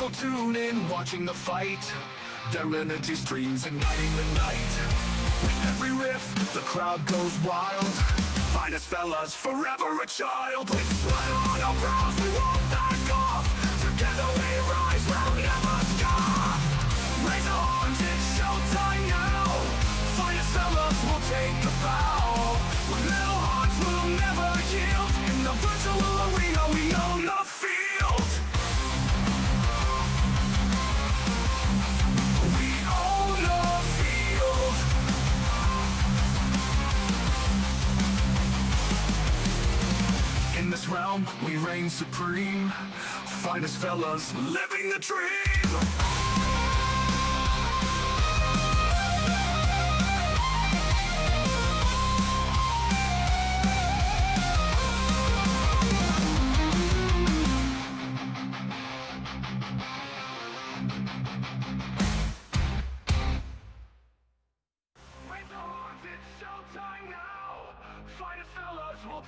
People tune in, watching the fight. Their energy streams igniting the night. With every riff, the crowd goes wild. Finest fellas, forever a child. With sweat on our brows, we won't back off. Together we rise, we'll never scoff. Raise our arms, it's showtime now. Finest fellas will take the bow. With metal hearts, we'll never yield. In the virtual arena, we own the field. We own the field. In this realm, we reign supreme. Finest fellas, living the dream.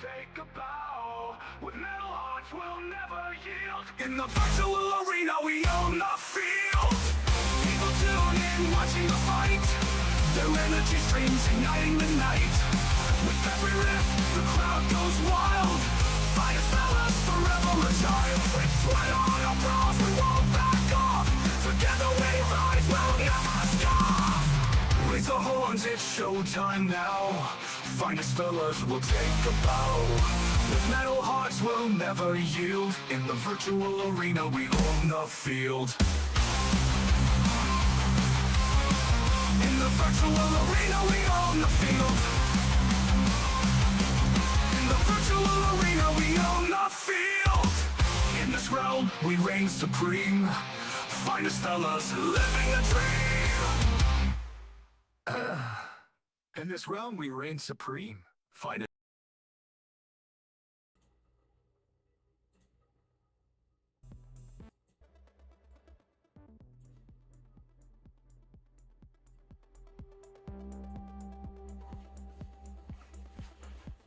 Take a bow. With metal hearts, we'll never yield. In the virtual arena, we own the field. People tune in, watching the fight. Their energy streams igniting the night. With every riff, the crowd goes wild. Finest fellas, forever a child. With sweat on our brows, we won't back off. Together we rise, we'll never scoff. Raise the horns, it's showtime now. Finest fellas will take a bow. With metal hearts, we'll never yield. In the virtual arena, we own the field. In the virtual arena, we own the field. In the virtual arena, we own the field. In this realm, we reign supreme. Finest fellas, living the dream. In this realm, we reign supreme. Find it.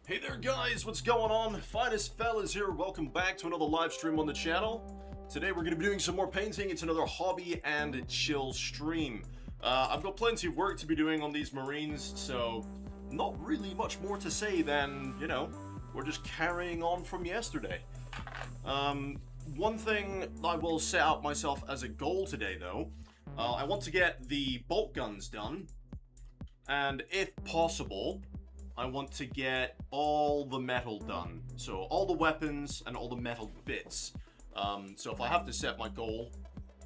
Hey there guys, what's going on? Finest fellas here, welcome back to another live stream on the channel. Today we're going to be doing some more painting. It's another hobby and chill stream. I've got plenty of work to be doing on these Marines, so not really much more to say than, you know, we're just carrying on from yesterday. One thing I will set out myself as a goal today, though, I want to get the bolt guns done, and if possible, I want to get all the metal done. So all the weapons and all the metal bits. So if I have to set my goal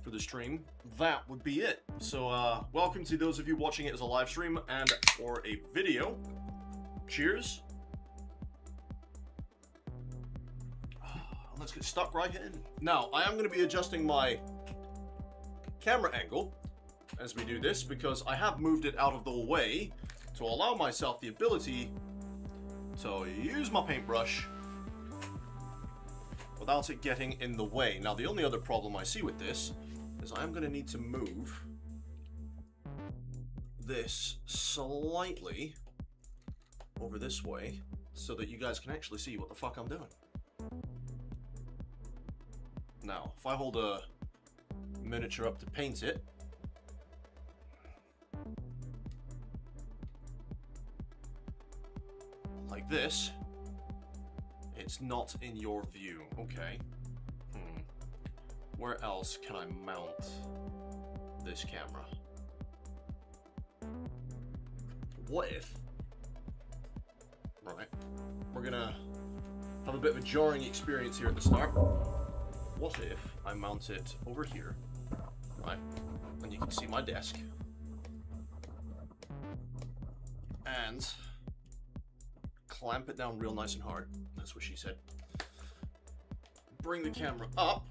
for the stream, that would be it. So welcome to those of you watching it as a live stream and or a video. Cheers. Let's get stuck right in. Now I am going to be adjusting my camera angle as we do this, because I have moved it out of the way to allow myself the ability to use my paintbrush without it getting in the way. Now the only other problem I see with this is I am going to need to move this slightly over this way so that you guys can actually see what the fuck I'm doing. Now, if I hold a miniature up to paint it, like this, it's not in your view. Okay. Where else can I mount this camera? What if... Right. We're gonna have a bit of a jarring experience here at the start. What if I mount it over here? Right. And you can see my desk. And clamp it down real nice and hard. That's what she said. Bring the camera up.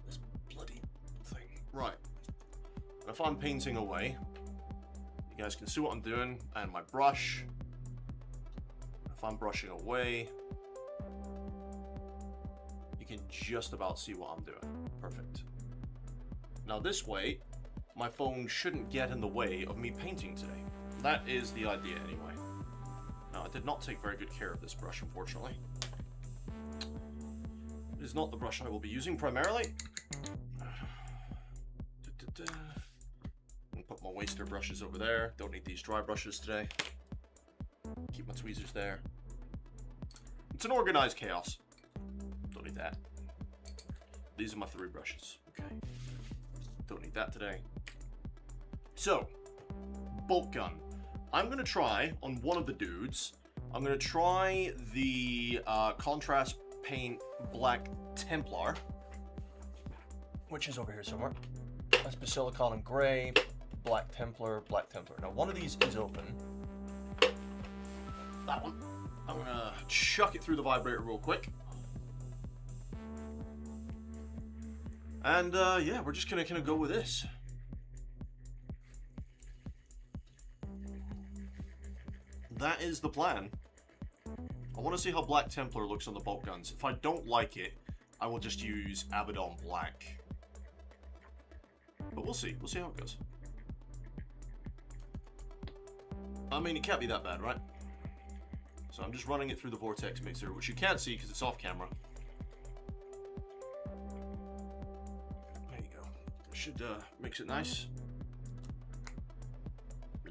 This bloody thing. Right. And if I'm painting away, you guys can see what I'm doing, and my brush. If I'm brushing away, you can just about see what I'm doing. Perfect. Now this way, my phone shouldn't get in the way of me painting today. That is the idea anyway. Now I did not take very good care of this brush, unfortunately. It is not the brush I will be using primarily. I'll put my waster brushes over there. Don't need these dry brushes today. Keep my tweezers there. It's an organized chaos. Don't need that. These are my 3 brushes. Okay. Don't need that today. So, bolt gun. I'm going to try on one of the dudes. I'm going to try the contrast paint Black Templar, which is over here somewhere. That's Basilicon and Gray, Black Templar, Black Templar. Now, one of these is open. That one. I'm going to chuck it through the vibrator real quick. And, yeah, we're just going to kind of go with this. That is the plan. I want to see how Black Templar looks on the bolt guns. If I don't like it, I will just use Abaddon Black. But we'll see. We'll see how it goes. I mean, it can't be that bad, right? So I'm just running it through the Vortex Mixer, which you can't see because it's off camera. There you go. Should mix it nice.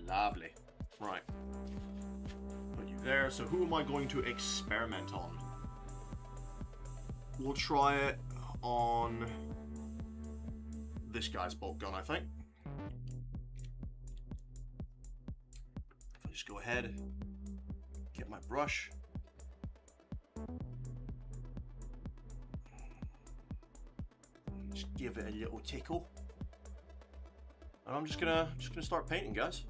Lovely. Right. Put you there. So who am I going to experiment on? We'll try it on this guy's bolt gun, I think. If I just go ahead, get my brush. Just give it a little tickle. And I'm just gonna start painting, guys.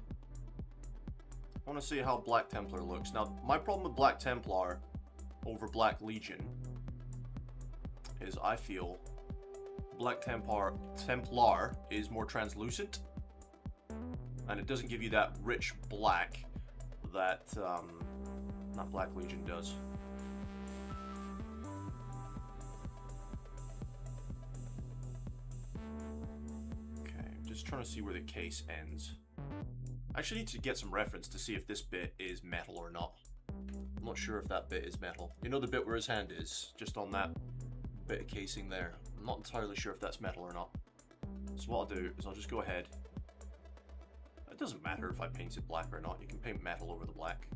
I want to see how Black Templar looks. Now, my problem with Black Templar over Black Legion is I feel Black Templar is more translucent, and it doesn't give you that rich black that not Black Legion does. Okay, I'm just trying to see where the case ends. I actually need to get some reference to see if this bit is metal or not. I'm not sure if that bit is metal. You know the bit where his hand is, just on that bit of casing there. I'm not entirely sure if that's metal or not. So what I'll do is I'll just go ahead. It doesn't matter if I paint it black or not. You can paint metal over the black.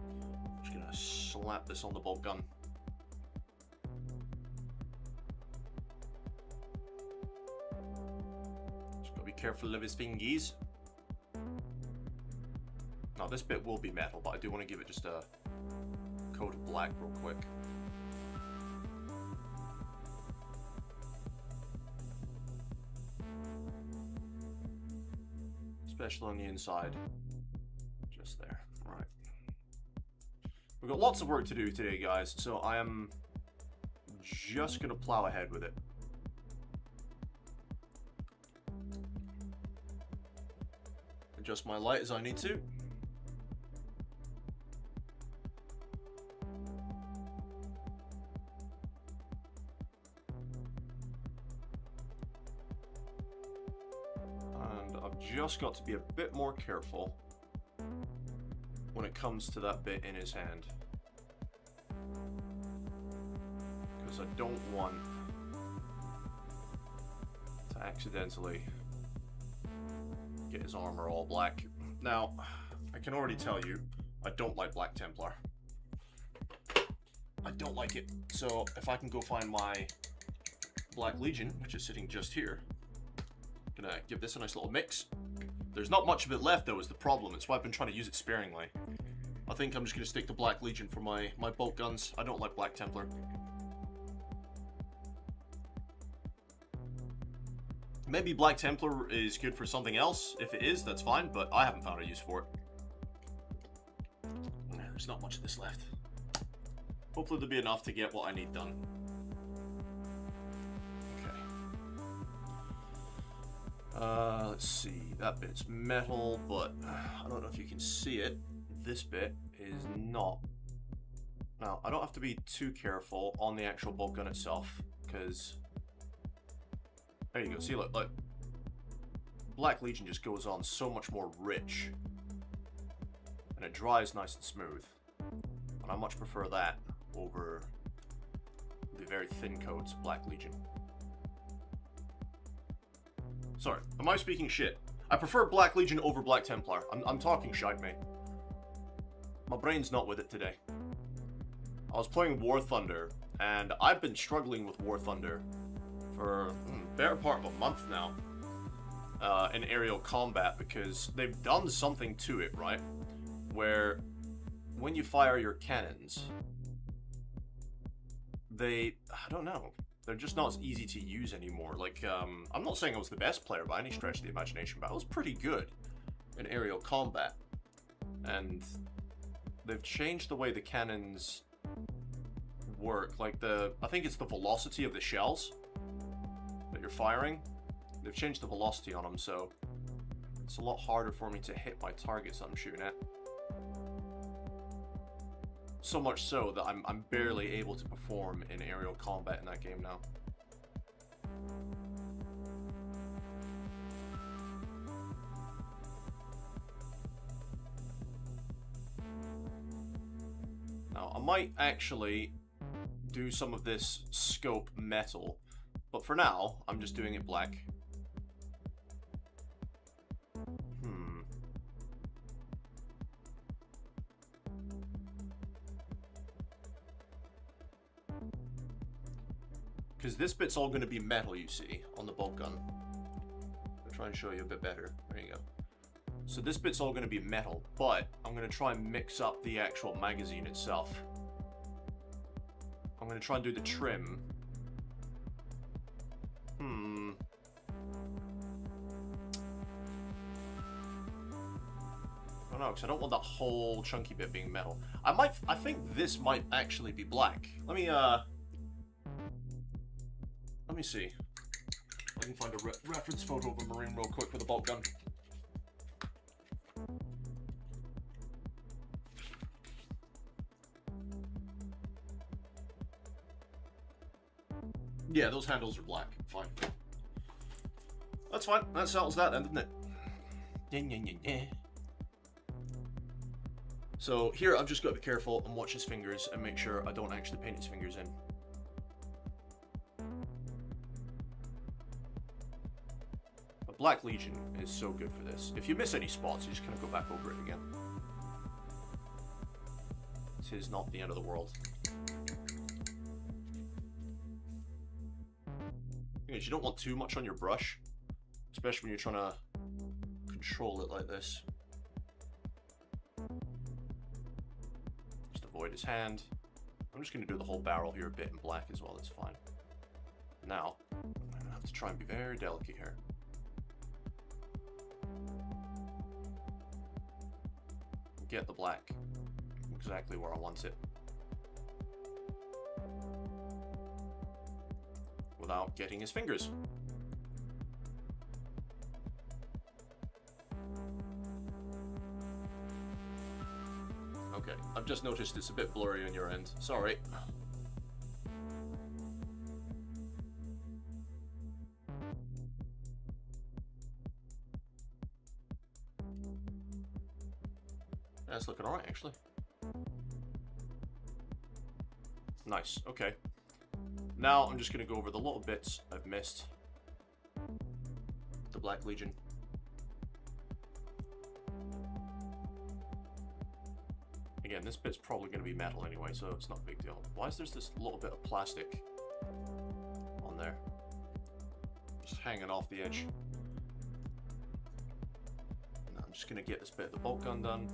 I'm just gonna slap this on the bolt gun. Just gotta be careful of his fingies. Now this bit will be metal, but I do want to give it just a coat of black real quick. Especially on the inside. Just there. Right. We've got lots of work to do today, guys, so I am just going to plow ahead with it. Adjust my light as I need to. Just got to be a bit more careful when it comes to that bit in his hand, because I don't want to accidentally get his armor all black. Now, I can already tell you, I don't like Black Templar. I don't like it. So if I can go find my Black Legion, which is sitting just here, I'm gonna give this a nice little mix. There's not much of it left though is the problem. That's why I've been trying to use it sparingly. I think I'm just gonna stick to Black Legion for my bolt guns. I don't like Black Templar. Maybe Black Templar is good for something else. If it is, that's fine, but I haven't found a use for it. There's not much of this left. Hopefully there'll be enough to get what I need done. Let's see, that bit's metal, but I don't know if you can see it. This bit is not. Now, I don't have to be too careful on the actual bolt gun itself, because there you go, see, look, Black Legion just goes on so much more rich, and and it dries nice and smooth. And I much prefer that over the very thin coats of Black Legion. Sorry, am I speaking shit? I prefer Black Legion over Black Templar. I'm talking shite, mate. My brain's not with it today. I was playing War Thunder, and I've been struggling with War Thunder for better part of a month now in aerial combat, because they've done something to it, right? Where when you fire your cannons, I don't know, they're just not as easy to use anymore. Like, I'm not saying I was the best player by any stretch of the imagination, but I was pretty good in aerial combat. And they've changed the way the cannons work. Like, I think it's the velocity of the shells that you're firing. They've changed the velocity on them, so it's a lot harder for me to hit my targets that I'm shooting at. So much so that I'm barely able to perform in aerial combat in that game now. Now, I might actually do some of this scope metal, but for now, I'm just doing it black. Because this bit's all going to be metal, you see, on the bolt gun. I'll try and show you a bit better. There you go. So this bit's all going to be metal, but I'm going to try and mix up the actual magazine itself. I'm going to try and do the trim. I don't know, because I don't want that whole chunky bit being metal. I think this might actually be black. Let me see. I can find a reference photo of a Marine real quick with a bolt gun. Yeah, those handles are black. Fine. That's fine. That settles that then, doesn't it? So here I've just got to be careful and watch his fingers and make sure I don't actually paint his fingers in. Black Legion is so good for this. If you miss any spots, you just kind of go back over it again. This is not the end of the world. You don't want too much on your brush, especially when you're trying to control it like this. Just avoid his hand. I'm just going to do the whole barrel here a bit in black as well, that's fine. Now, I'm going to have to try and be very delicate here. Get the black exactly where I want it without getting his fingers. Okay, I've just noticed it's a bit blurry on your end. Sorry. That's looking alright, actually. Nice, okay. Now I'm just going to go over the little bits I've missed. The Black Legion. Again, this bit's probably going to be metal anyway, so it's not a big deal. Why is there this little bit of plastic on there? Just hanging off the edge. Now I'm just going to get this bit of the bolt gun done.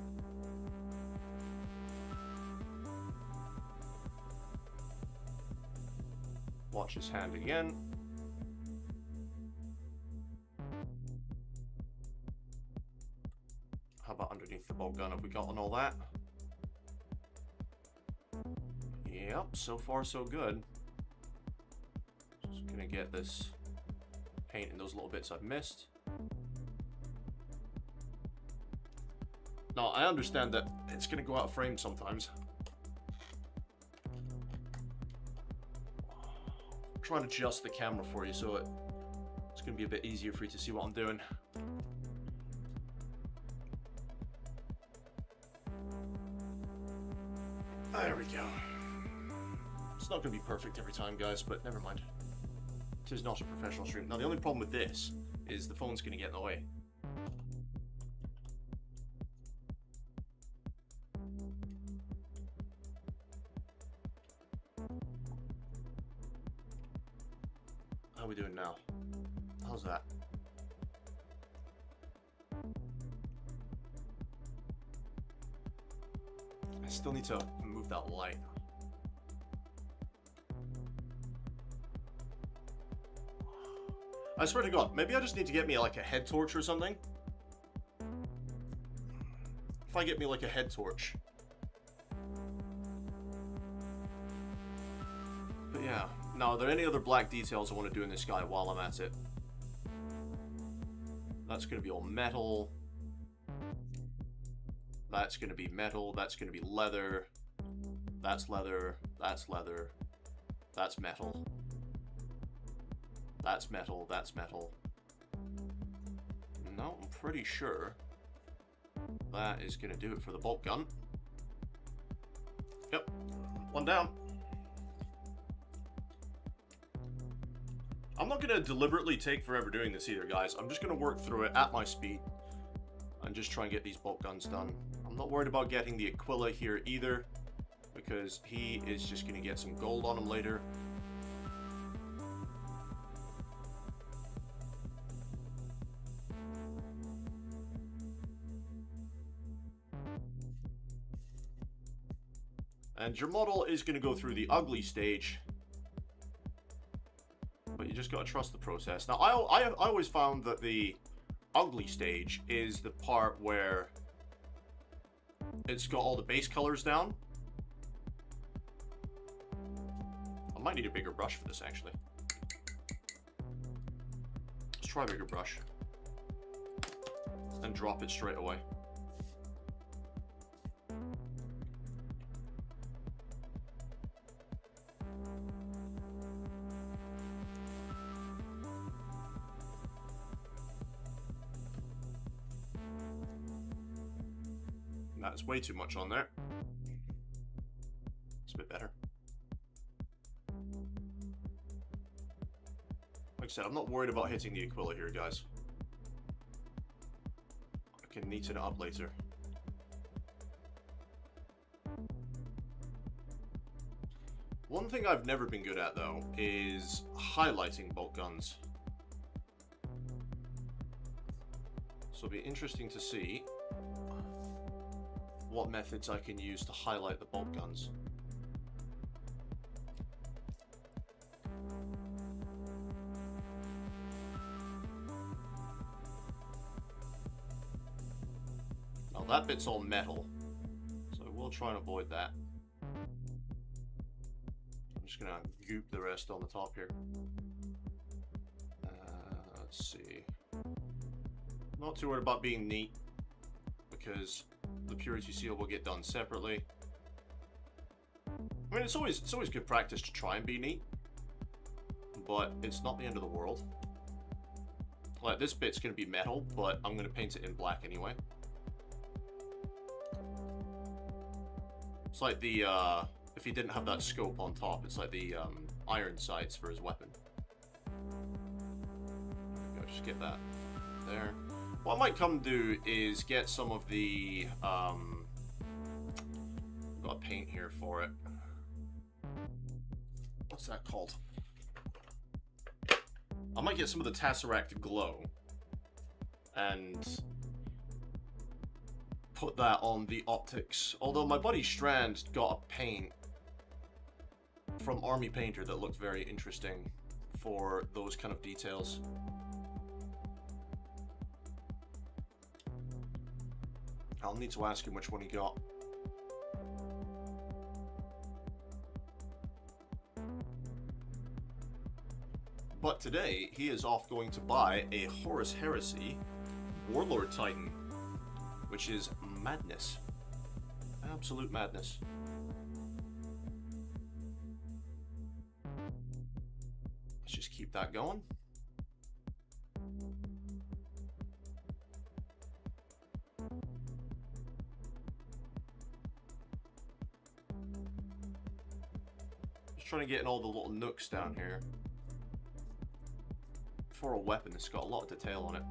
Watch his hand again. How about underneath the bolt gun? Have we gotten all that? Yep, so far so good. Just gonna get this paint in those little bits I've missed. Now, I understand that it's gonna go out of frame sometimes. Try and adjust the camera for you so it's going to be a bit easier for you to see what I'm doing. There we go. It's not going to be perfect every time, guys, but never mind. It is not a professional stream. Now, the only problem with this is the phone's going to get in the way. How are we doing now? How's that? I still need to move that light. I swear to God, maybe I just need to get me like a head torch or something. If I get me like a head torch. But yeah. Now, are there any other black details I want to do in this guy while I'm at it? That's going to be all metal. That's going to be metal. That's going to be leather. That's leather. That's leather. That's metal. That's metal. That's metal. No, I'm pretty sure that is going to do it for the bolt gun. Yep. One down. I'm not going to deliberately take forever doing this either, guys. I'm just going to work through it at my speed and just try and get these bolt guns done. I'm not worried about getting the Aquila here either, because he is just going to get some gold on him later. And your model is going to go through the ugly stage, but you just got to trust the process. Now, I always found that the ugly stage is the part where it's got all the base colors down. I might need a bigger brush for this, actually. Let's try a bigger brush and drop it straight away. That's way too much on there. It's a bit better. Like I said, I'm not worried about hitting the Aquila here, guys. I can neaten it up later. One thing I've never been good at, though, is highlighting bolt guns. So it'll be interesting to see what methods I can use to highlight the bolt guns. Now that bit's all metal, so we'll try and avoid that. I'm just gonna goop the rest on the top here. Let's see. Not too worried about being neat, because the purity seal will get done separately. I mean, it's always good practice to try and be neat, but it's not the end of the world. Like, this bit's gonna be metal, but I'm gonna paint it in black anyway. It's like the if he didn't have that scope on top, it's like the iron sights for his weapon. Go, just get that there. What I might come do is get some of the, got a paint here for it. What's that called? I might get some of the Tesseract Glow and put that on the optics. Although my buddy Strand got a paint from Army Painter that looked very interesting for those kind of details. I'll need to ask him which one he got. But today, he is off going to buy a Horus Heresy Warlord Titan, which is madness. Absolute madness. Let's just keep that going. Trying to get in all the little nooks down here. For a weapon, it's got a lot of detail on it.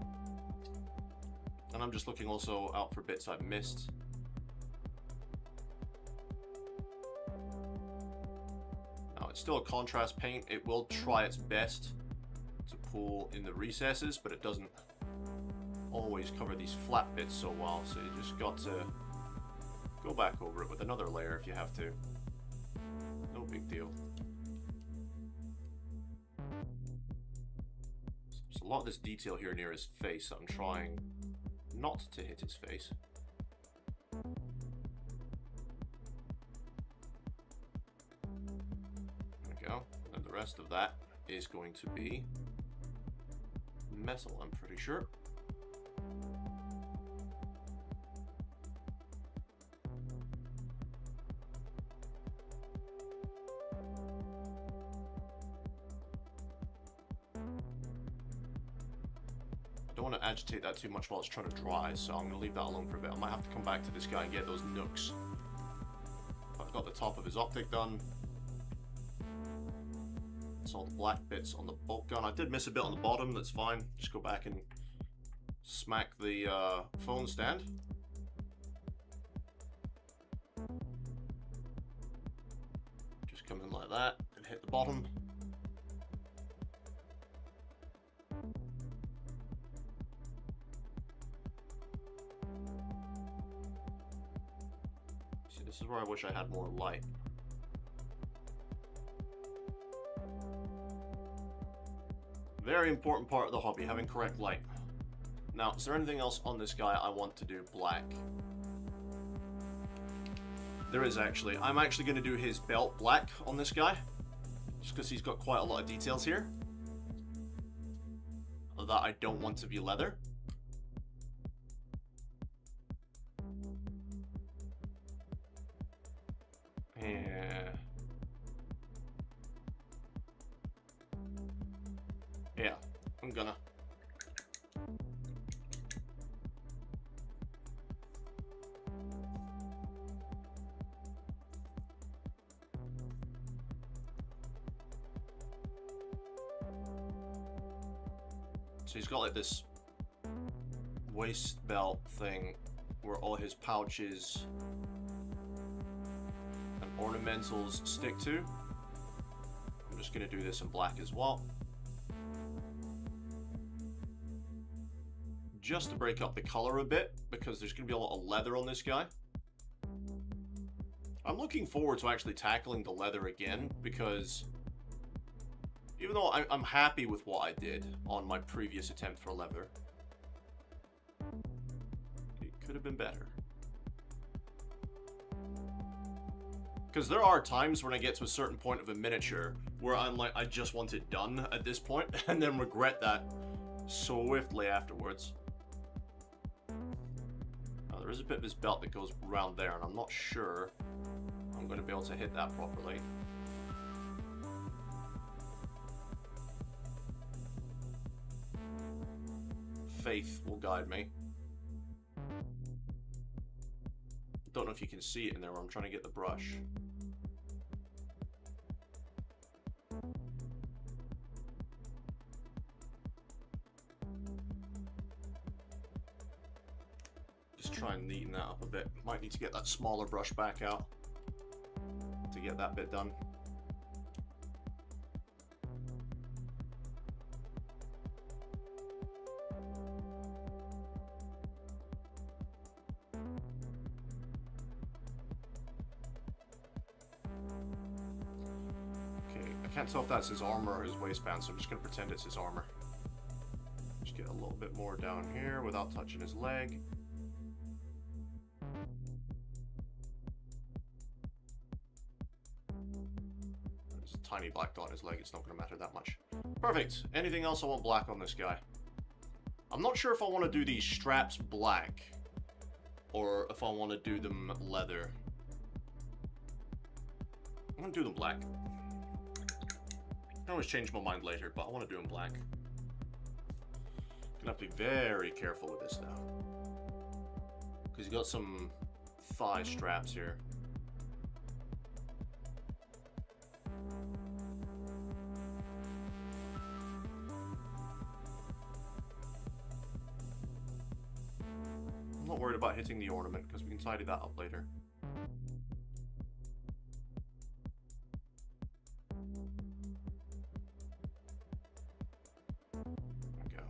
And I'm just looking also out for bits I've missed. Now, it's still a contrast paint. It will try its best to pull in the recesses, but it doesn't always cover these flat bits so well, so you just got to go back over it with another layer if you have to. No big deal. There's a lot of this detail here near his face that I'm trying not to hit his face. There we go. And the rest of that is going to be metal, I'm pretty sure. I don't want to agitate that too much while it's trying to dry, so I'm going to leave that alone for a bit. I might have to come back to this guy and get those nooks. I've got the top of his optic done. That's all the black bits on the bolt gun. I did miss a bit on the bottom, that's fine. Just go back and smack the phone stand. Just come in like that and hit the bottom. See, this is where I wish I had more light. Very important part of the hobby, having correct light. Now, is there anything else on this guy I want to do black? There is actually. I'm actually going to do his belt black on this guy. Just because he's got quite a lot of details here that I don't want to be leather. Yeah, I'm gonna. So he's got like this waist belt thing where all his pouches and ornamentals stick to. I'm just gonna do this in black as well. Just to break up the color a bit, because there's going to be a lot of leather on this guy. I'm looking forward to actually tackling the leather again, because even though I'm happy with what I did on my previous attempt for leather, it could have been better. Because there are times when I get to a certain point of a miniature where I'm like, I just want it done at this point, and then regret that swiftly afterwards. There is a bit of his belt that goes around there, and I'm not sure I'm going to be able to hit that properly. Faith will guide me. Don't know if you can see it in there where I'm trying to get the brush. Try and neaten that up a bit. Might need to get that smaller brush back out to get that bit done. Okay, I can't tell if that's his armor or his waistband, so I'm just going to pretend it's his armor. Just get a little bit more down here without touching his leg. Tiny black dot on his leg, it's not going to matter that much. Perfect. Anything else I want black on this guy? I'm not sure if I want to do these straps black or if I want to do them leather. I'm going to do them black. I can always change my mind later, but I want to do them black. Gonna have to be very careful with this now, because you got some thigh straps here. worried about hitting the ornament, because we can tidy that up later. There we go.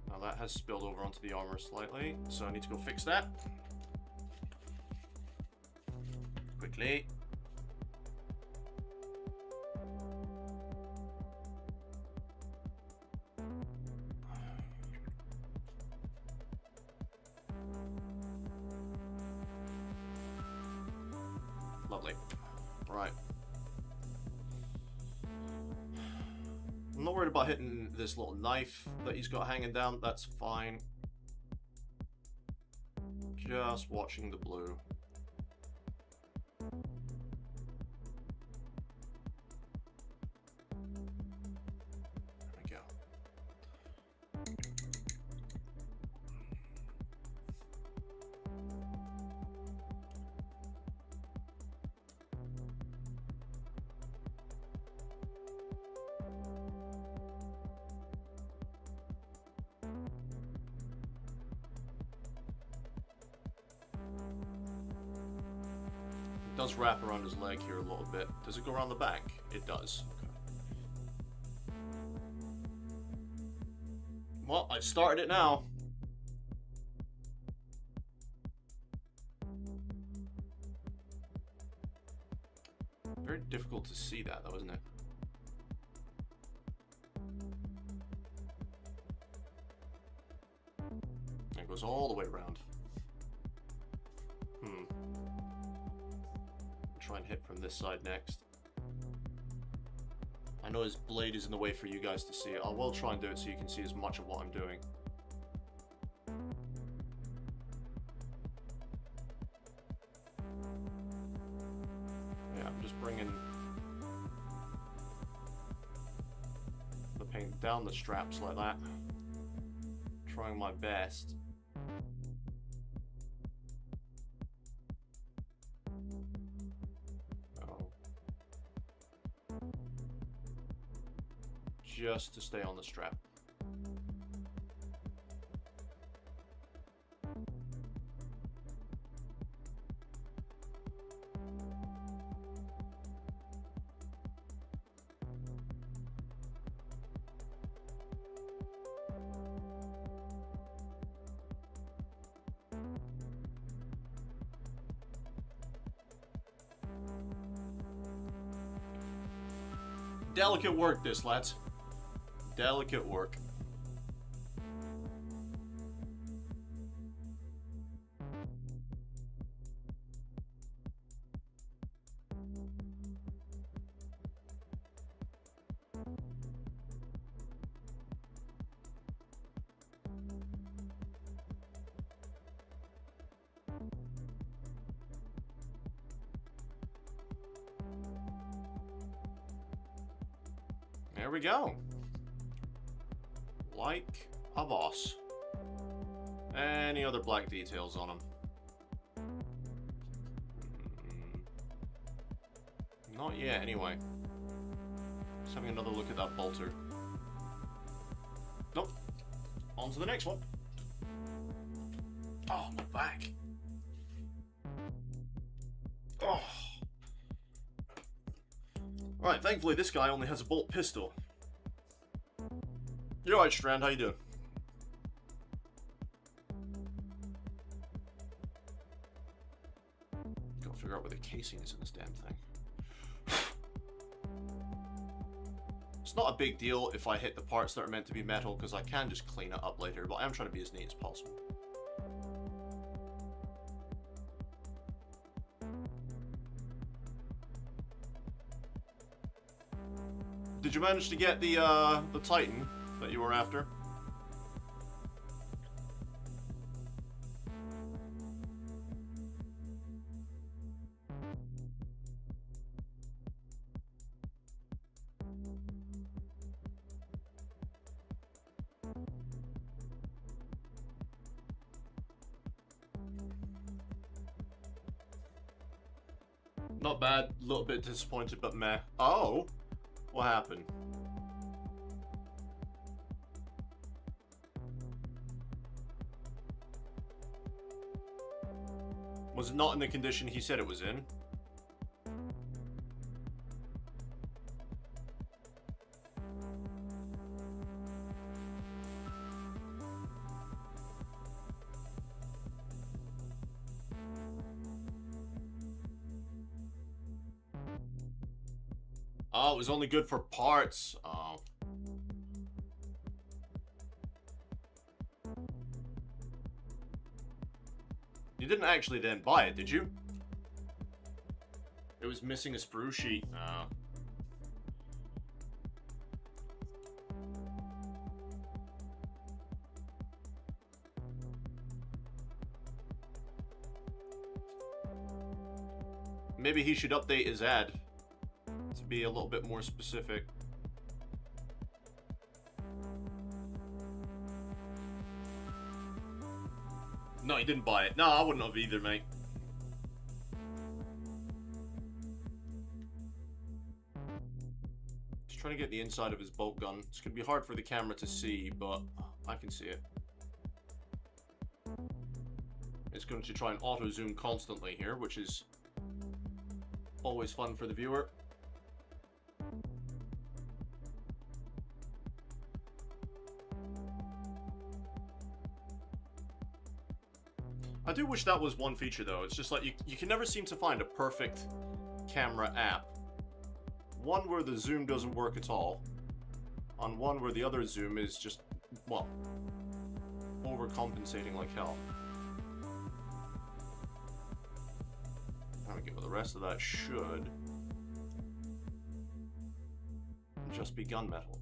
Now that has spilled over onto the armor slightly, so I need to go fix that. Quickly. Lovely. Right. I'm not worried about hitting this little knife that he's got hanging down. That's fine. Just watching the blue. There we go. It does wrap around his leg here a little bit. Does it go around the back? It does. Okay. Well, I started it now. Very difficult to see that though, isn't it? It goes all the way around. Try and hit from this side next. I know his blade is in the way for you guys to see it. I will try and do it so you can see as much of what I'm doing. Yeah, I'm just bringing the paint down the straps like that. Trying my best. Just to stay on the strap. Delicate work, this, lads. Delicate work. There we go. Like a boss. Any other black details on him? Not yet, anyway. Just having another look at that bolter. Nope. On to the next one. Oh, my back. Oh. Right, thankfully this guy only has a bolt pistol. You alright, Strand? How you doing? Gotta figure out where the casing is in this damn thing. It's not a big deal if I hit the parts that are meant to be metal, because I can just clean it up later, but I am trying to be as neat as possible. Did you manage to get the Titan that you were after? Not bad, a little bit disappointed, but meh. Oh! What happened? Was it not in the condition he said it was in? Oh, it was only good for parts. Oh. You didn't actually then buy it, did you? It was missing a sprue sheet. Oh. Maybe he should update his ad to be a little bit more specific. No, he didn't buy it. No, I wouldn't have either, mate. Just trying to get the inside of his bolt gun. It's going to be hard for the camera to see, but I can see it. It's going to try and auto-zoom constantly here, which is always fun for the viewer. I do wish that was one feature, though. It's just like you can never seem to find a perfect camera app. One where the zoom doesn't work at all. On one where the other zoom is just, well, overcompensating like hell. There we go. The rest of that should just be gunmetal.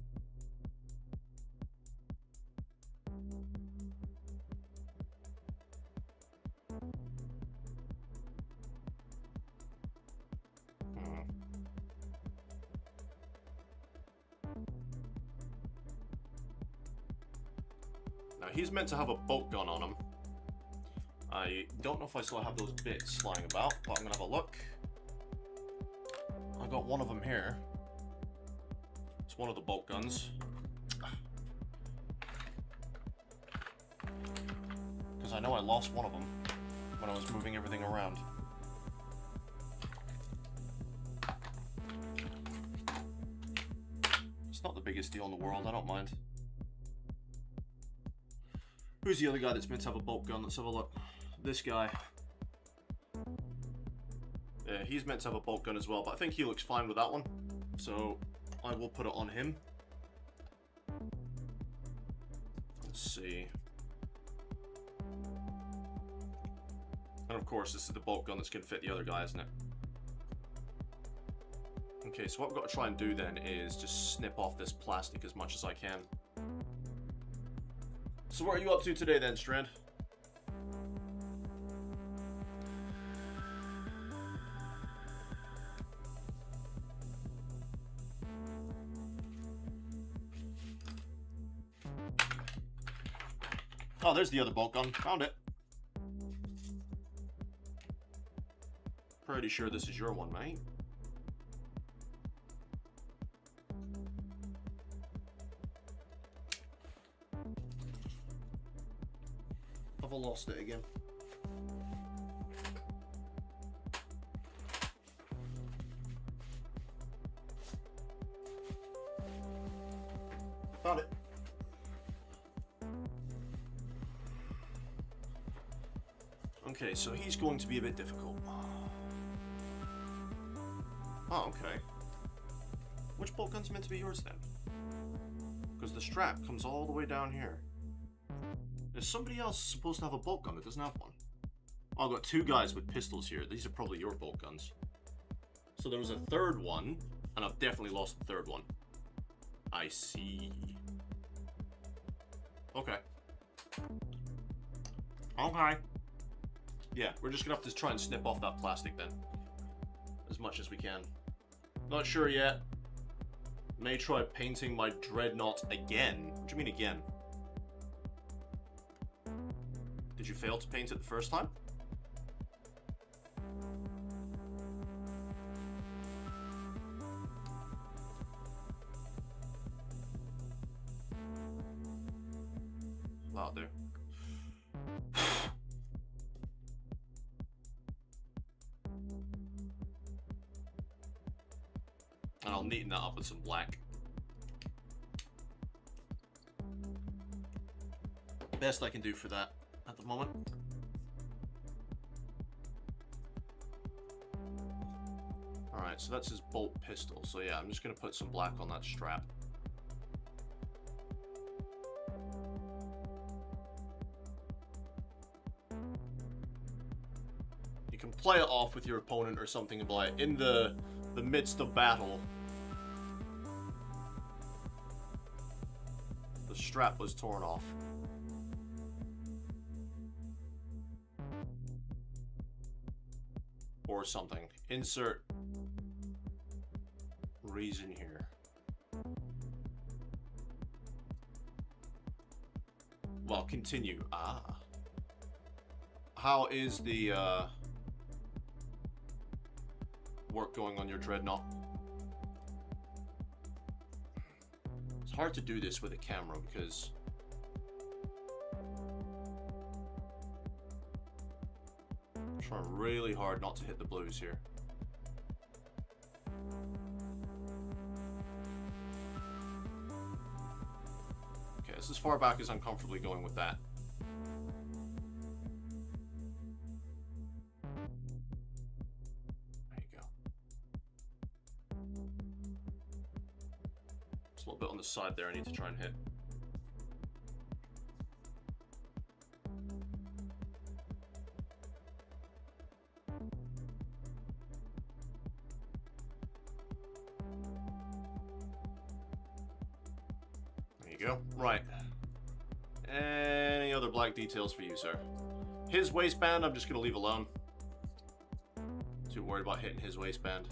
Now, he's meant to have a bolt gun on him. I don't know if I still have those bits lying about, but I'm going to have a look. I got one of them here. It's one of the bolt guns. Because I know I lost one of them when I was moving everything around. It's not the biggest deal in the world, I don't mind. Who's the other guy that's meant to have a bolt gun? Let's have a look. This guy. Yeah, he's meant to have a bolt gun as well, but I think he looks fine with that one. So, I will put it on him. Let's see. And of course, this is the bolt gun that's going to fit the other guy, isn't it? Okay, so what I've got to try and do then is just snip off this plastic as much as I can. So what are you up to today then, Strand? Oh, there's the other bolt gun. Found it. Pretty sure this is your one, mate. I've lost it again. Found it. Okay, so he's going to be a bit difficult. Oh, okay. Which bolt gun's meant to be yours then? Because the strap comes all the way down here. Is somebody else supposed to have a bolt gun that doesn't have one? Oh, I've got two guys with pistols here. These are probably your bolt guns. So there was a third one, and I've definitely lost the third one. I see. Okay. Okay. Yeah, we're just gonna have to try and snip off that plastic then. As much as we can. Not sure yet. May try painting my dreadnought again. What do you mean again? Did you fail to paint it the first time? out there. And I'll neaten that up with some black. Best I can do for that at the moment. Alright, so that's his bolt pistol. So yeah, I'm just going to put some black on that strap. You can play it off with your opponent or something like in the midst of battle. The strap was torn off. Or something. Insert reason here. Well, continue. Ah. How is the work going on your dreadnought? It's hard to do this with a camera because I'm trying really hard not to hit the blues here. Okay, it's as far back as I'm comfortably going with that. There you go. There's a little bit on the side there I need to try and hit. Go. Right. Any other black details for you, sir? His waistband, I'm just going to leave alone. Too worried about hitting his waistband.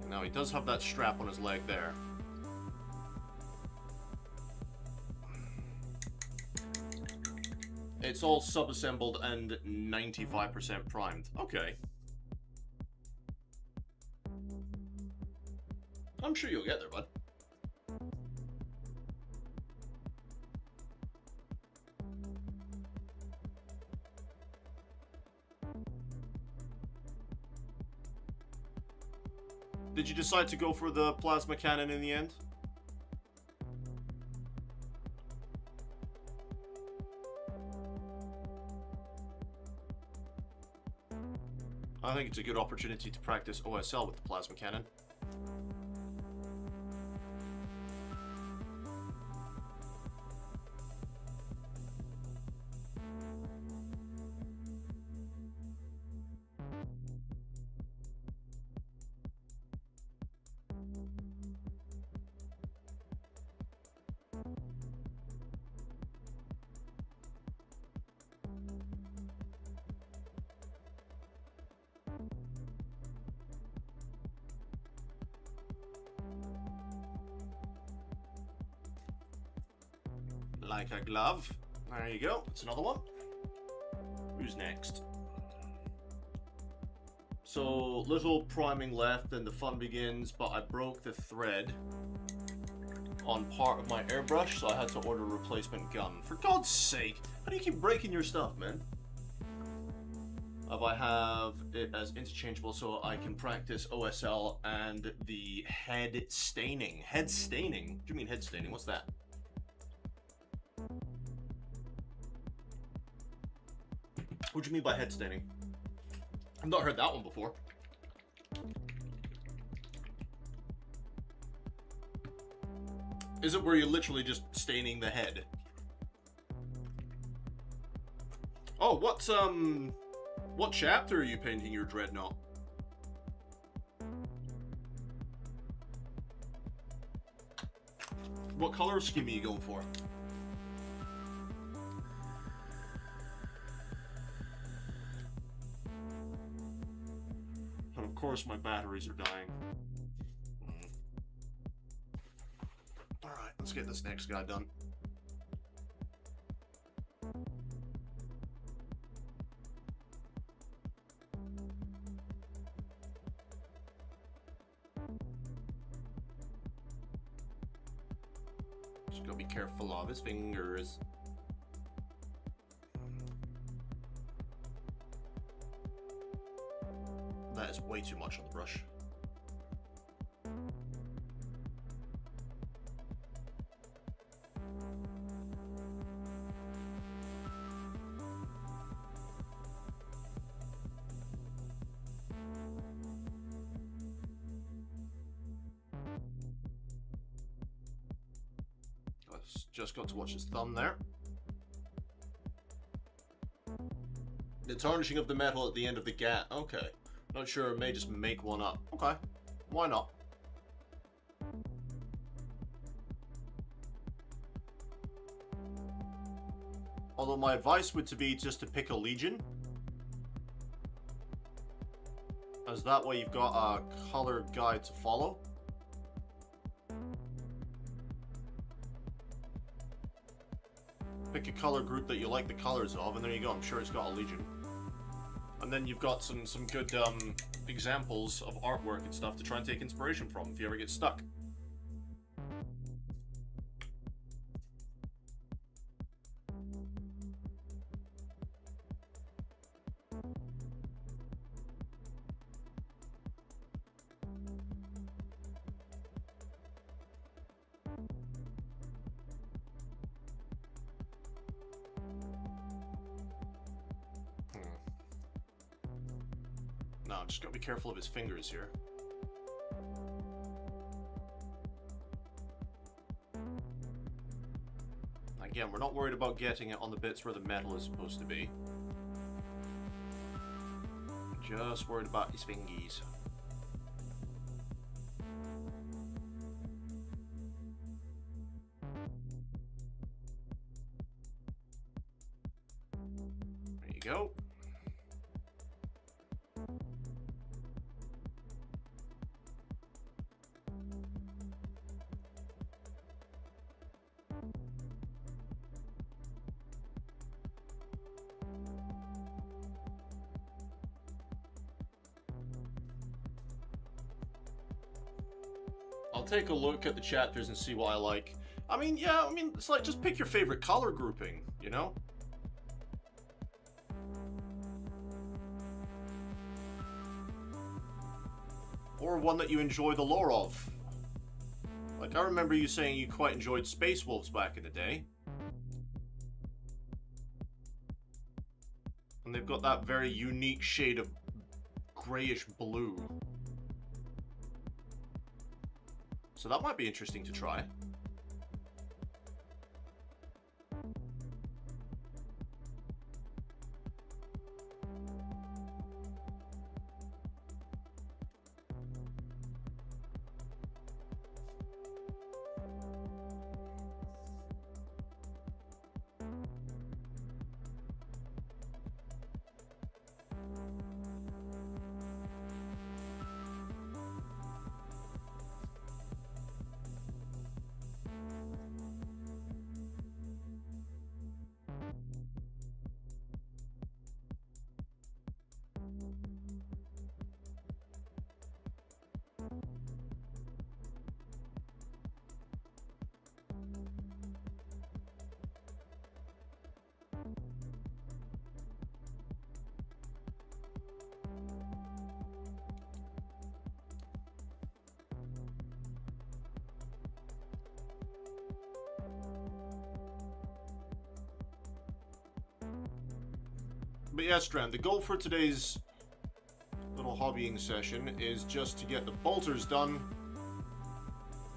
Now, he does have that strap on his leg there. It's all sub-assembled and 95% primed. Okay. I'm sure you'll get there, bud. Did you decide to go for the plasma cannon in the end? I think it's a good opportunity to practice OSL with the plasma cannon. Like a glove. There you go. That's another one. Who's next? So, little priming left and the fun begins, but I broke the thread on part of my airbrush, so I had to order a replacement gun. For God's sake, how do you keep breaking your stuff, man? I have it as interchangeable so I can practice OSL and the head staining. Head staining? What do you mean head staining? What's that? What do you mean by head staining? I've not heard that one before. Is it where you're literally just staining the head? Oh, what chapter are you painting your dreadnought? What color scheme are you going for? And of course my batteries are dying. Alright, let's get this next guy done. So Just gotta be careful of his fingers. That is way too much on the brush. Just got to watch his thumb there. The tarnishing of the metal at the end of the gat. Okay. Not sure, it may just make one up. Okay. Why not? Although my advice would be just to pick a legion. As that way you've got a color guide to follow. Pick a color group that you like the colors of, and there you go. I'm sure it's got a legion. And then you've got some good examples of artwork and stuff to try and take inspiration from if you ever get stuck. No, just gotta be careful of his fingers here. Again, we're not worried about getting it on the bits where the metal is supposed to be. Just worried about his fingies. There you go. I'll take a look at the chapters and see what I like. I mean, yeah, it's like, just pick your favorite color grouping, you know? Or one that you enjoy the lore of. Like, I remember you saying you quite enjoyed Space Wolves back in the day. And they've got that very unique shade of grayish blue. So that might be interesting to try. But yeah, Strand, the goal for today's little hobbying session is just to get the bolters done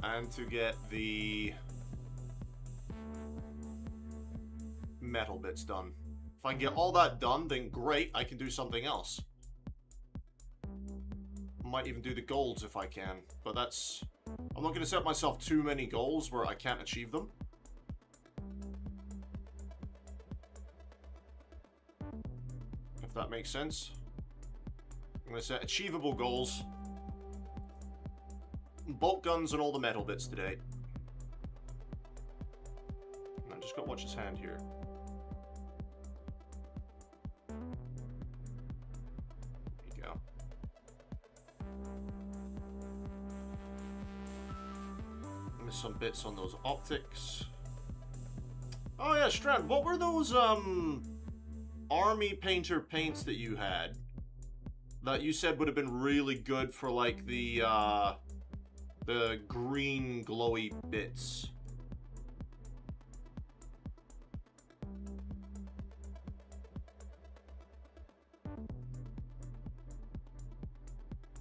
and to get the metal bits done. If I can get all that done, then great, I can do something else. Might even do the golds if I can, but that's... I'm not going to set myself too many goals where I can't achieve them. If that makes sense. I'm going to set achievable goals. Bolt guns and all the metal bits today. And I just got to watch his hand here. There you go. Miss some bits on those optics. Oh yeah, Strand, what were those, army painter paints that you had? That you said would have been really good for, like, the green glowy bits.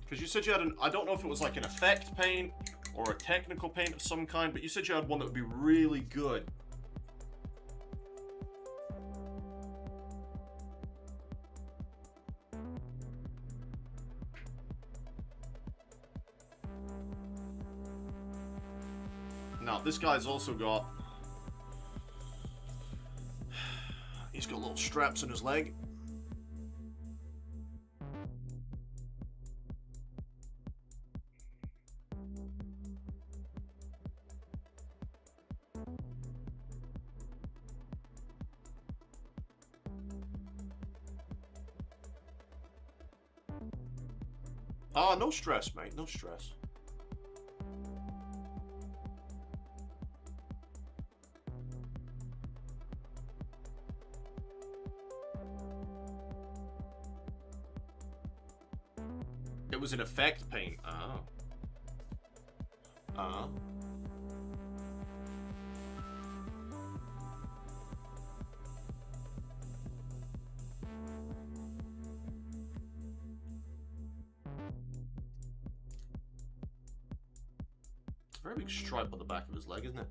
Because you said you had an, I don't know if it was like an effect paint or a technical paint of some kind, but you said you had one that would be really good. Now, this guy's also got... He's got little straps in his leg. Ah, no stress, mate. No stress. It was an effect paint. Oh. Uh-huh. Very big stripe on the back of his leg, isn't it?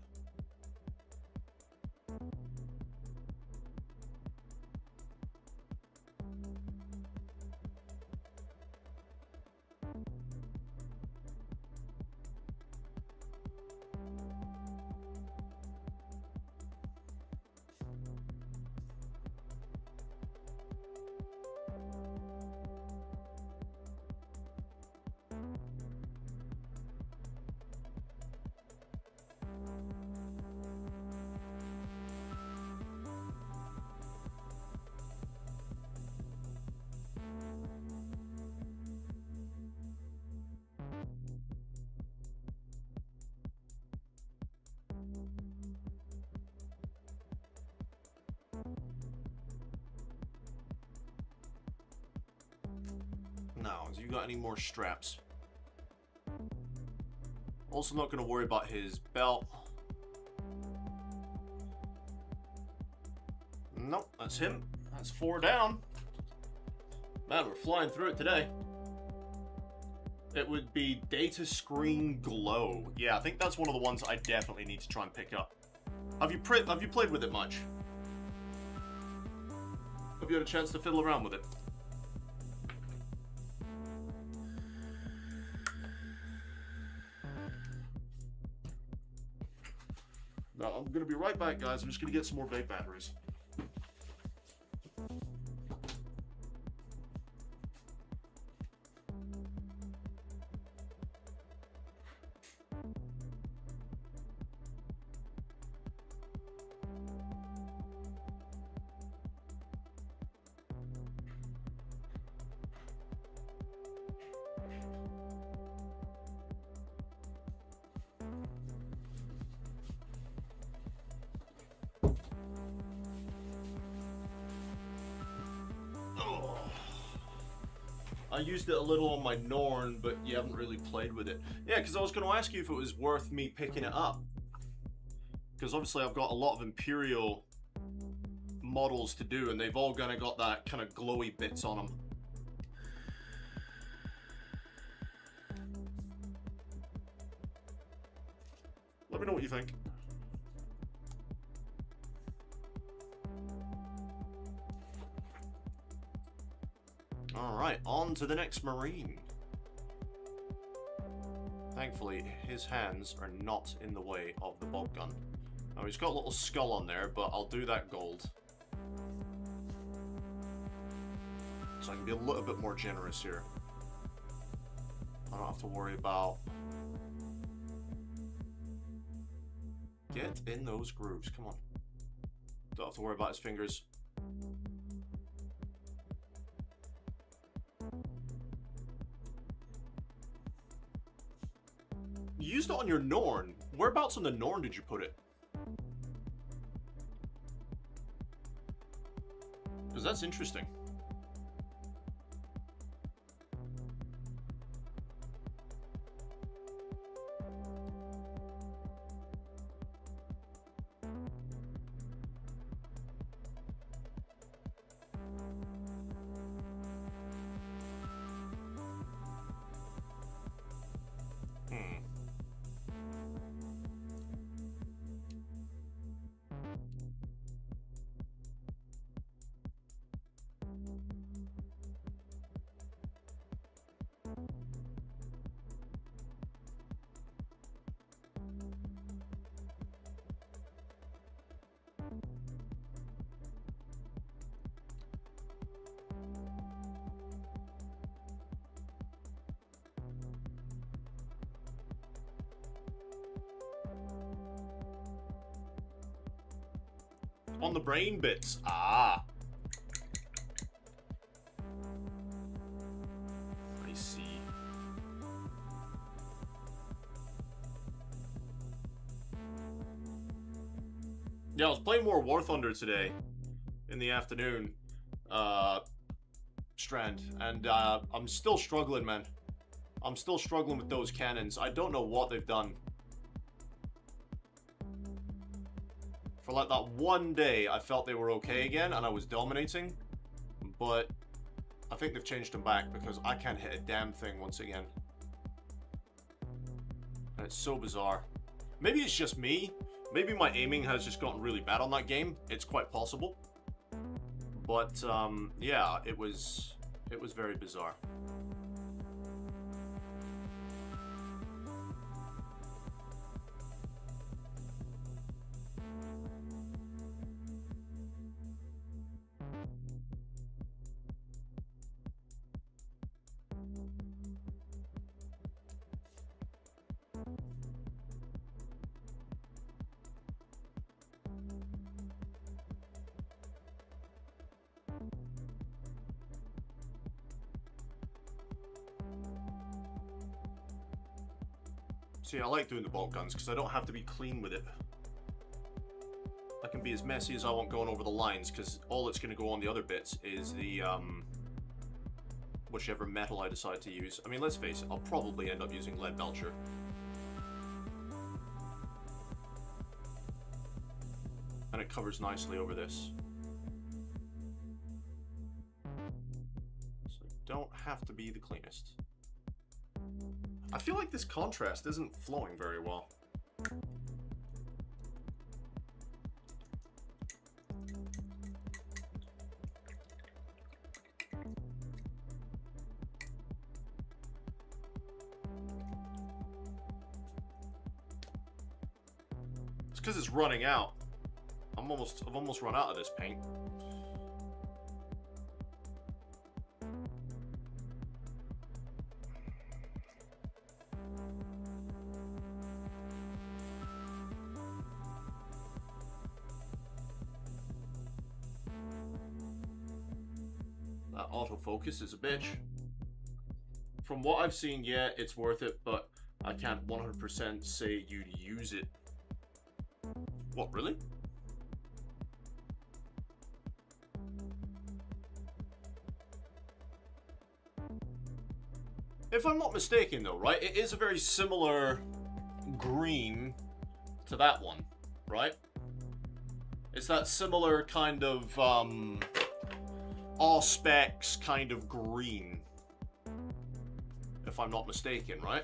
Now, have you got any more straps? Also not going to worry about his belt. Nope, that's him. That's 4 down. Man, we're flying through it today. It would be Data Screen Glow. Yeah, I think that's one of the ones I definitely need to try and pick up. Have you played with it much? Have you had a chance to fiddle around with it? Now, I'm going to be right back, guys. I'm just going to get some more vape batteries. I used it a little on my Norn, but you haven't really played with it. Yeah, because I was going to ask you if it was worth me picking it up. Because obviously I've got a lot of Imperial models to do, and they've all kind of got that kind of glowy bits on them. Let me know what you think. Alright, on to the next Marine. Thankfully, his hands are not in the way of the bob gun. Now, he's got a little skull on there, but I'll do that gold. So I can be a little bit more generous here. I don't have to worry about... Get in those grooves, come on. Don't have to worry about his fingers. You used it on your Norn. Whereabouts on the Norn did you put it? Because that's interesting. On the brain bits. Ah. I see. Yeah, I was playing more War Thunder today in the afternoon, Strand, and I'm still struggling, man. I'm still struggling with those cannons. I don't know what they've done. For like that one day, I felt they were okay again, and I was dominating. But I think they've changed them back, because I can't hit a damn thing once again. And it's so bizarre. Maybe it's just me. Maybe my aiming has just gotten really bad on that game. It's quite possible. But, yeah, it was very bizarre. See, I like doing the bolt guns because I don't have to be clean with it. I can be as messy as I want going over the lines, because all that's going to go on the other bits is the, whichever metal I decide to use. I mean, let's face it, I'll probably end up using lead belcher. And it covers nicely over this. So don't have to be the cleanest. I feel like this contrast isn't flowing very well. It's because it's running out. I've almost run out of this paint. That autofocus is a bitch. From what I've seen, yeah, it's worth it, but I can't 100% say you'd use it. What, really? If I'm not mistaken though, right, it is a very similar green to that one, right? It's that similar kind of, Auspex kind of green. If I'm not mistaken, right?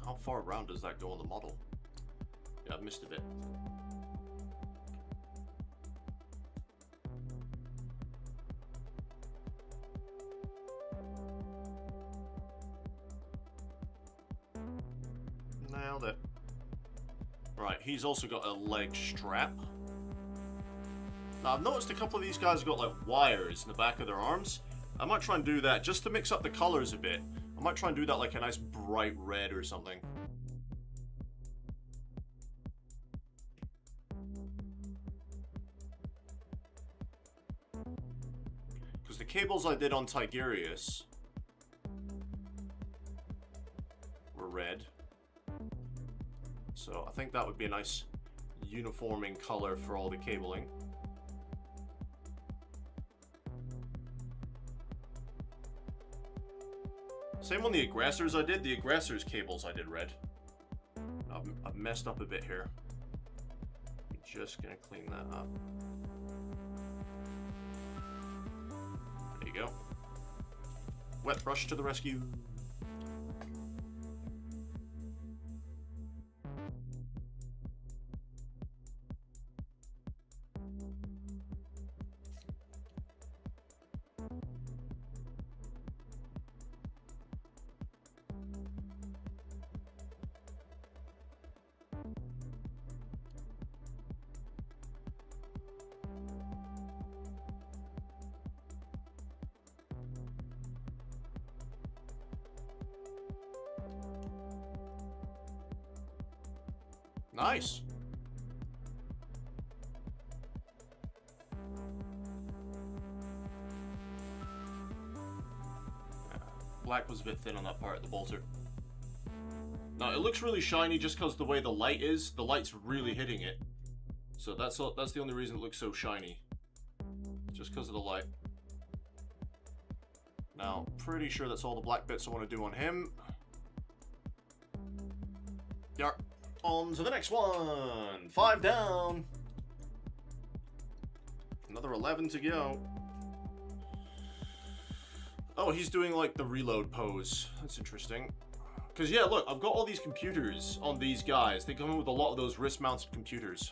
How far around does that go on the model? Yeah, I've missed a bit. Nailed it. Right, he's also got a leg strap. Now, I've noticed a couple of these guys have got like wires in the back of their arms. I might try and do that just to mix up the colors a bit. I might try and do that like a nice bright red or something. Because the cables I did on Tigurius were red. So I think that would be a nice uniforming color for all the cabling. Same on the aggressors I did. The aggressors cables I did red. I've messed up a bit here. I'm just gonna clean that up. There you go. Wet brush to the rescue. Nice. Black was a bit thin on that part of the bolter. Now, it looks really shiny just because the way the light is. The light's really hitting it. So that's the only reason it looks so shiny. Just because of the light. Now, pretty sure that's all the black bits I want to do on him. Yeah. On to the next one. 5 down. Another 11 to go. Oh, he's doing like the reload pose. That's interesting. Because yeah, look, I've got all these computers on these guys. They come in with a lot of those wrist-mounted computers.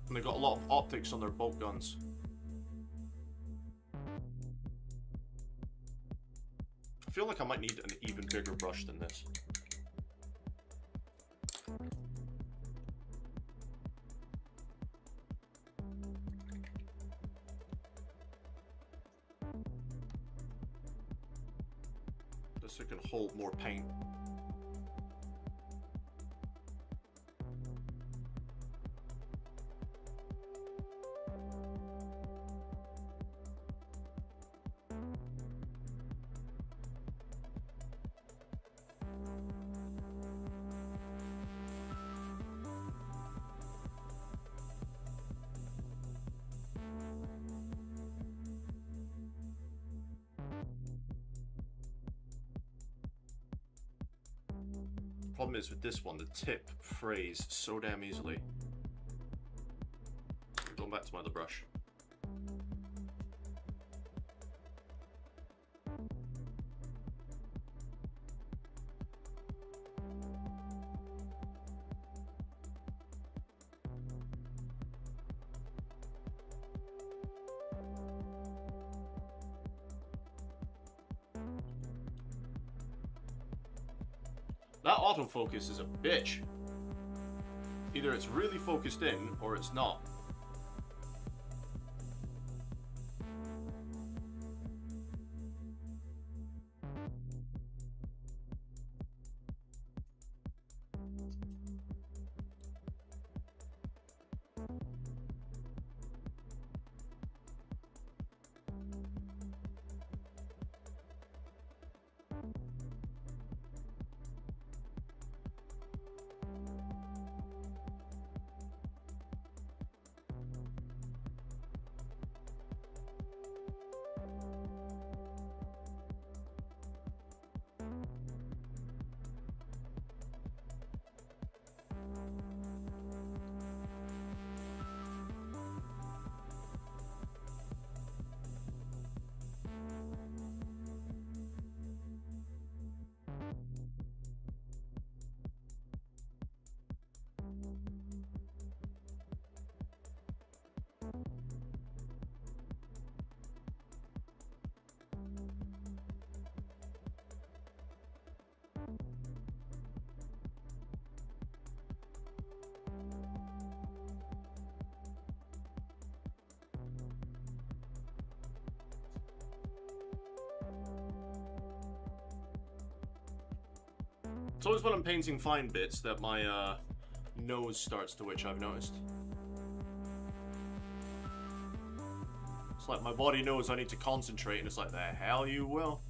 And they got a lot of optics on their bolt guns. I feel like I might need an even bigger brush than this. Just so it can hold more paint. Problem is with this one, the tip frays so damn easily. Going back to my other brush. That autofocus is a bitch. Either it's really focused in, or it's not. It's always when I'm painting fine bits that my nose starts to itch, I've noticed. It's like my body knows I need to concentrate, and it's like, the hell you will.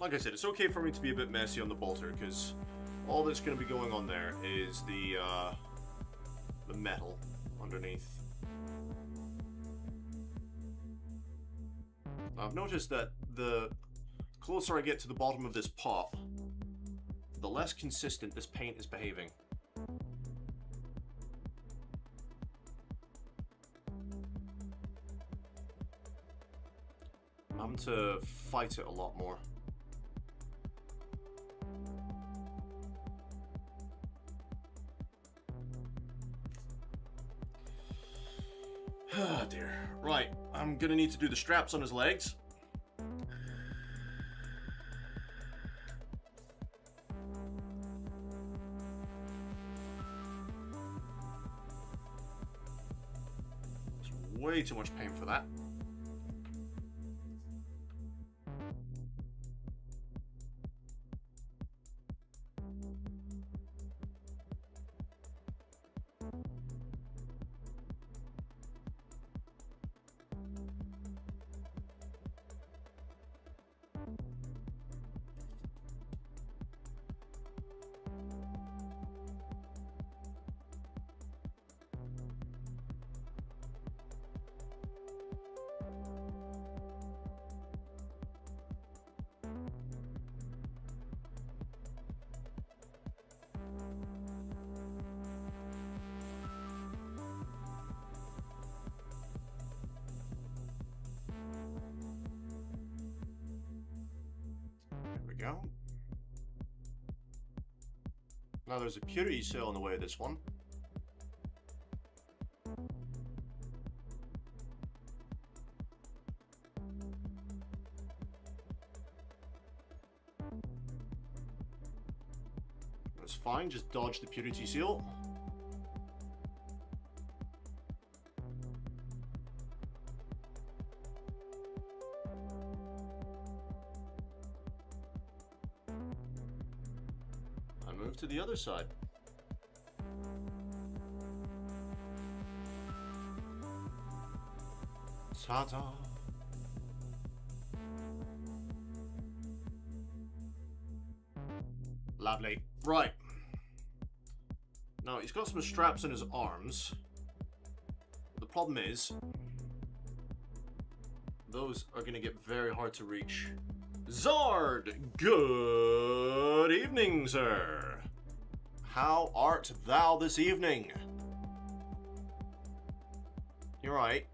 Like I said, it's okay for me to be a bit messy on the bolter, because all that's going to be going on there is the metal underneath. I've noticed that the closer I get to the bottom of this pot, the less consistent this paint is behaving. I'm having to fight it a lot more. Oh dear. Right, I'm gonna need to do the straps on his legs. There's way too much paint for that. Go. Now there's a purity cell in the way of this one. That's fine, just dodge the purity seal. Move to the other side. Ta-da! Lovely. Right. Now, he's got some straps in his arms. The problem is, those are going to get very hard to reach. Zard! Good evening, sir. How art thou this evening? You're right.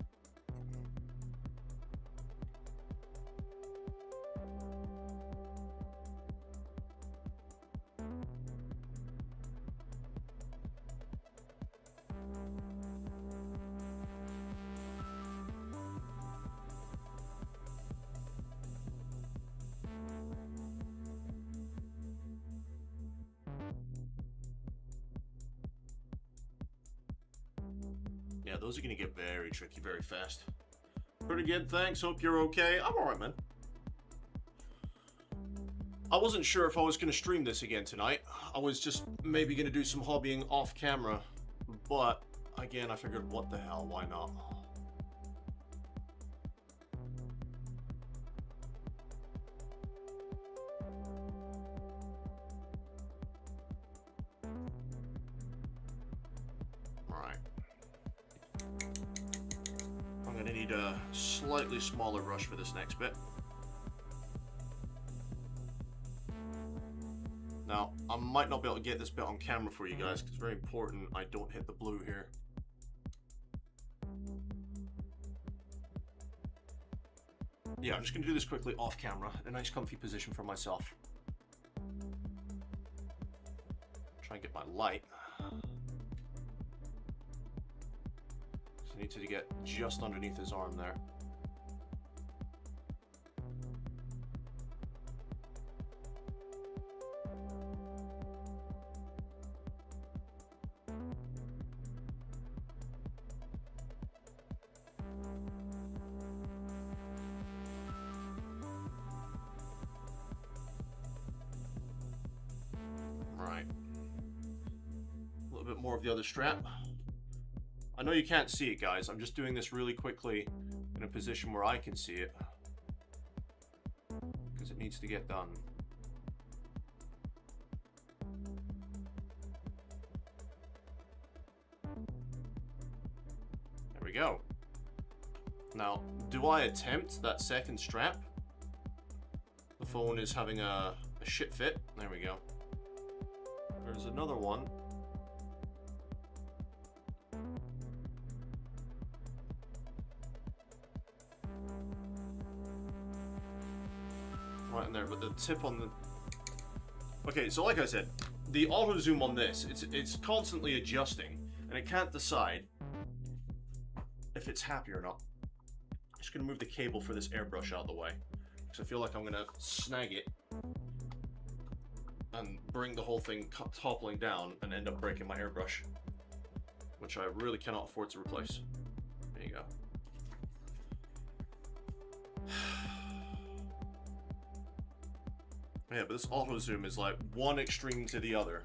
Yeah, those are gonna get very tricky very fast. Pretty good, thanks. Hope you're okay. I'm alright, man. I wasn't sure if I was gonna stream this again tonight. I was just maybe gonna do some hobbying off camera. But, again, I figured, what the hell, why not? Need a slightly smaller brush for this next bit. Now, I might not be able to get this bit on camera for you guys because it's very important I don't hit the blue here. yeah, I'm just gonna do this quickly off camera, a nice comfy position for myself. Try and get my light. So I need to get just underneath his arm there. Right. A little bit more of the other strap. I know you can't see it, guys. I'm just doing this really quickly in a position where I can see it. Because it needs to get done. There we go. Now, do I attempt that second strap? The phone is having a shit fit. There we go. There's another one. Right in there, but the tip on the... Okay, so like I said, the auto zoom on this, it's constantly adjusting, and it can't decide if it's happy or not. I'm just gonna move the cable for this airbrush out of the way, because I feel like I'm gonna snag it and bring the whole thing toppling down and end up breaking my airbrush, which I really cannot afford to replace. There you go. Yeah, but this auto zoom is like one extreme to the other.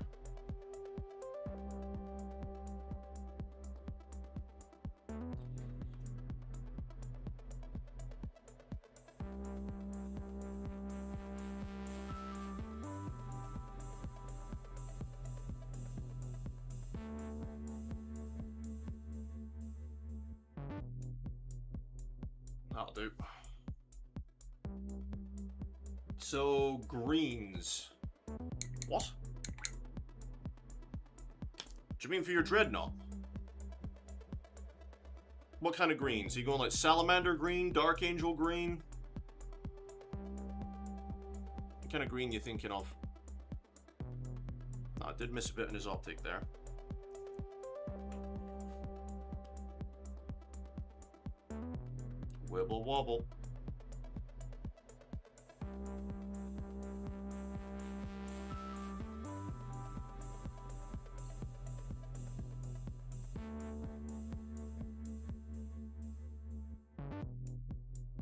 That'll do. So, greens. What? Do you mean for your dreadnought? What kind of greens? Are you going like salamander green, dark angel green? What kind of green you thinking of? No, I did miss a bit in his optic there. Wibble wobble.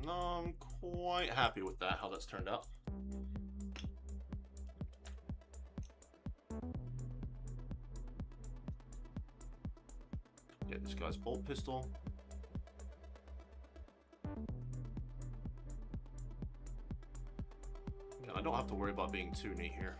No, I'm quite happy with that, how that's turned out. Get this guy's bolt pistol. Yeah, I don't have to worry about being too neat here.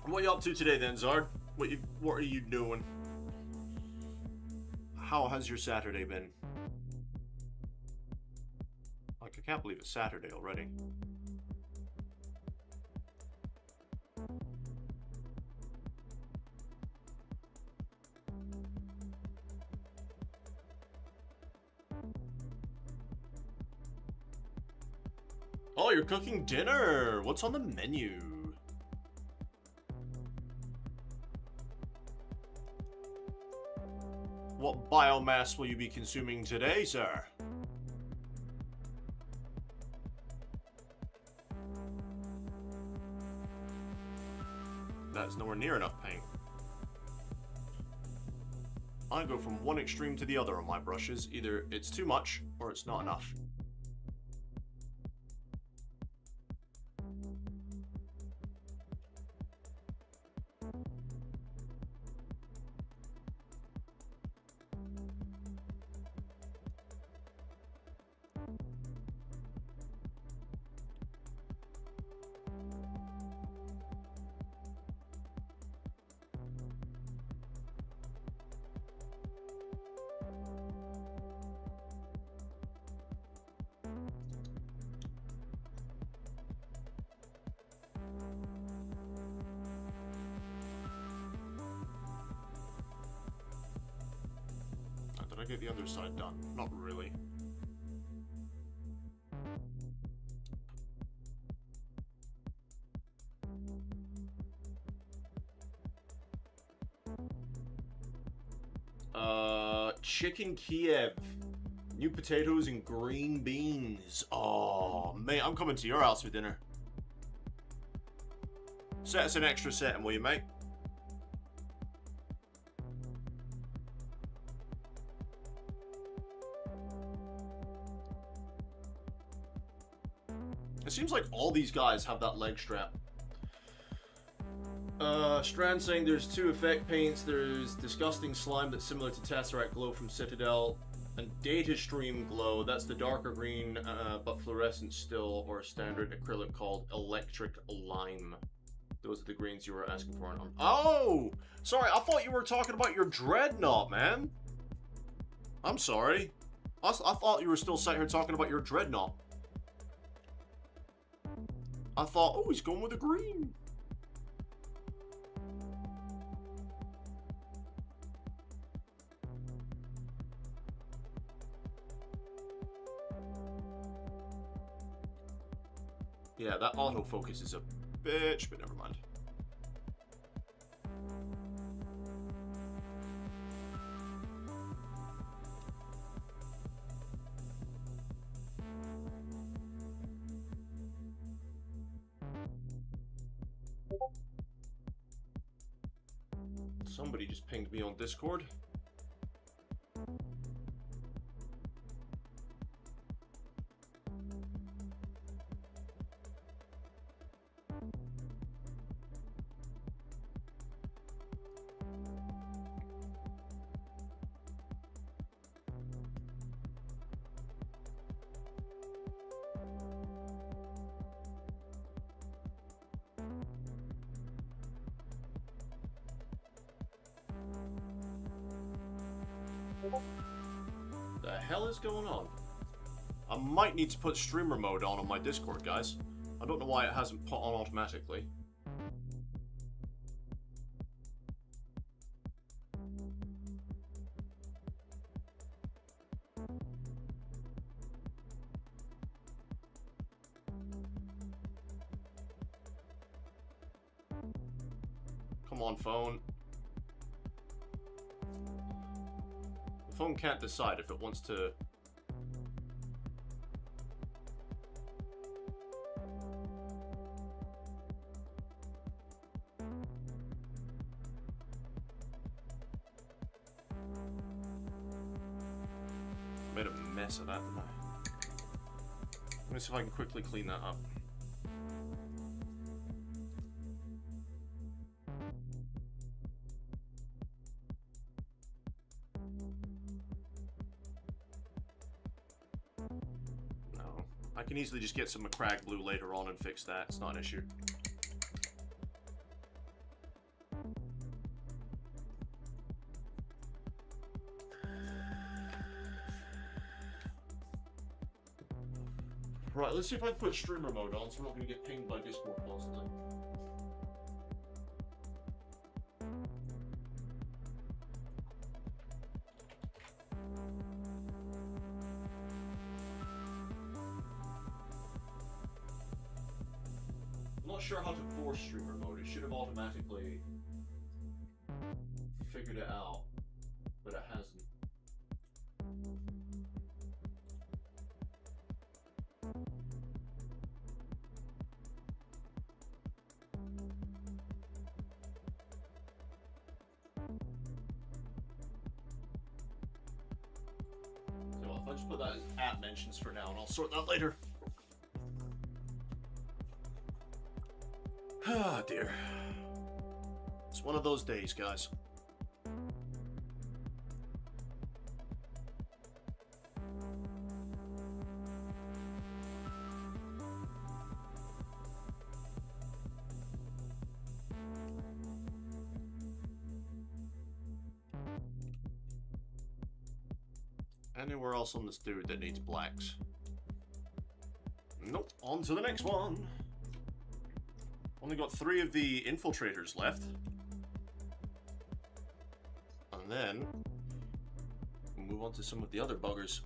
What are you up to today then, Zard? What are you doing? How has your Saturday been? Like, I can't believe it's Saturday already. Oh, you're cooking dinner! What's on the menu? What biomass will you be consuming today, sir? That's nowhere near enough paint. I go from one extreme to the other on my brushes. Either it's too much or it's not enough. get the other side done. Not really. Chicken Kiev. New potatoes and green beans. Oh, mate, I'm coming to your house for dinner. Set us an extra setting, will you, mate? It seems like all these guys have that leg strap. Strand saying there's 2 effect paints. There's Disgusting Slime that's similar to Tesseract Glow from Citadel, and Data Stream Glow, that's the darker green but fluorescent still, or standard acrylic called Electric Lime. Those are the greens you were asking for. Oh! Sorry, I thought you were talking about your Dreadnought, man. I'm sorry. I thought you were still sat here talking about your Dreadnought. I thought, oh, he's going with the green. Yeah, that autofocus is a bitch, but never mind. Somebody just pinged me on Discord. The hell is going on? I might need to put streamer mode on my Discord, guys. I don't know why it hasn't put on automatically. Come on, phone. The phone can't decide if it wants to... Made a mess of that, didn't I? Let me see if I can quickly clean that up. No. I can easily just get some McCrag blue later on and fix that. It's not an issue. Right, let's see if I can put streamer mode on so we're not going to get pinged by Discord constantly. I'm not sure how to force streamer mode. It should have automatically figured it out, but it hasn't. I'll just put that as app mentions for now, and I'll sort that later. Ah, dear. It's one of those days, guys. Anywhere else on this dude that needs blacks? Nope. On to the next one. Only got 3 of the infiltrators left. And then move on to some of the other buggers.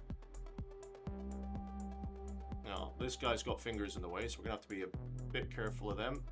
Now, this guy's got fingers in the way, so we're gonna have to be a bit careful of them.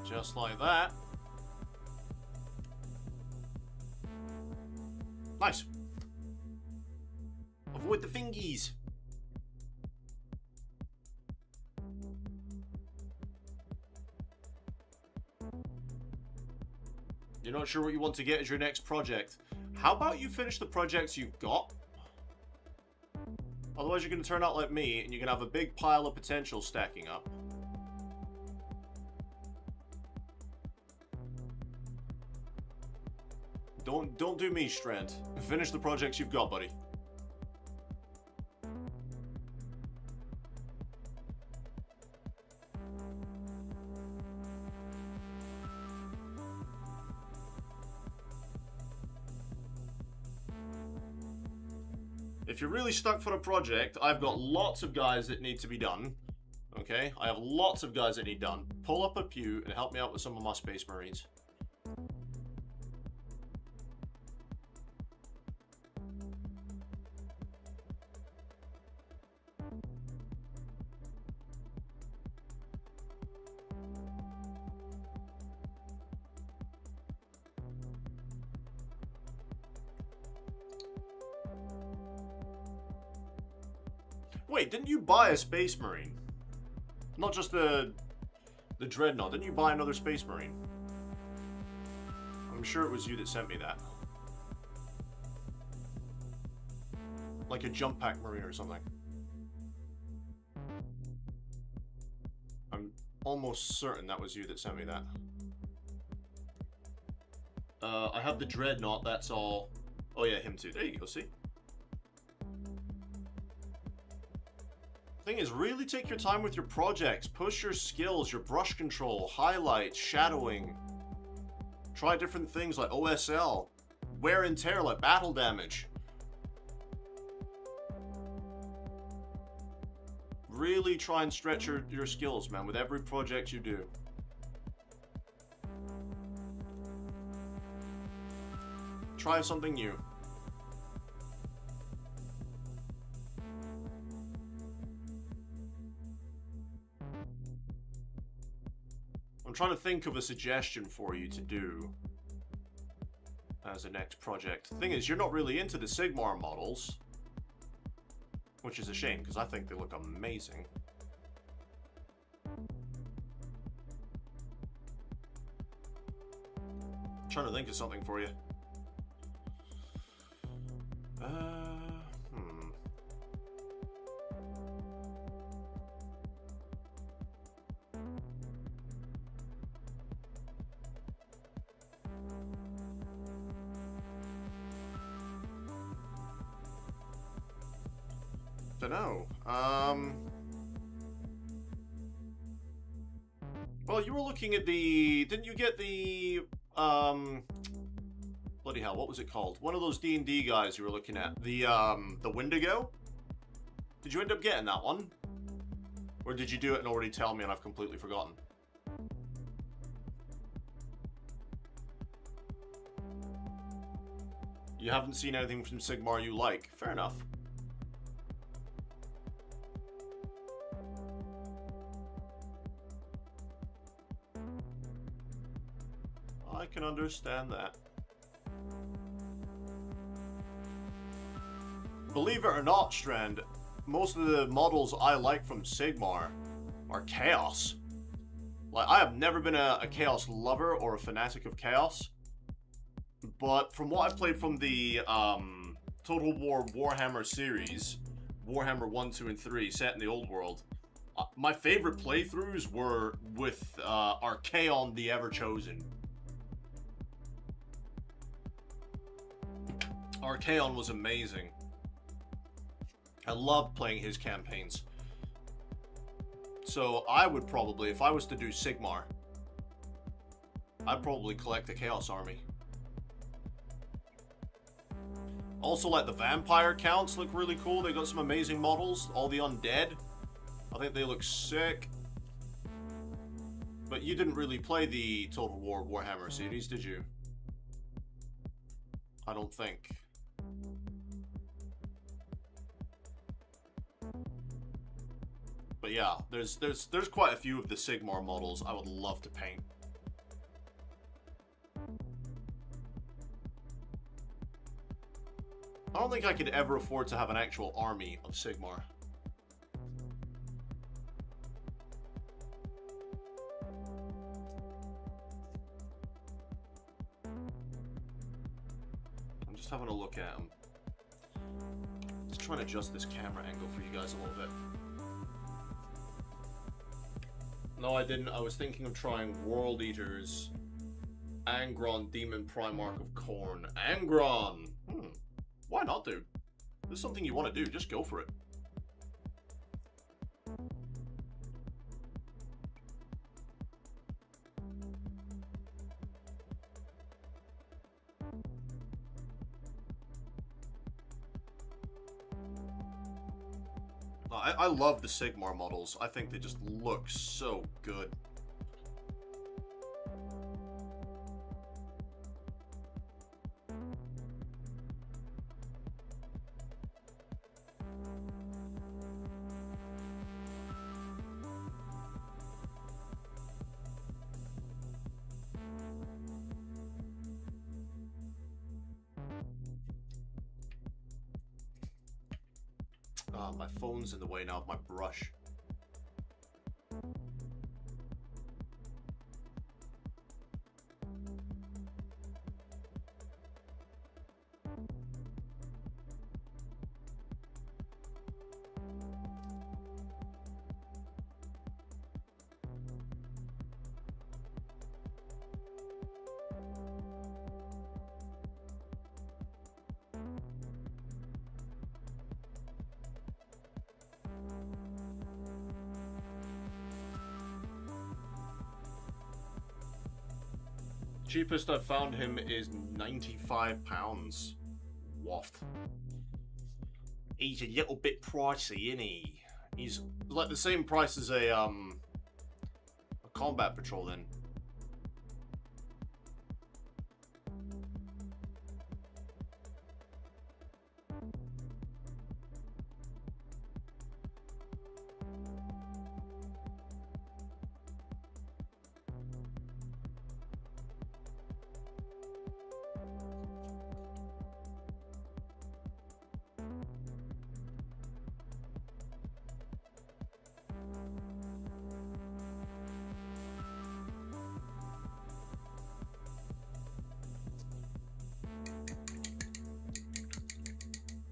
Just like that. Nice. Avoid the fingies. You're not sure what you want to get as your next project. How about you finish the projects you've got? Otherwise you're going to turn out like me and you're going to have a big pile of potential stacking up. Don't do me, Strand. Finish the projects you've got, buddy. If you're really stuck for a project, I've got lots of guys that need to be done. Okay? I have lots of guys that need done. Pull up a pew and help me out with some of my Space Marines. Wait, didn't you buy a Space Marine? Not just the Dreadnought. Didn't you buy another Space Marine? I'm sure it was you that sent me that. Like a jump pack Marine or something. I'm almost certain that was you that sent me that. I have the Dreadnought, that's all. Oh yeah, him too. There you go, see? Thing is, really take your time with your projects. Push your skills, your brush control, highlights, shadowing. Try different things like OSL, wear and tear like battle damage. Really try and stretch your skills, man, with every project you do. Try something new. I'm trying to think of a suggestion for you to do as a next project. The thing is, you're not really into the Sigmar models, which is a shame, because I think they look amazing. I'm trying to think of something for you. Dunno. Well, you were looking at the... Didn't you get the... Bloody hell, what was it called? One of those D&D guys you were looking at. The Wendigo? Did you end up getting that one? Or did you do it and already tell me and I've completely forgotten? You haven't seen anything from Sigmar you like. Fair enough. I can understand that. believe it or not, Strand, most of the models I like from Sigmar are Chaos. Like, I have never been a Chaos lover or a fanatic of Chaos, but from what I've played from the Total War Warhammer series, Warhammer 1, 2, and 3, set in the old world, my favorite playthroughs were with Archaon the Ever-Chosen. Archaon was amazing. I loved playing his campaigns. So I would probably, if I was to do Sigmar, I'd probably collect the Chaos Army. Also, like, the vampire counts look really cool. They got some amazing models. All the undead, I think they look sick. But you didn't really play the Total War Warhammer series, did you? I don't think. But yeah, there's quite a few of the Sigmar models I would love to paint. I don't think I could ever afford to have an actual army of Sigmar. I'm just having a look at them. Just trying to adjust this camera angle for you guys a little bit. No, I didn't. I was thinking of trying World Eaters, Angron, Demon Primarch of Khorne. Angron! Why not, dude? If there's something you want to do, just go for it. I love the Sigmar models. I think they just look so good. My phone's in the way now of my brush. Cheapest I've found him is £95. Waft. He's a little bit pricey, isn't he? He's like the same price as a combat patrol then.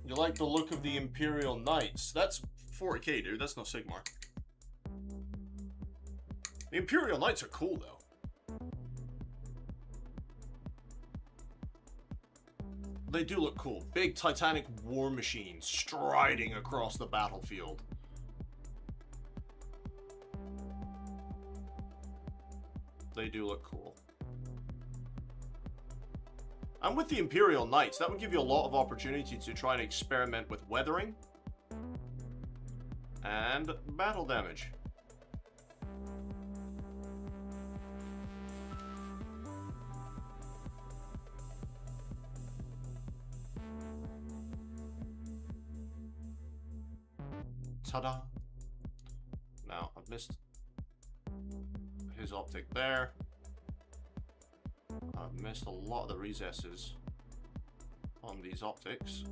You like the look of the Imperial Knights? That's 40k, dude. That's no Sigmar. The Imperial Knights are cool, though. They do look cool. Big Titanic war machines striding across the battlefield. They do look cool. And with the Imperial Knights, that would give you a lot of opportunity to try and experiment with weathering and battle damage. Ta-da! Now, I've missed his optic there. I've missed a lot of the recesses on these optics.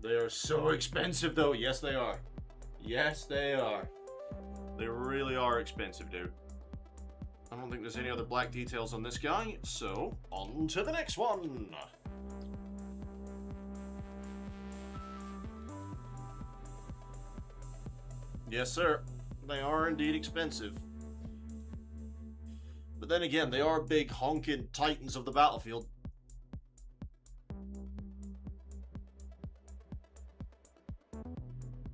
They are so expensive, though. Yes, they are. Yes, they are. They really are expensive, dude. I don't think there's any other black details on this guy, so on to the next one. Yes, sir. They are indeed expensive. But then again, they are big honking titans of the battlefield.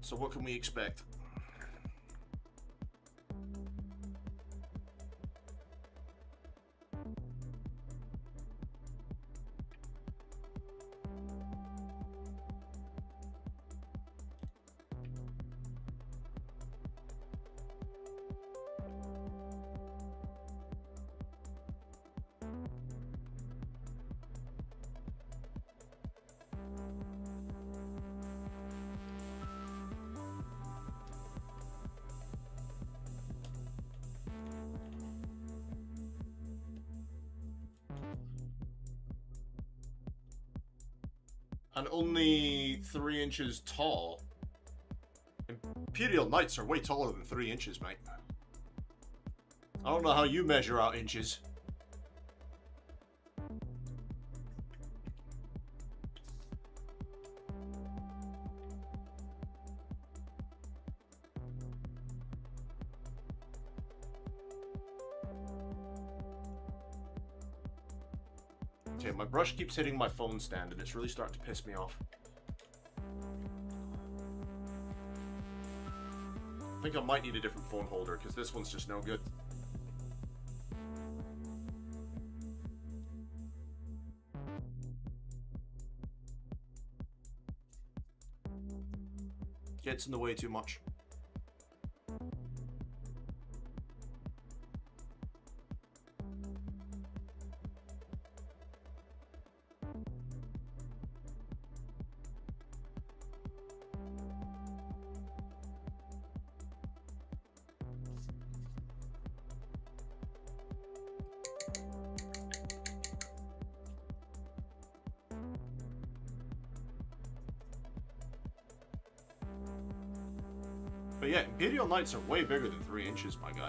So what can we expect? And only 3 inches tall. Imperial Knights are way taller than 3 inches, mate. I don't know how you measure out inches. Okay, my brush keeps hitting my phone stand and it's really starting to piss me off. I think I might need a different phone holder because this one's just no good. Gets in the way too much. But yeah, Imperial Knights are way bigger than 3 inches, my guy.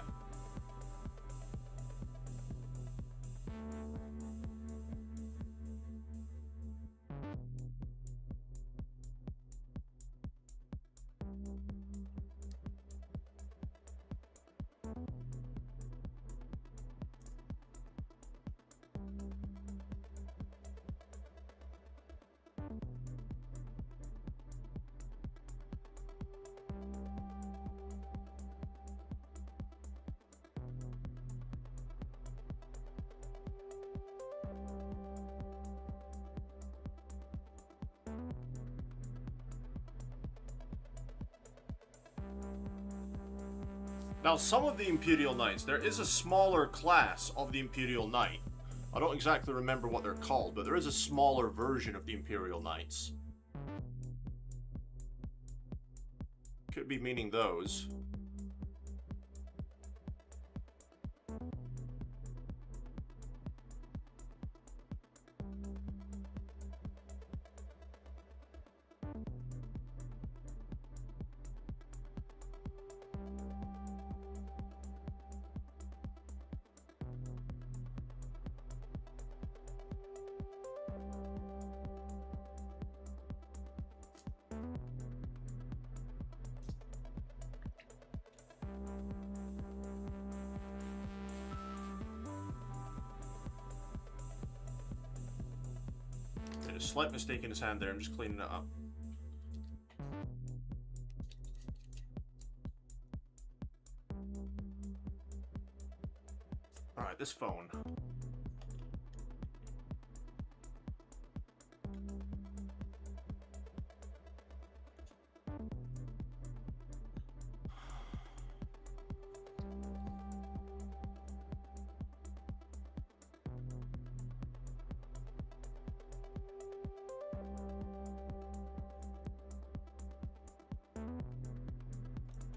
Now, some of the Imperial Knights, there is a smaller class of the Imperial Knight. I don't exactly remember what they're called, but there is a smaller version of the Imperial Knights. Could be meaning those. Made a slight mistake in his hand there. I'm just cleaning it up. Alright, this phone.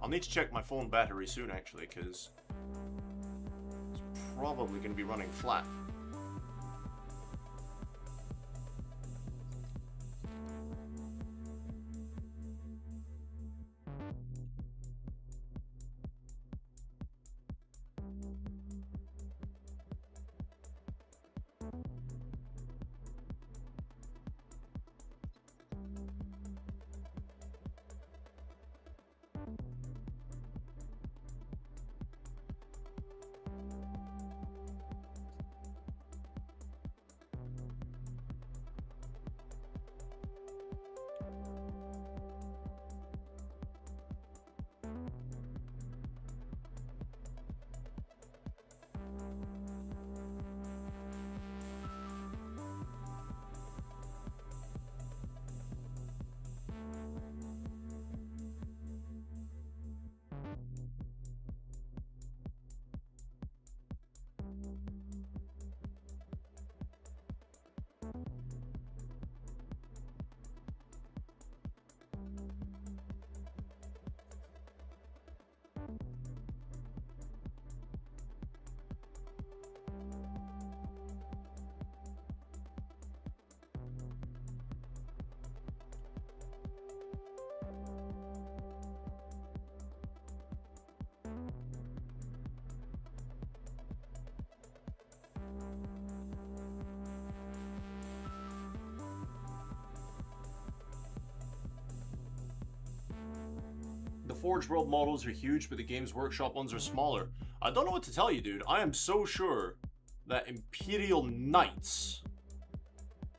I'll need to check my phone battery soon, actually, because it's probably going to be running flat. Forge World models are huge, but the Games Workshop ones are smaller. I don't know what to tell you, dude. I am so sure that Imperial Knights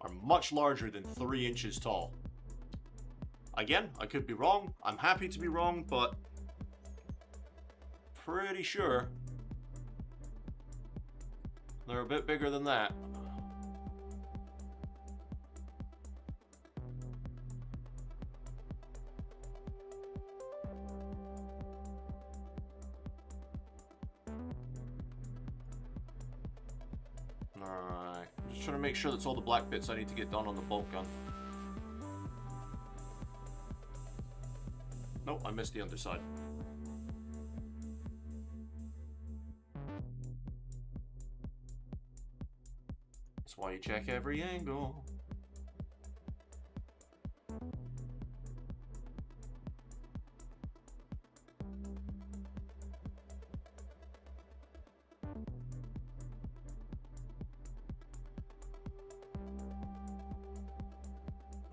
are much larger than 3 inches tall. Again, I could be wrong. I'm happy to be wrong, but pretty sure they're a bit bigger than that. Alright, I'm just trying to make sure that's all the black bits I need to get done on the bolt gun. Nope, I missed the underside. That's why you check every angle.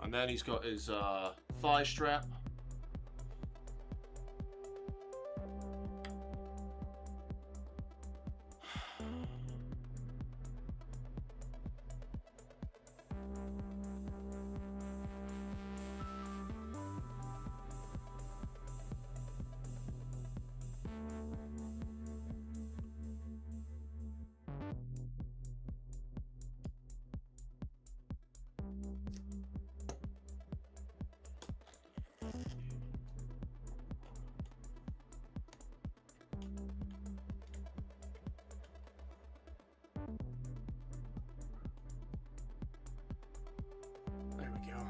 And then he's got his thigh strap.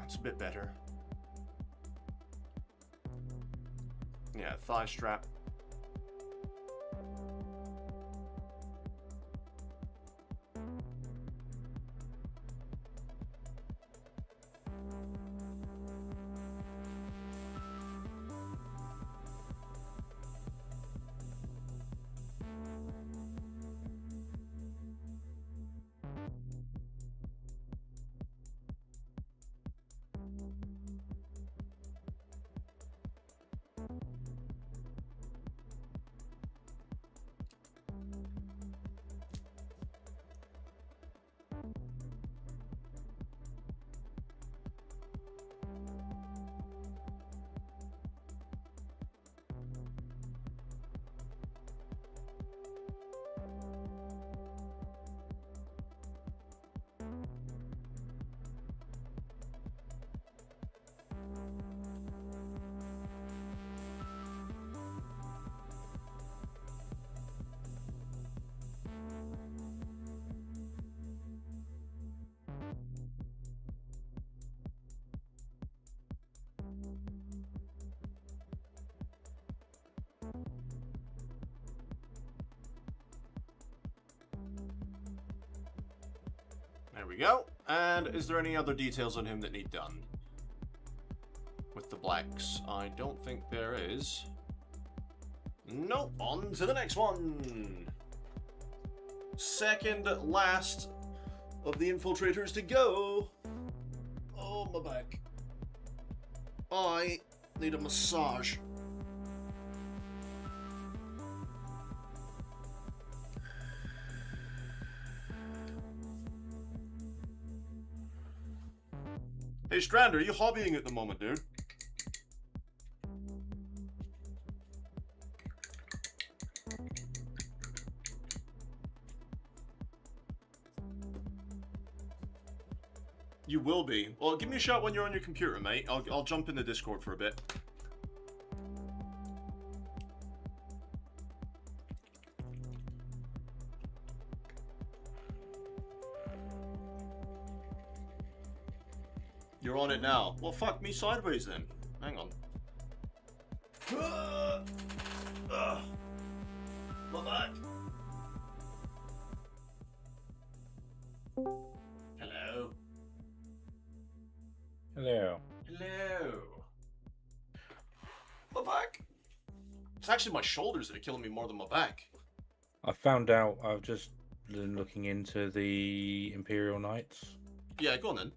It's a bit better. Yeah, thigh strap. There we go. And is there any other details on him that need done? With the blacks? I don't think there is. Nope. On to the next one. Second last of the infiltrators to go. Oh, my back. I need a massage. Hey, Strand, are you hobbying at the moment, dude? You will be. Well, give me a shout when you're on your computer, mate. I'll jump in the Discord for a bit. You're on it now. Well, fuck me sideways then. Hang on. My back. Hello. Hello. Hello. My back. It's actually my shoulders that are killing me more than my back. I found out, I've just been looking into the Imperial Knights. Yeah, go on then.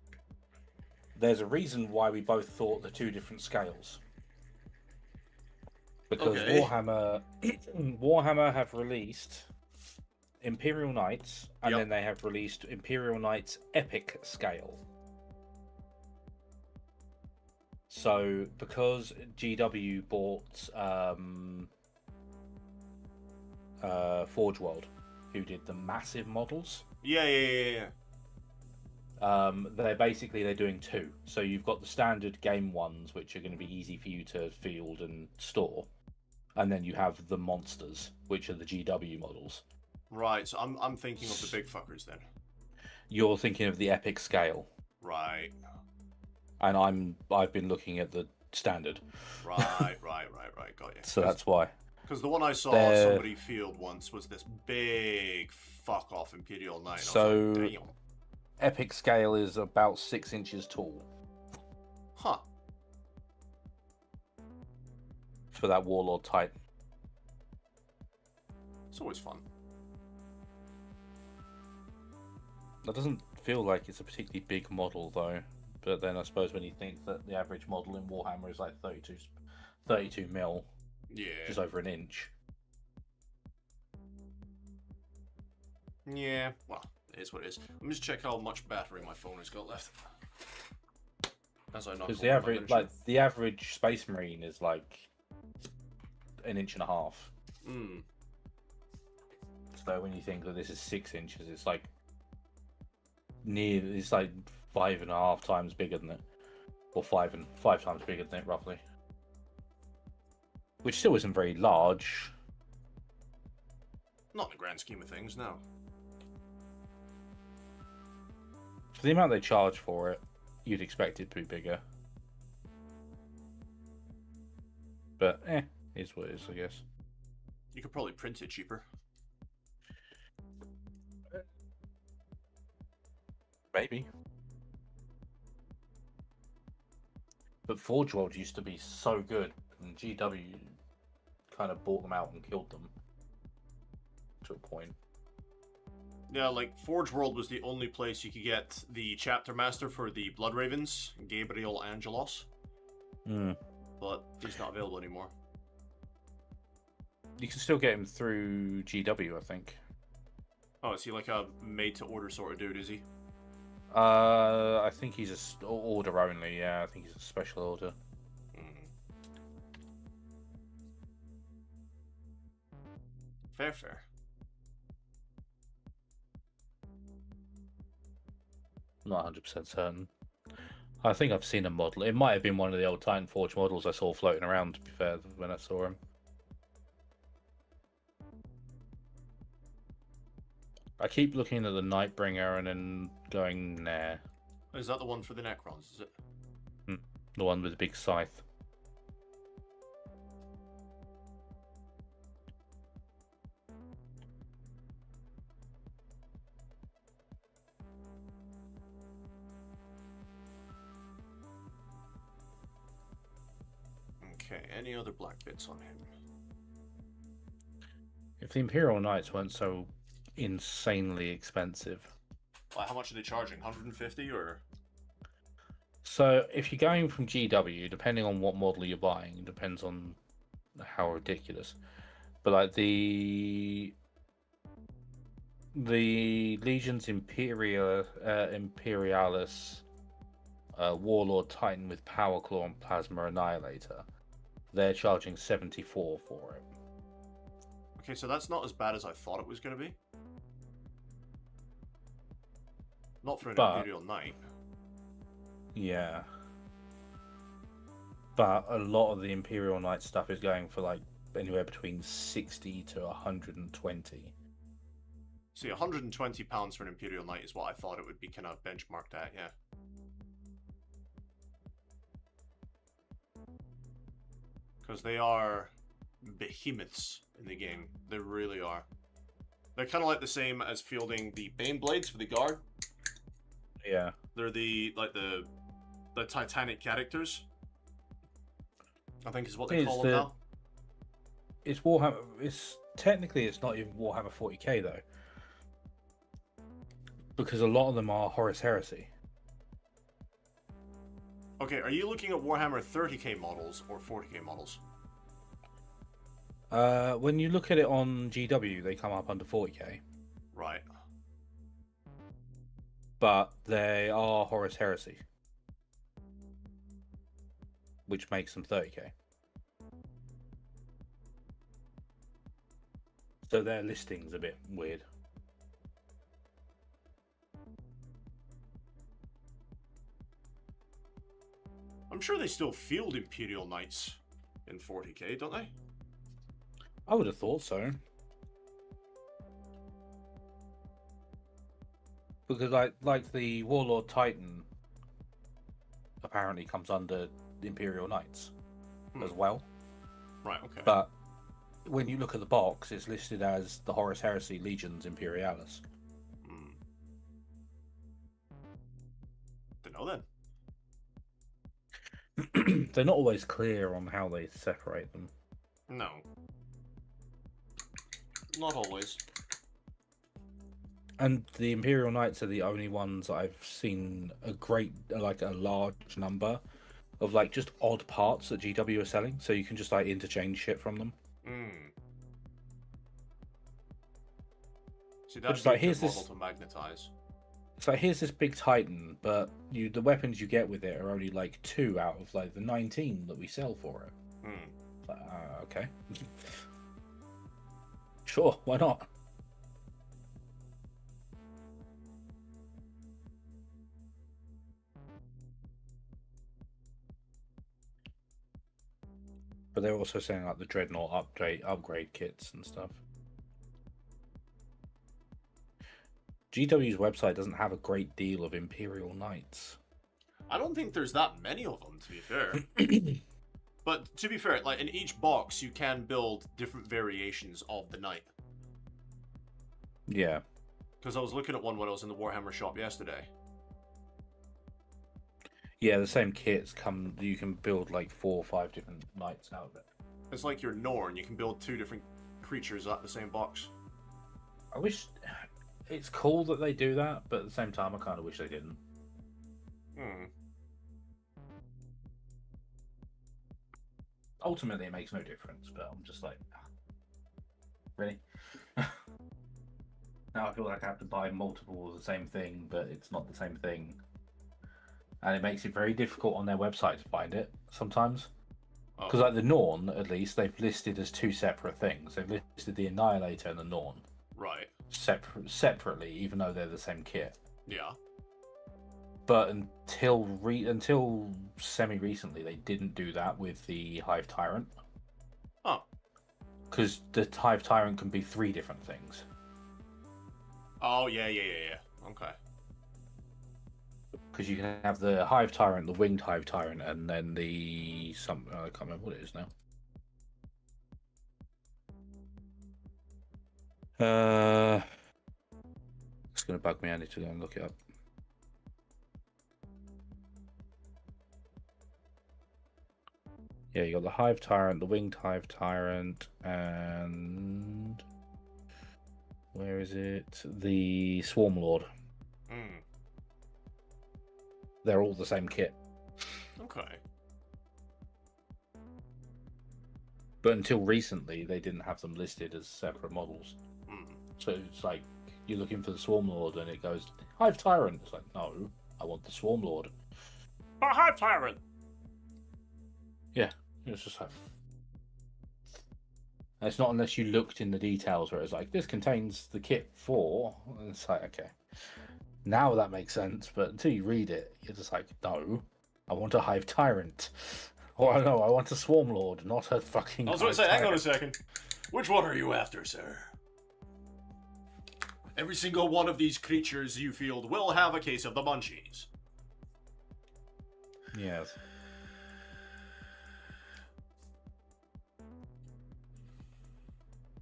There's a reason why we both thought the two different scales. because Okay. Warhammer have released Imperial Knights, and Yep. then they have released Imperial Knights Epic Scale. So because GW bought Forge World, who did the massive models, Yeah. they're doing two. So you've got the standard game ones, which are going to be easy for you to field and store, and then you have the monsters, which are the GW models. Right, so I'm thinking of the big fuckers then. You're thinking of the epic scale, Right. and I've been looking at the standard. Right. Got you. So that's why. Because the one I saw They're- somebody field once was this big fuck off Imperial Knight. So- I was like, damn. Epic scale is about 6 inches tall Huh. for that Warlord type. It's always fun. That doesn't feel like it's a particularly big model though. But then I suppose when you think that the average model in Warhammer is like 32 mil, Yeah. just over an inch. Yeah. Well, it is what it is. Let me just check how much battery my phone has got left. As I knock Because over my lunch. the average Space Marine is like an inch and a half. Hmm. So when you think that this is 6 inches, it's like it's like 5.5 times bigger than it, or five times bigger than it roughly, which still isn't very large. Not in the grand scheme of things, no. For the amount they charge for it, you'd expect it to be bigger. But is what it is, I guess. You could probably print it cheaper. Maybe. But Forge World used to be so good, and GW kind of bought them out and killed them to a point. Yeah, like Forge World was the only place you could get the chapter master for the Blood Ravens, Gabriel Angelos, but he's not available anymore. You can still get him through GW, I think. Oh, is he like a made-to-order sort of dude, is he? I think he's a order only. Yeah, I think he's a special order. Fair. Not 100% certain. I think I've seen a model. It might have been one of the old Titan Forge models I saw floating around, to be fair, when I saw him. I keep looking at the Nightbringer and then going, nah. Is that the one for the Necrons, is it? The one with the big scythe. Okay, any other black bits on him? If the Imperial Knights weren't so insanely expensive. How much are they charging? 150 or? So if you're going from GW, depending on what model you're buying, depends on how ridiculous. But like the Legion's Imperialis Warlord Titan with Power Claw and Plasma Annihilator, they're charging 74 for it. Okay, so that's not as bad as I thought it was going to be. Not for an Imperial Knight. Yeah. But a lot of the Imperial Knight stuff is going for like anywhere between 60 to 120. See, £120 for an Imperial Knight is what I thought it would be kind of benchmarked at, yeah. Because they are behemoths in the game. They really are. They're kind of like the same as fielding the Bane Blades for the Guard. Yeah. They're the Titanic characters, I think is what they call them now. It's Warhammer. Technically it's not even Warhammer 40k though, because a lot of them are Horus Heresy. Okay, are you looking at Warhammer 30k models or 40k models? When you look at it on GW, they come up under 40k, Right. but they are Horus Heresy, which makes them 30k. So their listing's a bit weird. I'm sure they still field Imperial Knights in 40k, don't they? I would have thought so. Because like the Warlord Titan apparently comes under the Imperial Knights as well. Right, okay. But when you look at the box, it's listed as the Horus Heresy Legions Imperialis. Don't know then. They're not always clear on how they separate them. No. Not always. And the Imperial Knights are the only ones I've seen a large number of like just odd parts that GW are selling, so you can just like interchange shit from them. See, that's like, here's here's model this- to magnetize. It's like, here's this big Titan, but the weapons you get with it are only like 2 out of like the 19 that we sell for it. It's like, okay. Sure, why not? But they're also saying like the Dreadnought upgrade kits and stuff. GW's website doesn't have a great deal of Imperial Knights. I don't think there's that many of them, to be fair. But to be fair, like in each box, you can build different variations of the knight. Yeah. Because I was looking at one when I was in the Warhammer shop yesterday. Yeah, the same kits come. You can build like 4 or 5 different knights out of it. It's like your Norn, you can build 2 different creatures at the same box. I wish it's cool that they do that, but at the same time, I kind of wish they didn't. Ultimately, it makes no difference, but I'm just like, really? Now I feel like I have to buy multiple of the same thing, but it's not the same thing. And it makes it very difficult on their website to find it sometimes. Because like the Norn, at least, they've listed as 2 separate things. They've listed the Annihilator and the Norn. Right. Separately, even though they're the same kit. Yeah. But until semi-recently, they didn't do that with the Hive Tyrant. Oh. Because the Hive Tyrant can be 3 different things. Oh, yeah. Okay. Because you can have the Hive Tyrant, the Winged Hive Tyrant, and then I can't remember what it is now. It's going to bug me. I need to go and look it up. Yeah, you got the Hive Tyrant, the Winged Hive Tyrant, and where is it? The Swarm Lord. They're all the same kit. Okay. But until recently, they didn't have them listed as separate models. So it's like, you're looking for the Swarm Lord, and it goes, Hive Tyrant. It's like, no, I want the Swarm Lord. But Hive Tyrant! Yeah, it's just like... And it's not unless you looked in the details where it's like, this contains the kit for... And it's like, okay. Now that makes sense, but until you read it, you're just like, no, I want a Hive Tyrant. Or no, I want a Swarm Lord, not a fucking I was going to Hive say, hang on a Tyrant. second. Which one are you after, sir? Every single one of these creatures you field will have a case of the munchies. Yes.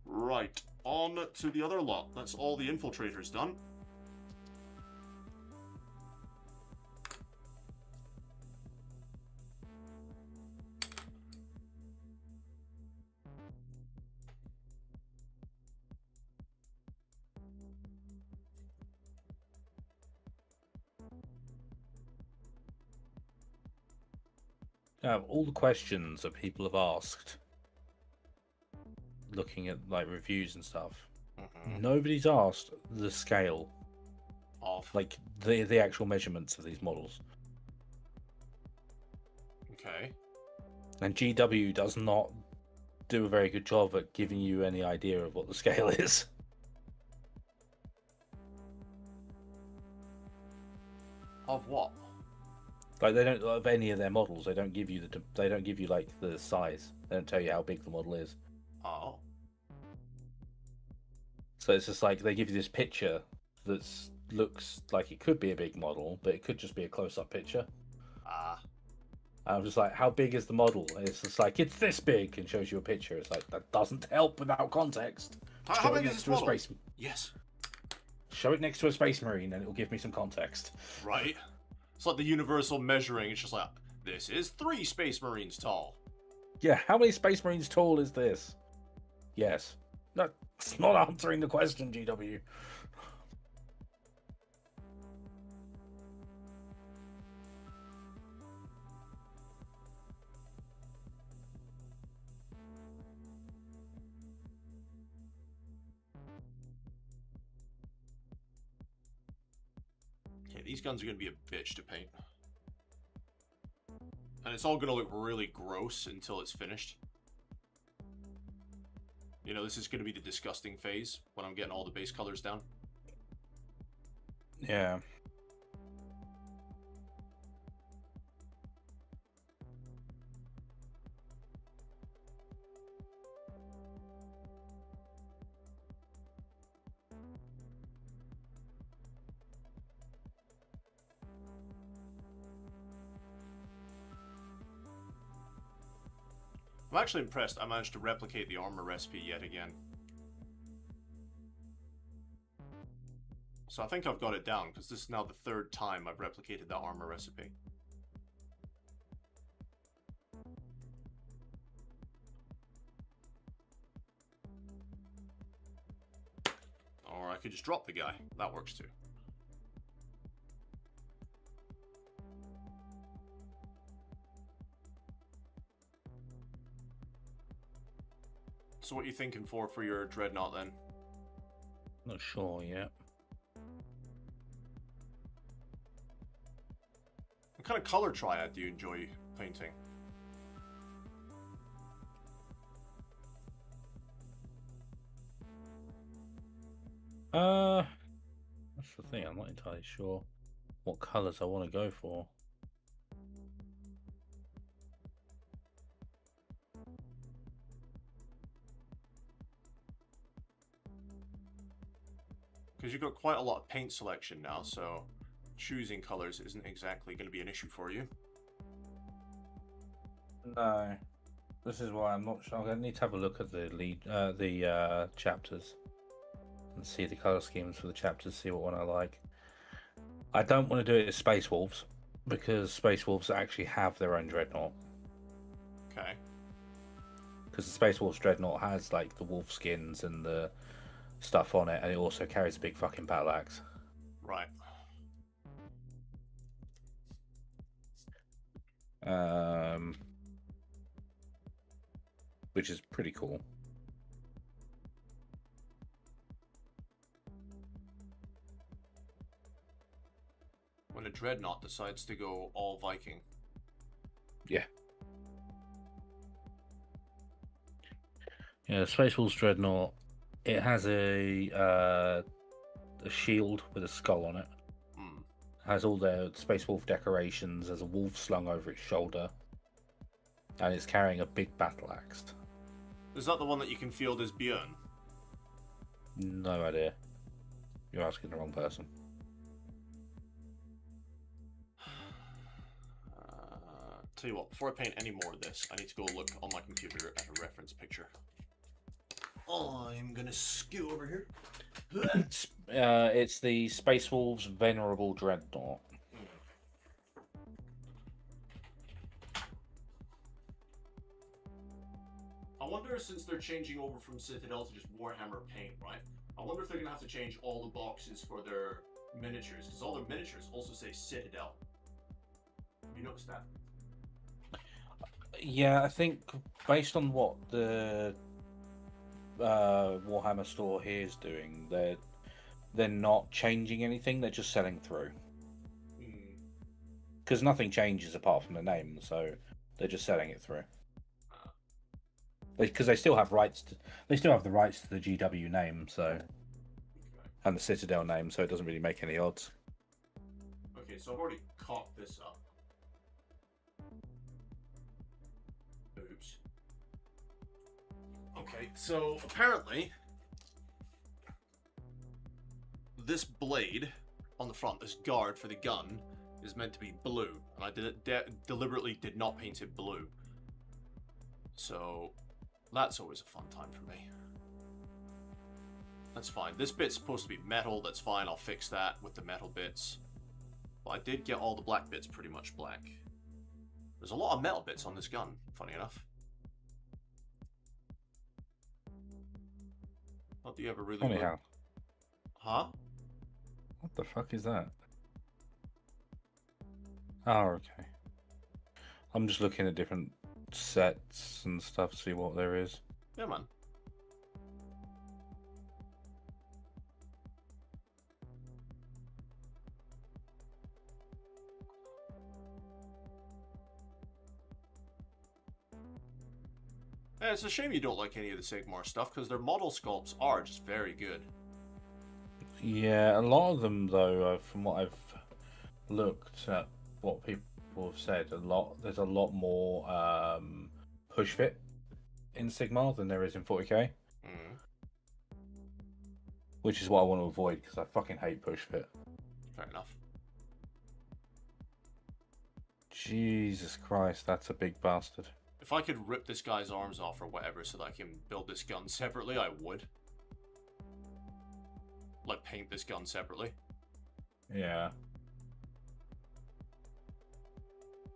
Right, on to the other lot. That's all the infiltrators done. All the questions that people have asked looking at like reviews and stuff, Mhm. nobody's asked the scale, Of. like the actual measurements of these models. Okay. And GW does not do a very good job at giving you any idea of what the scale is. Of what? Like they don't of any of their models. They don't give you they don't give you like the size. They don't tell you how big the model is. Oh. So it's just like they give you this picture that looks like it could be a big model, but it could just be a close-up picture. Ah. And I'm just like, how big is the model? And it's just like it's this big, and shows you a picture. It's like that doesn't help without context. How Show it big is next this to a model? space. Yes. Show it next to a space marine, and it will give me some context. Right. It's like the universal measuring. It's just like, this is 3 Space Marines tall. Yeah, how many space marines tall is this? Yes. No, it's not answering the question, GW. Okay, these guns are going to be a bitch to paint. And it's all going to look really gross until it's finished. You know, this is going to be the disgusting phase when I'm getting all the base colors down. Yeah. I'm actually impressed I managed to replicate the armor recipe yet again. So I think I've got it down, because this is now the 3rd time I've replicated that armor recipe. Or I could just drop the guy. That works too. So what are you thinking for your Dreadnought then? Not sure yet. What kind of color triad do you enjoy painting? That's the thing. I'm not entirely sure what colours I want to go for. Because you've got quite a lot of paint selection now, so choosing colors isn't exactly going to be an issue for you. No, this is why I'm not sure. I'm going to need to have a look at the chapters and see the color schemes for the chapters. See what one I like. I don't want to do it as Space Wolves because Space Wolves actually have their own dreadnought. Okay. Because the Space Wolves dreadnought has like the wolf skins and the stuff on it, and it also carries a big fucking battle axe. Right. Which is pretty cool. When a Dreadnought decides to go all Viking. Yeah. Yeah, the Space Wolves dreadnought. It has a shield with a skull on it. Hmm. Has all the Space Wolf decorations. There's a wolf slung over its shoulder, and it's carrying a big battle axe. Is that the one that you can field as Björn? No idea. You're asking the wrong person. Tell you what, before I paint any more of this, I need to go look on my computer at a reference picture. I'm gonna scoot over here. It's the Space Wolves Venerable Dreadnought. I wonder, since they're changing over from Citadel to just Warhammer paint, right? I wonder if they're gonna have to change all the boxes for their miniatures, because all their miniatures also say Citadel. Have you noticed that? Yeah, I think based on what the Warhammer store here is doing. They're not changing anything. They're just selling through. Because nothing changes apart from the name, so they're just selling it through. Because they still have rights. They still have the rights to the GW name, so and the Citadel name, so it doesn't really make any odds. Okay, so I've already cocked this up. Oops. Okay, so apparently this blade on the front, this guard for the gun, is meant to be blue, and I deliberately did not paint it blue. So that's always a fun time for me. That's fine. This bit's supposed to be metal, that's fine, I'll fix that with the metal bits. But I did get all the black bits pretty much black. There's a lot of metal bits on this gun, funny enough. Not that you ever really Anyhow. Huh? What the fuck is that? Oh, okay. I'm just looking at different sets and stuff to see what there is. Yeah, man. Yeah, it's a shame you don't like any of the Sigmar stuff, because their model sculpts are just very good. Yeah, a lot of them, though, from what I've looked at, what people have said, there's a lot more push fit in Sigmar than there is in 40k. Which is what I want to avoid, because I fucking hate push fit. Fair enough. Jesus Christ, that's a big bastard. If I could rip this guy's arms off or whatever so that I can build this gun separately, I would. Like, paint this gun separately. Yeah.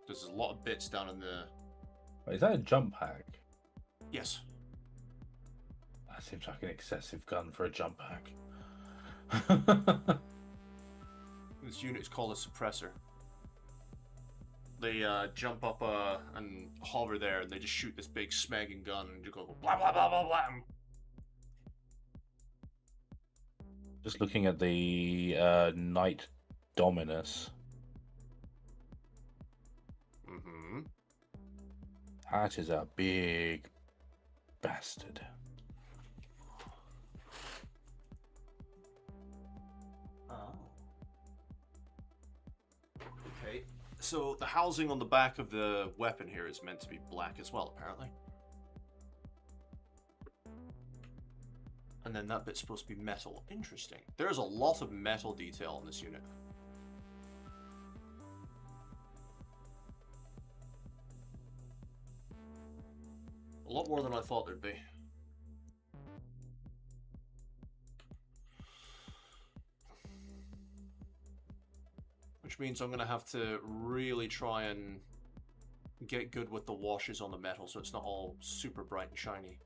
There's a lot of bits down in the... Wait, is that a jump pack? Yes. That seems like an excessive gun for a jump pack. This unit is called a suppressor. They jump up and hover there, and they just shoot this big smagging gun and just go blah blah blah blah blah. Just looking at the Knight Dominus. Mm-hmm. That is a big bastard. Okay. So the housing on the back of the weapon here is meant to be black as well, apparently. And then that bit's supposed to be metal. Interesting. There's a lot of metal detail in this unit. A lot more than I thought there'd be. Which means I'm going to have to really try and get good with the washes on the metal so it's not all super bright and shiny.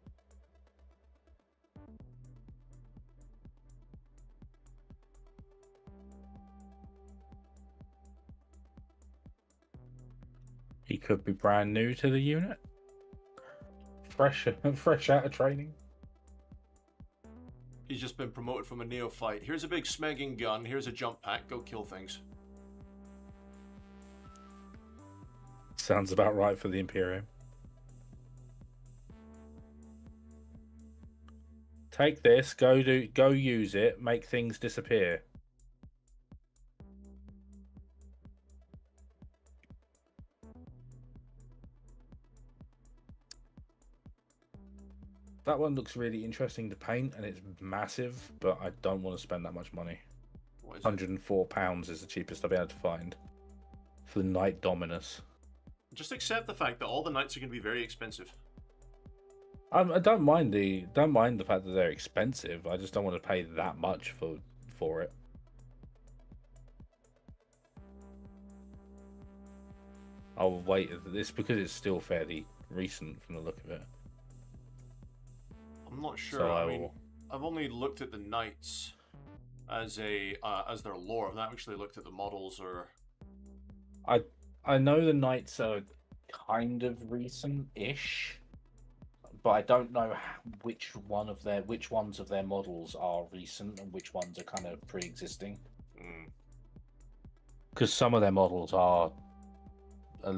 He could be brand new to the unit. Fresh out of training. He's just been promoted from a neophyte. Here's a big smegging gun, here's a jump pack, go kill things. Sounds about right for the Imperium. Take this, go use it, make things disappear. That one looks really interesting to paint, and it's massive, but I don't want to spend that much money. What is £104 is the cheapest I've been able to find for the Knight Dominus. Just accept the fact that all the knights are going to be very expensive. I don't mind the fact that they're expensive. I just don't want to pay that much for it. I'll wait. It's because it's still fairly recent from the look of it. I'm not sure. So I mean, I've only looked at the knights as their lore. I've not actually looked at the models or. I know the knights are kind of recent-ish, but I don't know which ones of their models are recent and which ones are kind of pre-existing. Because some of their models are a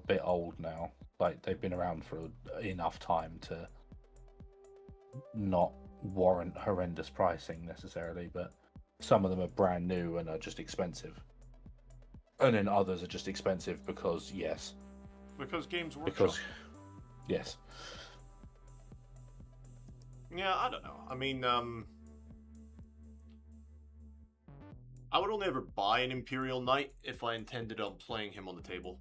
bit old now. Like they've been around for enough time to not warrant horrendous pricing necessarily, but some of them are brand new and are just expensive. And then others are just expensive because yes. Because Games Workshop. Because yes. Yeah, I don't know. I mean, I would only ever buy an Imperial Knight if I intended on playing him on the table.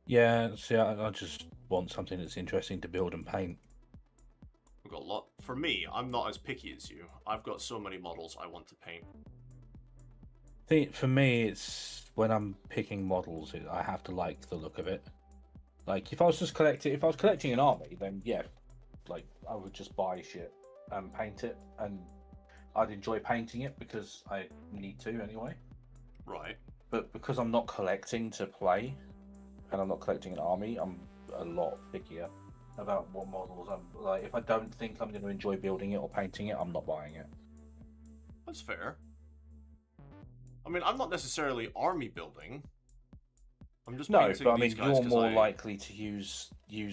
Yeah, see, I just want something that's interesting to build and paint. We've got a lot. For me, I'm not as picky as you. I've got so many models I want to paint. For me, it's when I'm picking models, I have to like the look of it. Like if I was collecting an army, then yeah, like I would just buy shit and paint it, and I'd enjoy painting it because I need to anyway. Right. But because I'm not collecting to play, and I'm not collecting an army, I'm a lot pickier about what models I'm like. If I don't think I'm going to enjoy building it or painting it, I'm not buying it. That's fair. I mean, I'm not necessarily army building. I'm just painting but I these mean, guys you're more I... likely to use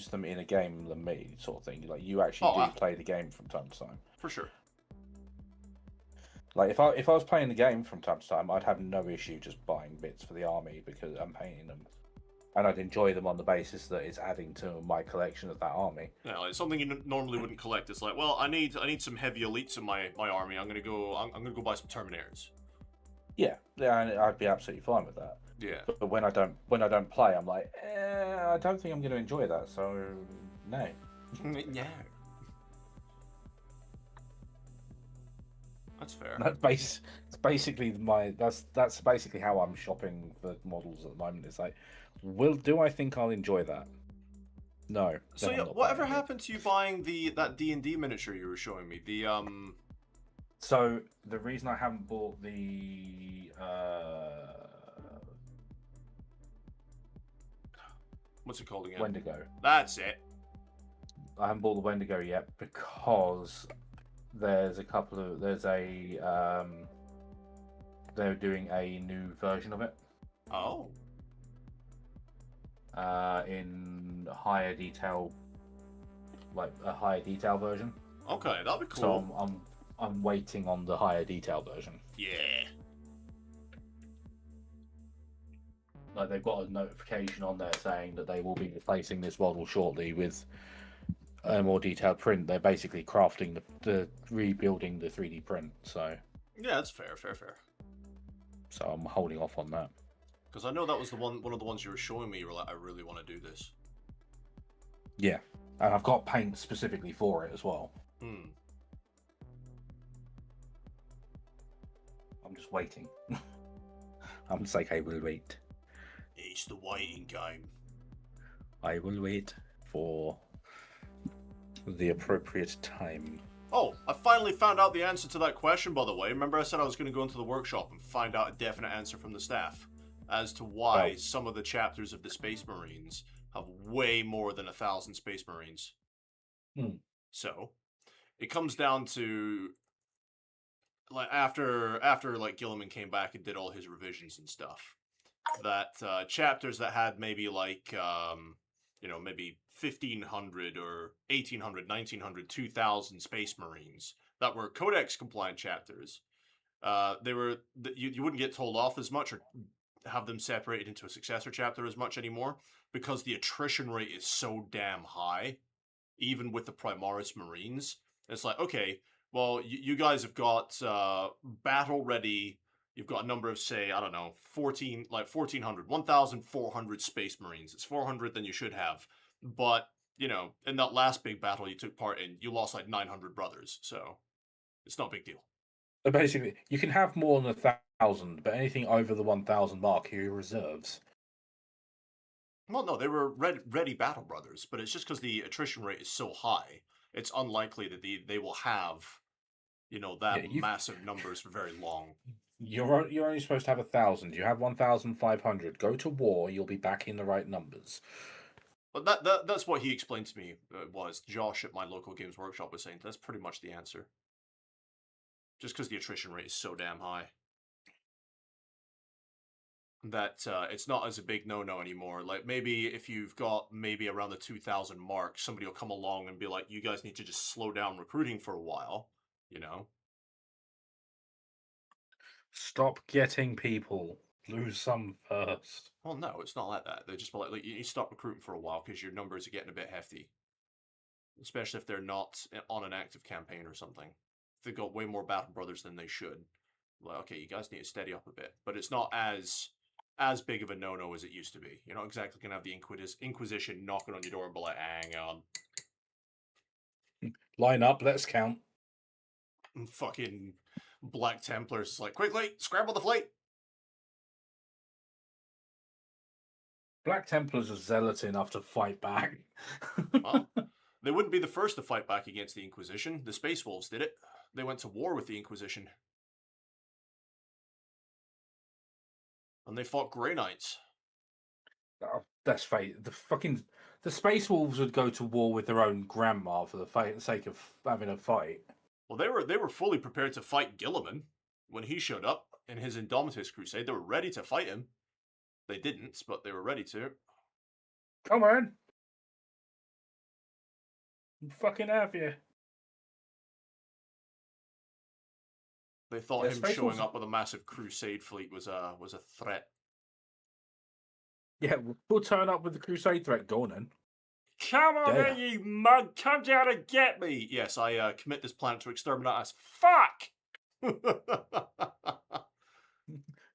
them in a game than me, sort of thing. Like you actually do play the game from time to time. For sure. Like if I was playing the game from time to time, I'd have no issue just buying bits for the army because I'm painting them, and I'd enjoy them on the basis that it's adding to my collection of that army. Yeah, like something you normally wouldn't collect. It's like, well, I need some heavy elites in my army. I'm gonna go buy some Terminators. Yeah, and I'd be absolutely fine with that. Yeah. But when I don't play, I'm like, I don't think I'm going to enjoy that. So no. Yeah. That's fair. That's basically how I'm shopping for models at the moment. It's like, do I think I'll enjoy that? No. So yeah, whatever happened to you buying that D&D miniature you were showing me? So the reason I haven't bought the what's it called again? Wendigo. That's it. I haven't bought the Wendigo yet because they're doing a new version of it. Oh. In higher detail, like a higher detail version. Okay, that'd be cool. So I'm waiting on the higher detail version. Yeah. Like they've got a notification on there saying that they will be replacing this model shortly with a more detailed print. They're basically crafting rebuilding the 3D print. So yeah, that's fair. So I'm holding off on that. Because I know that was one of the ones you were showing me. You were like, I really want to do this. Yeah, and I've got paint specifically for it as well. Hmm. I'm just waiting. I'm just like, I will wait. It's the waiting game. I will wait for the appropriate time. Oh, I finally found out the answer to that question, by the way. Remember I said I was going to go into the workshop and find out a definite answer from the staff as to why some of the chapters of the Space Marines have way more than 1,000 Space Marines. So, it comes down to like after like Gilliman came back and did all his revisions and stuff, that chapters that had maybe like maybe 1,500 or 1,800, 1,900, 2,000 Space Marines that were Codex compliant chapters, you wouldn't get told off as much or have them separated into a successor chapter as much anymore because the attrition rate is so damn high, even with the Primaris Marines. It's like, okay, well, you guys have got battle ready. You've got a number of, say, I don't know, 1,400, 1,400 Space Marines. It's 400 than you should have. But, in that last big battle you took part in, you lost like 900 brothers. So it's not a big deal. So basically, you can have more than 1,000, but anything over the 1,000 mark, are your reserves. Well, no, they were ready battle brothers, but it's just because the attrition rate is so high, it's unlikely that they will have, massive numbers for very long. You're only supposed to have 1,000. You have 1,500. Go to war. You'll be back in the right numbers. But that's what he explained to me. Was Josh at my local Games Workshop was saying that's pretty much the answer. Just because the attrition rate is so damn high. That it's not as a big no-no anymore. Like, maybe if you've got maybe around the 2,000 mark, somebody will come along and be like, you guys need to just slow down recruiting for a while, you know? Stop getting people. Lose some first. Well, no, it's not like that. They just be like, you need to stop recruiting for a while because your numbers are getting a bit hefty. Especially if they're not on an active campaign or something. If they've got way more Battle Brothers than they should. Like, okay, you guys need to steady up a bit. But it's not as big of a no-no as it used to be. You're not exactly going to have the Inquisition knocking on your door and be like, hang on. Line up, let's count. And fucking Black Templars like, quickly, scramble the fleet! Black Templars are zealot enough to fight back. Well, they wouldn't be the first to fight back against the Inquisition. The Space Wolves did it. They went to war with the Inquisition. And they fought Grey Knights. Oh, that's fate. The Space Wolves would go to war with their own grandma for the sake of having a fight. Well, they were fully prepared to fight Gilliman when he showed up in his Indomitus Crusade. They were ready to fight him. They didn't, but they were ready to. Come on, fucking have you? They thought Yeah, him Space showing Wolves- up with a massive Crusade fleet was a threat. Yeah, we'll turn up with the Crusade threat. Go on then. Come on, Yeah. then, you mug! Come down and get me! Yes, I commit this planet to exterminate us. Fuck!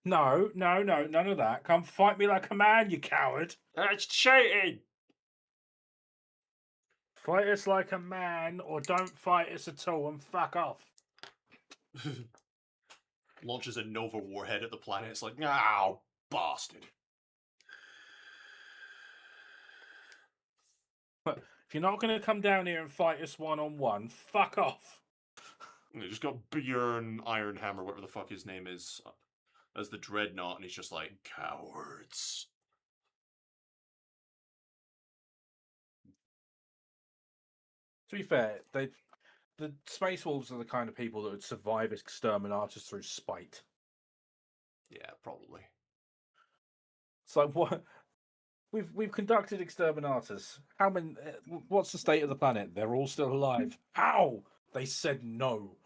No, none of that. Come fight me like a man, you coward. That's cheating! Fight us like a man, or don't fight us at all and fuck off. Launches a Nova warhead at the planet. It's like, ow, bastard. If you're not going to come down here and fight us one-on-one, fuck off. And they just got Bjorn Ironhammer, whatever the fuck his name is, as the Dreadnought, and he's just like, cowards. To be fair, the Space Wolves are the kind of people that would survive exterminators through spite. Yeah, probably. It's like, what? We've conducted exterminators. How many? What's the state of the planet? They're all still alive. How? They said no.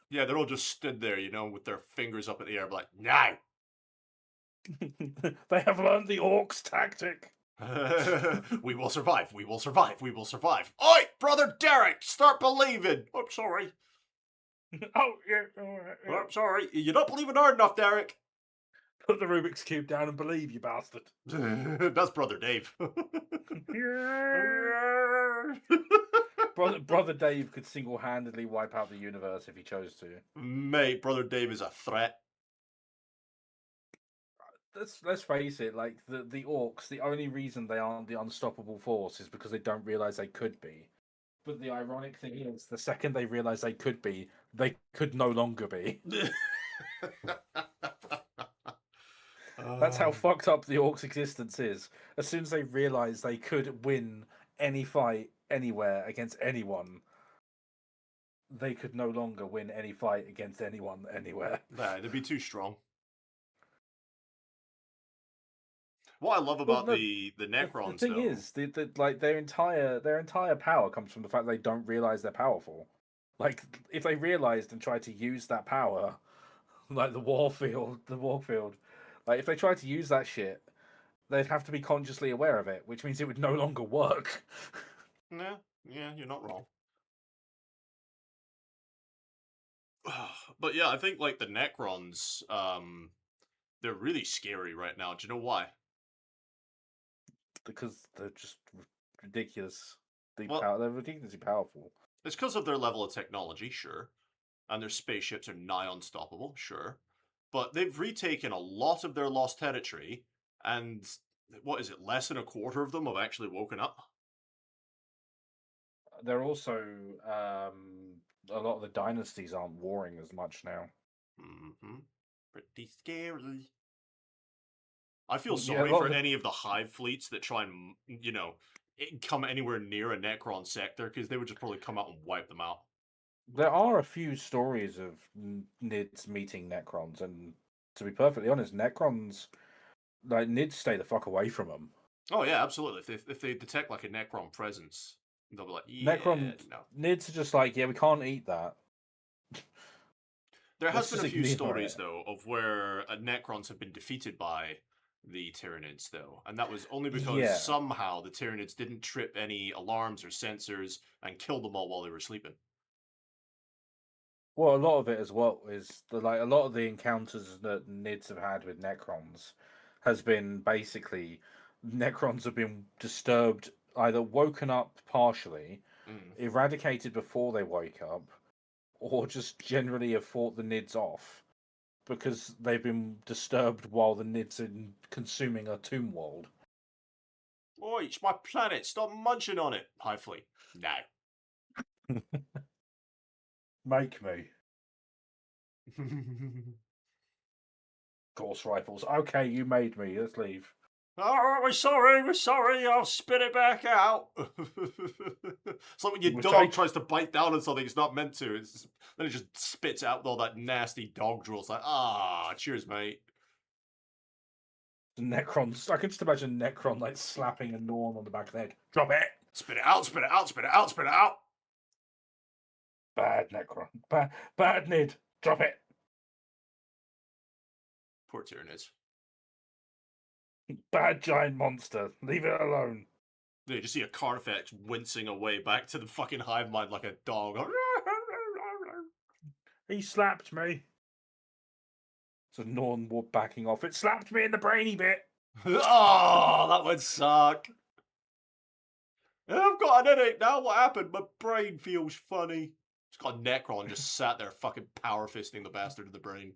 Yeah, they're all just stood there, you know, with their fingers up in the air, like, no! They have learned the orcs tactic. We will survive, we will survive, we will survive. Oi, brother Derek, start believing! I'm sorry. Oh, yeah. All right, yeah. I'm sorry. You're not believing hard enough, Derek. Put the Rubik's Cube down and believe, you bastard. That's brother Dave. Brother Dave could single-handedly wipe out the universe if he chose to. Mate, brother Dave is a threat. Let's face it, like the orcs, the only reason they aren't the unstoppable force is because they don't realize they could be. But the ironic thing is, the second they realize they could be, they could no longer be. That's how fucked up the orcs' existence is. As soon as they realize they could win any fight anywhere against anyone, they could no longer win any fight against anyone anywhere. Nah, they'd be too strong. What I love about the Necrons, the thing though, is, like their entire power comes from the fact they don't realize they're powerful. Like, if they realized and tried to use that power, like the warfield, like if they tried to use that shit, they'd have to be consciously aware of it, which means it would no longer work. yeah, you're not wrong. But yeah, I think like the Necrons, they're really scary right now. Do you know why? Because they're just ridiculous. Well- They're ridiculously powerful. It's because of their level of technology, sure. And their spaceships are nigh unstoppable, sure. But they've retaken a lot of their lost territory, and what is it, less than a quarter of them have actually woken up? They're also a lot of the dynasties aren't warring as much now. Mm-hmm. Pretty scary. I feel Yeah, a sorry lot for of the any of the hive fleets that try and, come anywhere near a Necron sector, because they would just probably come out and wipe them out. there are a few stories of Nids meeting Necrons, and to be perfectly honest, Necrons like Nids stay the fuck away from them. Oh yeah, absolutely. If they detect like a Necron presence, they'll be like, yeah, Necron no. Nids are just like, yeah, we can't eat that. There has Let's been just a few ignore stories it. though of where Necrons have been defeated by the Tyranids though, and that was only because Yeah. somehow the Tyranids didn't trip any alarms or sensors and killed them all while they were sleeping. Well, a lot of it as well is like a lot of the encounters that Nids have had with Necrons has been basically Necrons have been disturbed, either woken up partially, Mm. eradicated before they wake up, or just generally have fought the Nids off because they've been disturbed while the Nids are consuming a tomb world. Oi, it's my planet. Stop munching on it, Hive Fleet. No. Make me. Course rifles. Okay, you made me. Let's leave. Oh, we're sorry, I'll spit it back out. It's like when your We'll dog take tries to bite down on something it's not meant to. Then it just spits out all that nasty dog drool. It's like, cheers, mate. Necrons. I can just imagine Necron like slapping a Norn on the back of the head. Drop it. Spit it out, spit it out, spit it out, spit it out. Bad Necron. Bad Nid. Drop it. Poor Tyranids. Bad giant monster. Leave it alone. You just see a Carnifex wincing away back to the fucking hive mind like a dog. He slapped me. So Norn was backing off. It slapped me in the brainy bit. Oh, that would suck. I've got an headache now. What happened? My brain feels funny. It's got Necron just sat there fucking power fisting the bastard in the brain.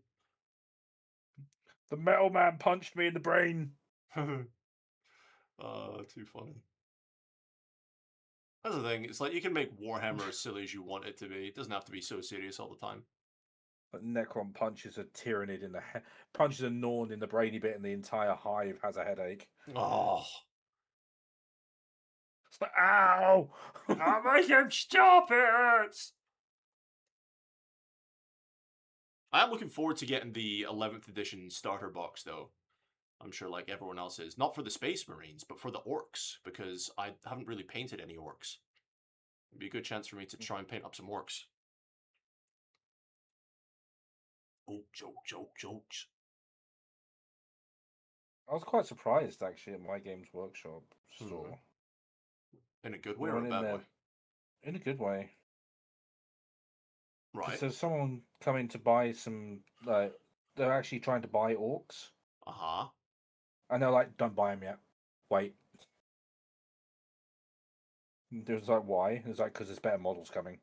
The metal man punched me in the brain. Too funny. That's the thing. It's like you can make Warhammer as silly as you want it to be. It doesn't have to be so serious all the time. But Necron punches a Tyrannid in the punches a Norn in the brainy bit, and the entire hive has a headache. Oh, It's like, ow! I make him stop it! I am looking forward to getting the 11th edition starter box, though. I'm sure, like everyone else is. Not for the Space Marines, but for the Orcs, because I haven't really painted any Orcs. It'd be a good chance for me to try and paint up some Orcs. Oh, jokes. I was quite surprised actually at my Games Workshop store. In a good way I or a went in bad there way? in a good way. Right. Because there's someone coming to buy some, like, they're actually trying to buy orcs. Uh-huh. And they're like, don't buy them yet. Wait. And there's like, why? It's like, because there's better models coming.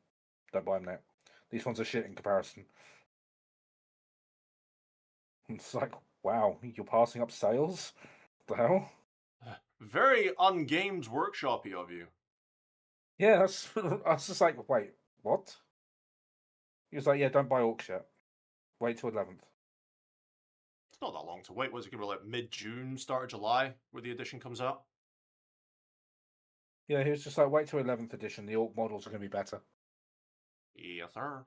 Don't buy them now. These ones are shit in comparison. And it's like, wow, you're passing up sales? What the hell? Very ungames workshopy of you. Yeah, that's. I was just like, wait, what? He was like, yeah, don't buy orcs yet. Wait till 11th. It's not that long to wait. Was it going to be like mid-June, start of July, where the edition comes out? Yeah, he was just like, wait till 11th edition. The orc models are going to be better. Yes, sir.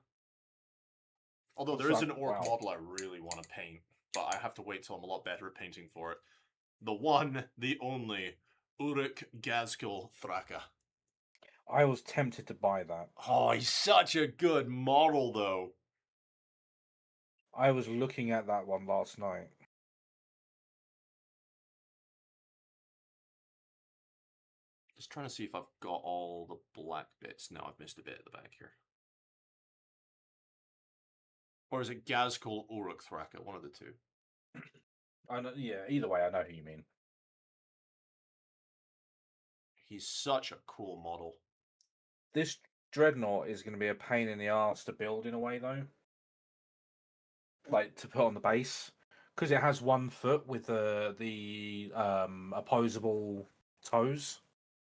Although It's there is like, an orc wow. model I really want to paint, but I have to wait till I'm a lot better at painting for it. The one, the only, Uruk Gazkul Thraka. I was tempted to buy that. Oh, he's such a good model, though. I was looking at that one last night. Just trying to see if I've got all the black bits. No, I've missed a bit at the back here. Or is it Gazkul Uruk Thraka? One of the two. I know, yeah, either way, I know who you mean. He's such a cool model. This dreadnought is going to be a pain in the ass to build in a way, though. Like to put on the base, because it has 1 foot with the opposable toes,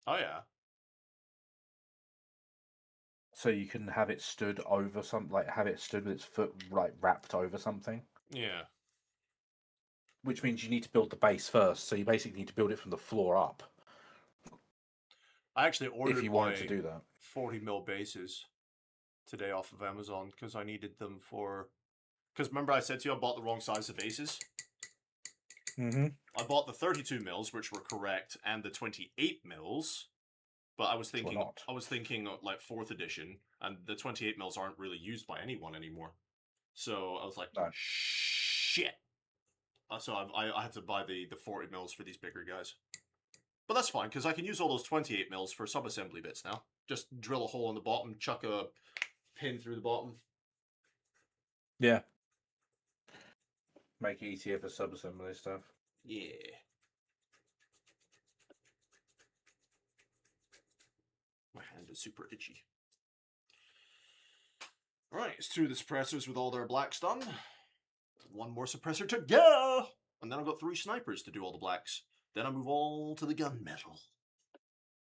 Oh yeah. so you can have it stood over something, like have it stood with its foot like wrapped over something. Yeah. which means you need to build the base first. So you basically need to build it from the floor up I actually if ordered you my wanted to do that. 40mm bases today off of Amazon because I needed them for. Because remember I said to you I bought the wrong size of bases. Mm-hmm. I bought the 32mm, which were correct, and the 28mm. But I was thinking, like 4th edition, and the 28mm aren't really used by anyone anymore. So I was like, No. shit. So I had to buy the 40mm for these bigger guys. But that's fine, because I can use all those 28mm for sub-assembly bits now. Just drill a hole in the bottom, chuck a pin through the bottom. Yeah. Make it easier for sub-assembly stuff. Yeah. My hand is super itchy. Alright, it's 2 of the suppressors with all their blacks done. 1 more suppressor to go! And then I've got 3 snipers to do all the blacks. Then I move all to the gunmetal.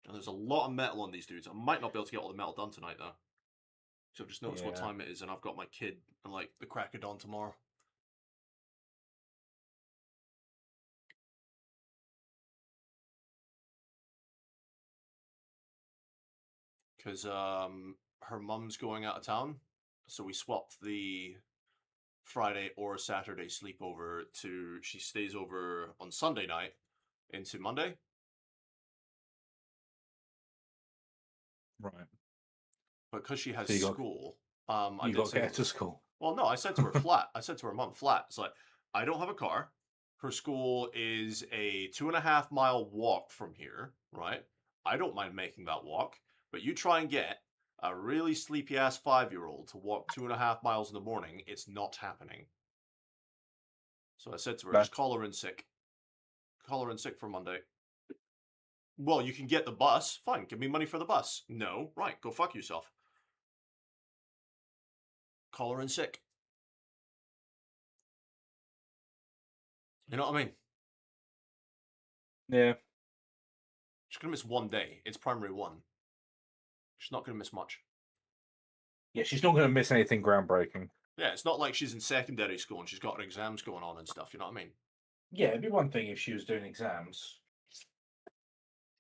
And there's a lot of metal on these dudes. I might not be able to get all the metal done tonight, though. So I've just noticed what time it is, and I've got my kid and, like, the crack of dawn tomorrow. Because her mum's going out of town, so we swapped the Friday or Saturday sleepover to she stays over on Sunday night into Monday. Right. But because she has So school, I you did got to say get her to school. well, no, I said to her flat. I said to her mum flat. It's like I don't have a car. Her school is a 2.5 mile walk from here, right? I don't mind making that walk, but you try and get a really sleepy ass 5-year-old to walk 2.5 miles in the morning. It's not happening. So I said to her, No. just call her in sick. Call her in sick for Monday. Well, you can get the bus. Fine, give me money for the bus. No, right, go fuck yourself. Call her in sick. You know what I mean? Yeah. She's gonna miss 1 day. It's primary 1. She's not gonna miss much. Yeah, she's not going to miss anything groundbreaking. Yeah, it's not like she's in secondary school and she's got her exams going on and stuff, you know what I mean? Yeah, it'd be one thing if she was doing exams.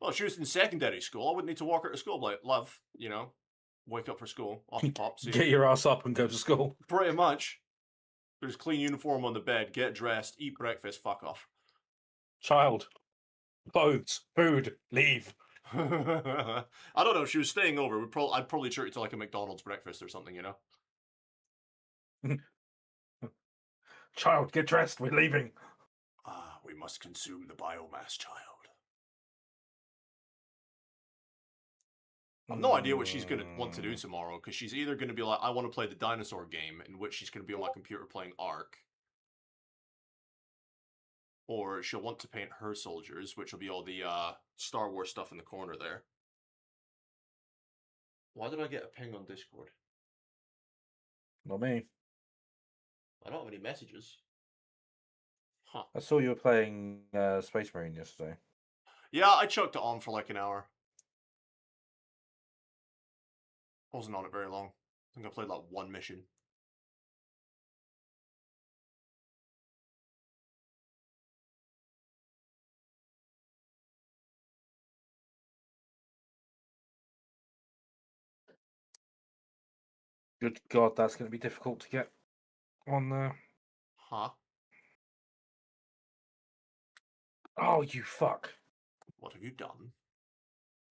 Well, if she was in secondary school, I wouldn't need to walk her to school. Like, love, you know, wake up for school, off you pop, see Get your ass up and go to school. Pretty much. There's clean uniform on the bed, get dressed, eat breakfast, fuck off. Child. Clothes. Food. Leave. I don't know, if she was staying over, I'd probably treat her to like a McDonald's breakfast or something, you know? Child, get dressed. We're leaving. Ah, we must consume the biomass, child. I've no idea what she's going to want to do tomorrow, because she's either going to be like, I want to play the dinosaur game, in which she's going to be on my computer playing Ark. Or she'll want to paint her soldiers, which will be all the Star Wars stuff in the corner there. Why did I get a ping on Discord? Not me. I don't have any messages. Huh. I saw you were playing Space Marine yesterday. Yeah, I chucked it on for like an hour. I wasn't on it very long. I think I played like 1 mission. Good God, that's going to be difficult to get on there. Huh? Oh, you fuck. What have you done?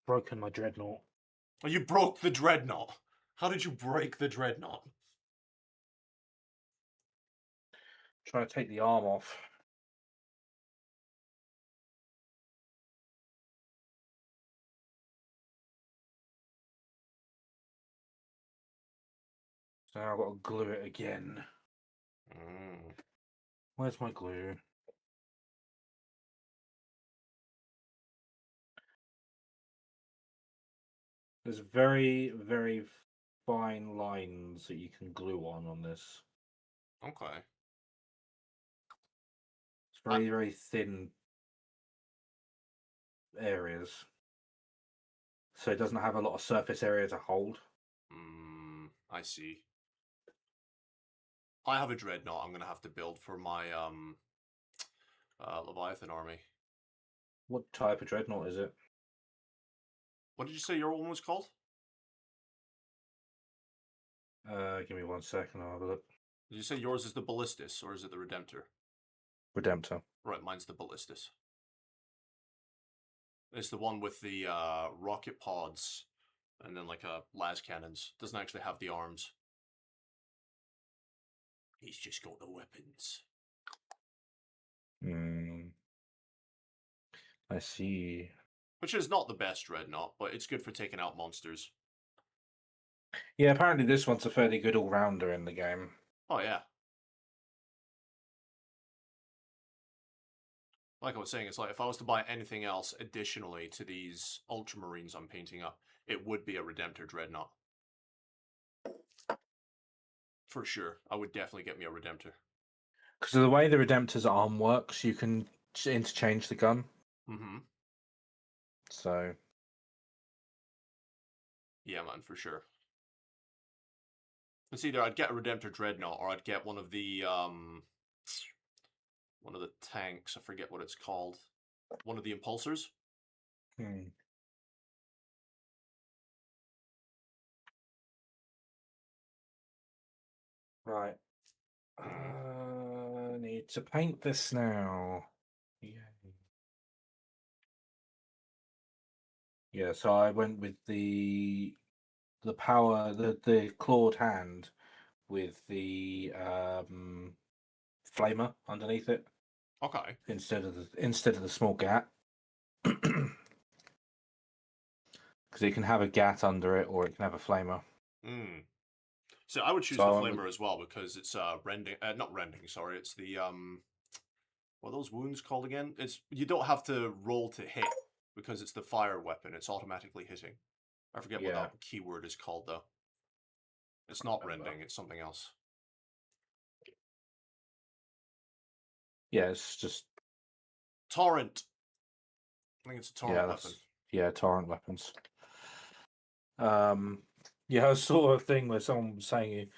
Broken my dreadnought. Oh, you broke the dreadnought. How did you break the dreadnought? Trying to take the arm off. So now I've got to glue it again. Where's my glue? There's very, very fine lines that you can glue on this. Okay. It's very, very thin areas. So it doesn't have a lot of surface area to hold. I see. I have a dreadnought I'm going to have to build for my Leviathan army. What type of dreadnought is it? What did you say your one was called? Give me 1 second. I'll have a look. Did you say yours is the Ballistus, or is it the Redemptor? Redemptor. Right, mine's the Ballistus. It's the one with the rocket pods and then like las cannons. Doesn't actually have the arms. He's just got the weapons. I see. Which is not the best dreadnought, but it's good for taking out monsters. Yeah, apparently this one's a fairly good all-rounder in the game. Oh yeah. Like I was saying, it's like if I was to buy anything else additionally to these Ultramarines I'm painting up, it would be a Redemptor Dreadnought. For sure. I would definitely get me a Redemptor. Because of the way the Redemptor's arm works, you can interchange the gun. Mm-hmm. So... yeah, man, for sure. It's either I'd get a Redemptor Dreadnought or I'd get one of the tanks. I forget what it's called. One of the Impulsors. Right. I need to paint this now. Yay. Yeah, so I went with the power, the clawed hand with the flamer underneath it. Okay. Instead of the small gat. Because it can have a gat under it or it can have a flamer. So I would choose the flamer as well because it's rending, not rending, sorry, it's the what are those wounds called again? It's you don't have to roll to hit because it's the fire weapon, it's automatically hitting. I forget what that keyword is called though. It's not rending, it's something else. Yeah, it's just torrent. I think it's a torrent weapon. Yeah, torrent weapons. Yeah, a sort of thing where someone was saying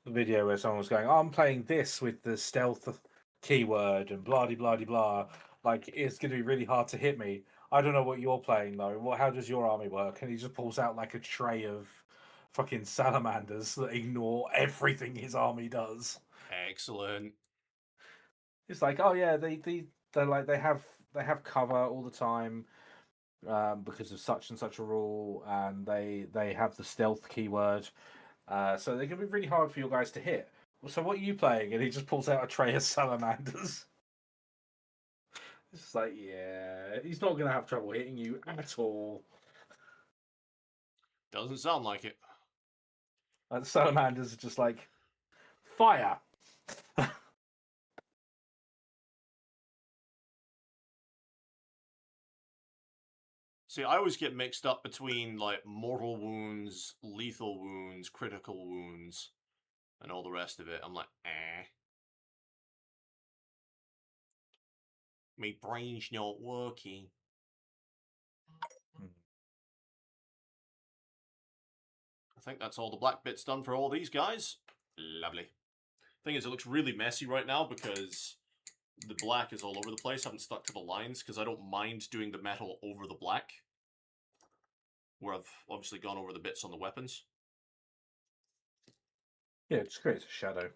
a video where someone was going, oh, I'm playing this with the stealth keyword and blah blah blah blah. Like it's going to be really hard to hit me. I don't know what you're playing though. How does your army work? And he just pulls out like a tray of fucking salamanders that ignore everything his army does. Excellent. It's like, oh yeah, they're like they have cover all the time. Because of such and such a rule, and they have the stealth keyword, so they can be really hard for your guys to hit. So what are you playing? And he just pulls out a tray of salamanders. It's just like, yeah, he's not gonna have trouble hitting you at all. Doesn't sound like it. And the salamanders are just like, fire. See, I always get mixed up between, like, mortal wounds, lethal wounds, critical wounds, and all the rest of it. I'm like, eh. My brain's not working. I think that's all the black bits done for all these guys. Lovely. Thing is, it looks really messy right now because the black is all over the place. I haven't stuck to the lines because I don't mind doing the metal over the black, where I've obviously gone over the bits on the weapons. Yeah, it just creates a shadow.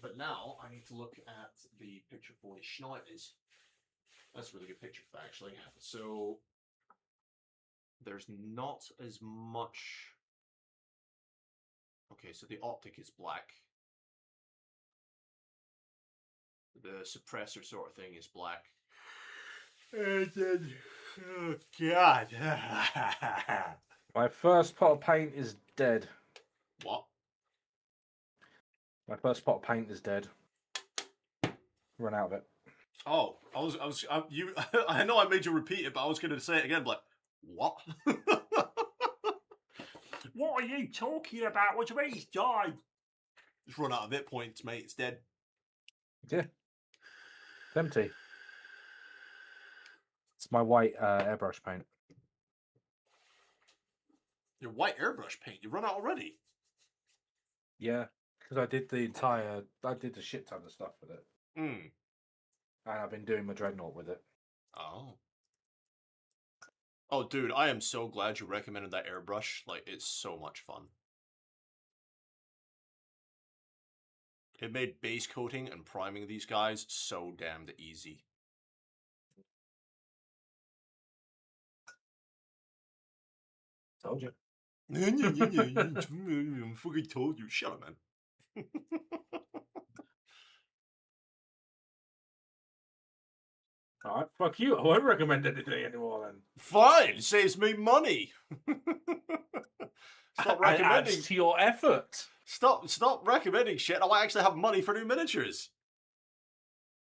But now I need to look at the picture for the Schneiders. That's a really good picture, actually. So there's not as much. Okay, so the optic is black. The suppressor sort of thing is black. And then, oh god. My first pot of paint is dead. What? My first pot of paint is dead. Run out of it. Oh, you. I know I made you repeat it, but I was going to say it again. But what? What are you talking about? What do you mean he's died? Just run out of hit points, mate. It's dead. Yeah. It's empty. It's my white airbrush paint. Your white airbrush paint. You run out already. Yeah, because I did the shit ton of stuff with it. and I've been doing my Dreadnought with it. Oh. Oh, dude, I am so glad you recommended that airbrush. Like, it's so much fun. It made base coating and priming these guys so damned easy. Told you. I fucking told you. Shut up, man. Alright, fuck you. I won't recommend anything anymore then. Fine, saves me money. Stop It recommending. adds to your effort. Stop recommending shit. I might actually have money for new miniatures.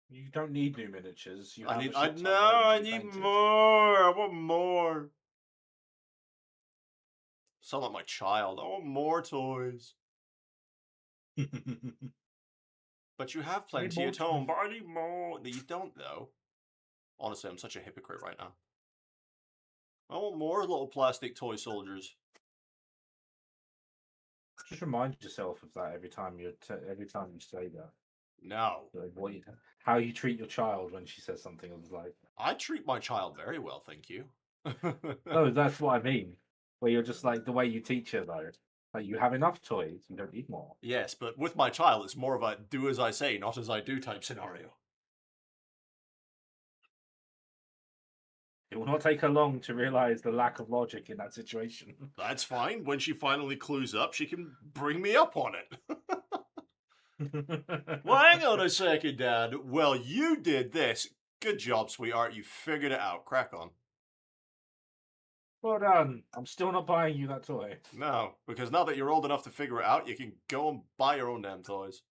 You don't need new miniatures. You I have need. a I shit ton no. ready to I be need painted. more. I want more. Sound like my child. I want more toys. But you have plenty more at home. But I need more. No, you don't though. Honestly, I'm such a hypocrite right now. I want more little plastic toy soldiers. Just remind yourself of that every time you say that. No. Like how you treat your child when she says something like. I treat my child very well, thank you. No, that's what I mean. Where you're just like the way you teach her though. Like you have enough toys, you don't need more. Yes, but with my child, it's more of a do as I say, not as I do type scenario. It will not take her long to realize the lack of logic in that situation. That's fine. When she finally clues up, she can bring me up on it. Well, hang on a second, Dad. Well, you did this. Good job, sweetheart. You figured it out. Crack on. Well done. I'm still not buying you that toy. No, because now that you're old enough to figure it out, you can go and buy your own damn toys.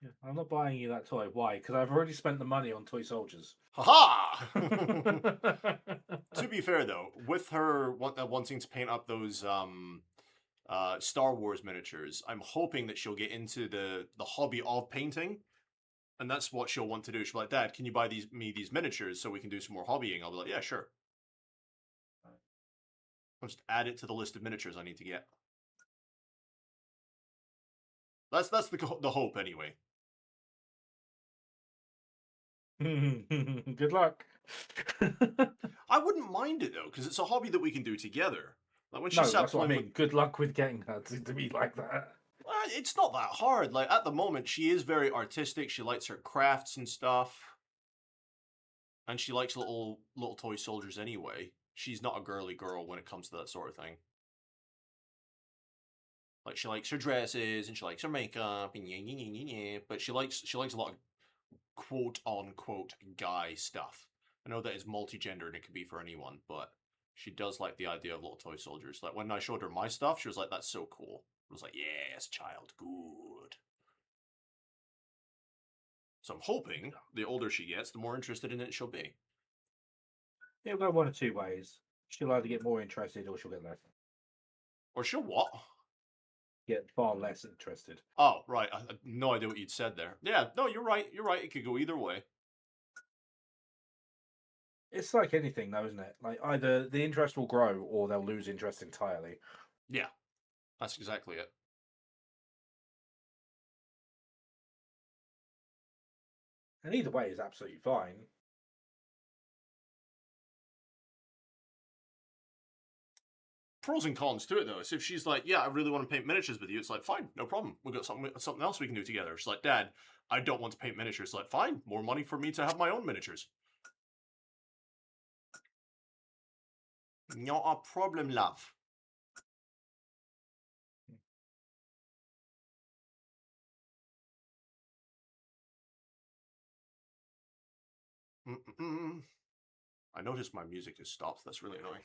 Yeah, I'm not buying you that toy. Why? Because I've already spent the money on toy soldiers. Ha ha! To be fair, though, with her wanting to paint up those Star Wars miniatures, I'm hoping that she'll get into the hobby of painting, and that's what she'll want to do. She'll be like, Dad, can you buy me these miniatures so we can do some more hobbying? I'll be like, yeah, sure. I'll just add it to the list of miniatures I need to get. That's the hope, anyway. Good luck. I wouldn't mind it though, because it's a hobby that we can do together. Like when she No, sat that's what I playing mean. Good luck with getting her to be like that. Well, it's not that hard. Like at the moment, she is very artistic. She likes her crafts and stuff, and she likes little toy soldiers anyway. She's not a girly girl when it comes to that sort of thing. Like she likes her dresses and she likes her makeup and yeah. But she likes a lot of quote unquote guy stuff. I know that is multi-gender and it could be for anyone, but she does like the idea of little toy soldiers. Like when I showed her my stuff, she was like, "That's so cool." I was like, "Yes, child, good." So I'm hoping the older she gets, the more interested in it she'll be. It'll go one of two ways. She'll either get more interested or she'll get less. Or she'll what? Get far less interested. Oh, right. I had no idea what you'd said there. Yeah, no, you're right. You're right. It could go either way. It's like anything, though, isn't it? Like either the interest will grow or they'll lose interest entirely. Yeah, that's exactly it. And either way is absolutely fine. Pros and cons to it though. So if she's like, "Yeah, I really want to paint miniatures with you," it's like, "Fine, no problem. We've got something else we can do together." She's like, "Dad, I don't want to paint miniatures." It's like, "Fine, more money for me to have my own miniatures." Not a problem, love. I noticed my music has stopped. That's really annoying.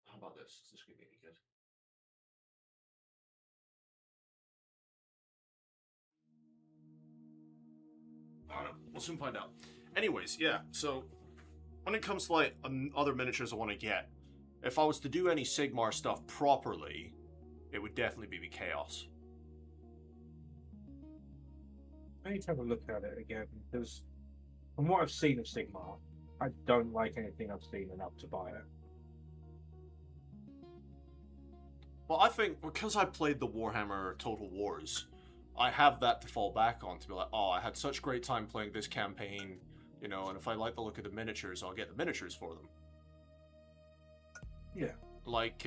How about this? Is this gonna be any good? I don't know. We'll soon find out. Anyways, yeah. So when it comes to like other miniatures I want to get, if I was to do any Sigmar stuff properly, it would definitely be Chaos. I need to have a look at it again because from what I've seen of Sigmar, I don't like anything I've seen enough to buy it. Well, I think because I played the Warhammer Total Wars, I have that to fall back on to be like, oh, I had such great time playing this campaign, you know, and if I like the look of the miniatures, I'll get the miniatures for them. Yeah, Like,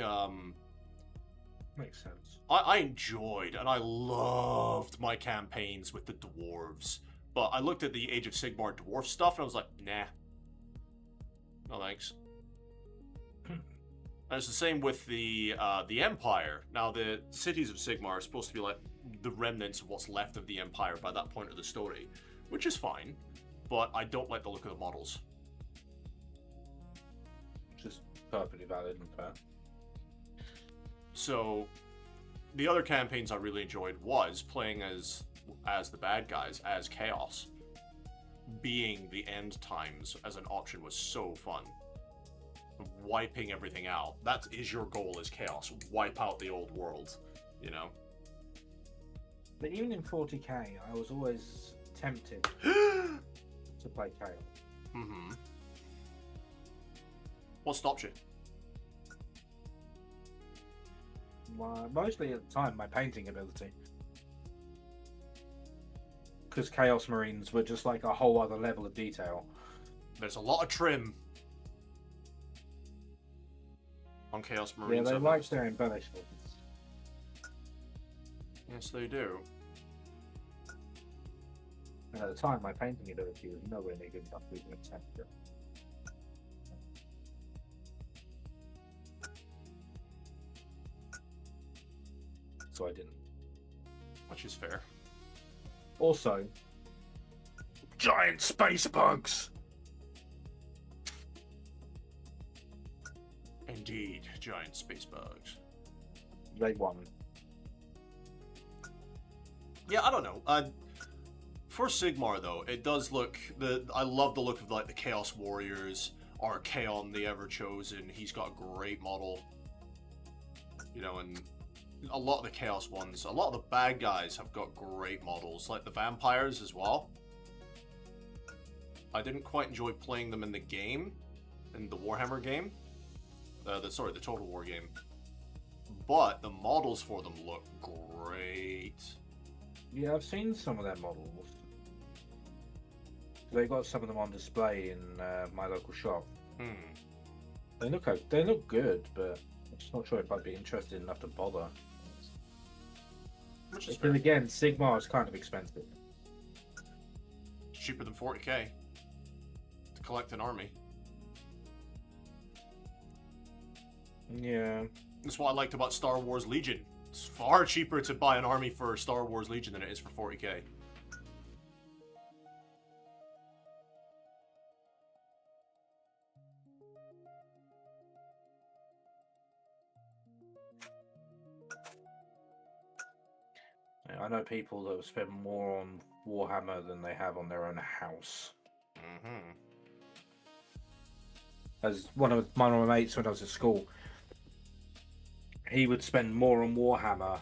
makes sense. I enjoyed and I loved my campaigns with the dwarves, but I looked at the Age of Sigmar dwarf stuff and I was like, nah. No thanks. And it's the same with the Empire. Now, the cities of Sigmar are supposed to be like the remnants of what's left of the Empire by that point of the story, which is fine, but I don't like the look of the models. Just perfectly valid and fair. So, the other campaigns I really enjoyed was playing as the bad guys, as Chaos. Being the end times as an option was so fun. Wiping everything out. That is your goal as Chaos. Wipe out the old world, you know? But even in 40k, I was always tempted to play Chaos. Mm-hmm. What stopped you? Mostly at the time, my painting ability. Because Chaos Marines were just like a whole other level of detail. There's a lot of trim on Chaos Marines. Yeah, they like their embellishments. Yes, they do. And at the time, my painting ability was nowhere near good enough to even attempt it. So I didn't. Which is fair. Also, giant space bugs! Indeed, giant space bugs. They won. Yeah, I don't know. For Sigmar though, it does look I love the look of like the Chaos Warriors or Kaon the Ever Chosen. He's got a great model. You know, and a lot of the Chaos ones, a lot of the bad guys have got great models, like the vampires as well. I didn't quite enjoy playing them in the game, in the Warhammer game. The Total War game. But the models for them look great. Yeah, I've seen some of their models. They got some of them on display in my local shop. They look good, but I'm just not sure if I'd be interested enough to bother. Which is Because fair. again, Sigmar is kind of expensive. It's cheaper than 40k to collect an army. Yeah. That's what I liked about Star Wars Legion. It's far cheaper to buy an army for Star Wars Legion than it is for 40k. I know people that have spent more on Warhammer than they have on their own house. Mm-hmm. As one of my mates when I was at school, he would spend more on Warhammer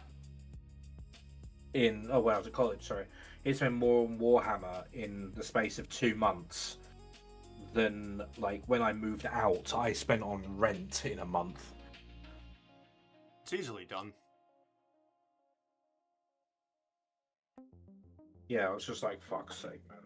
when I was at college, sorry. He'd spend more on Warhammer in the space of 2 months than, like, when I moved out, I spent on rent in a month. It's easily done. Yeah, I was just like, fuck's sake, man.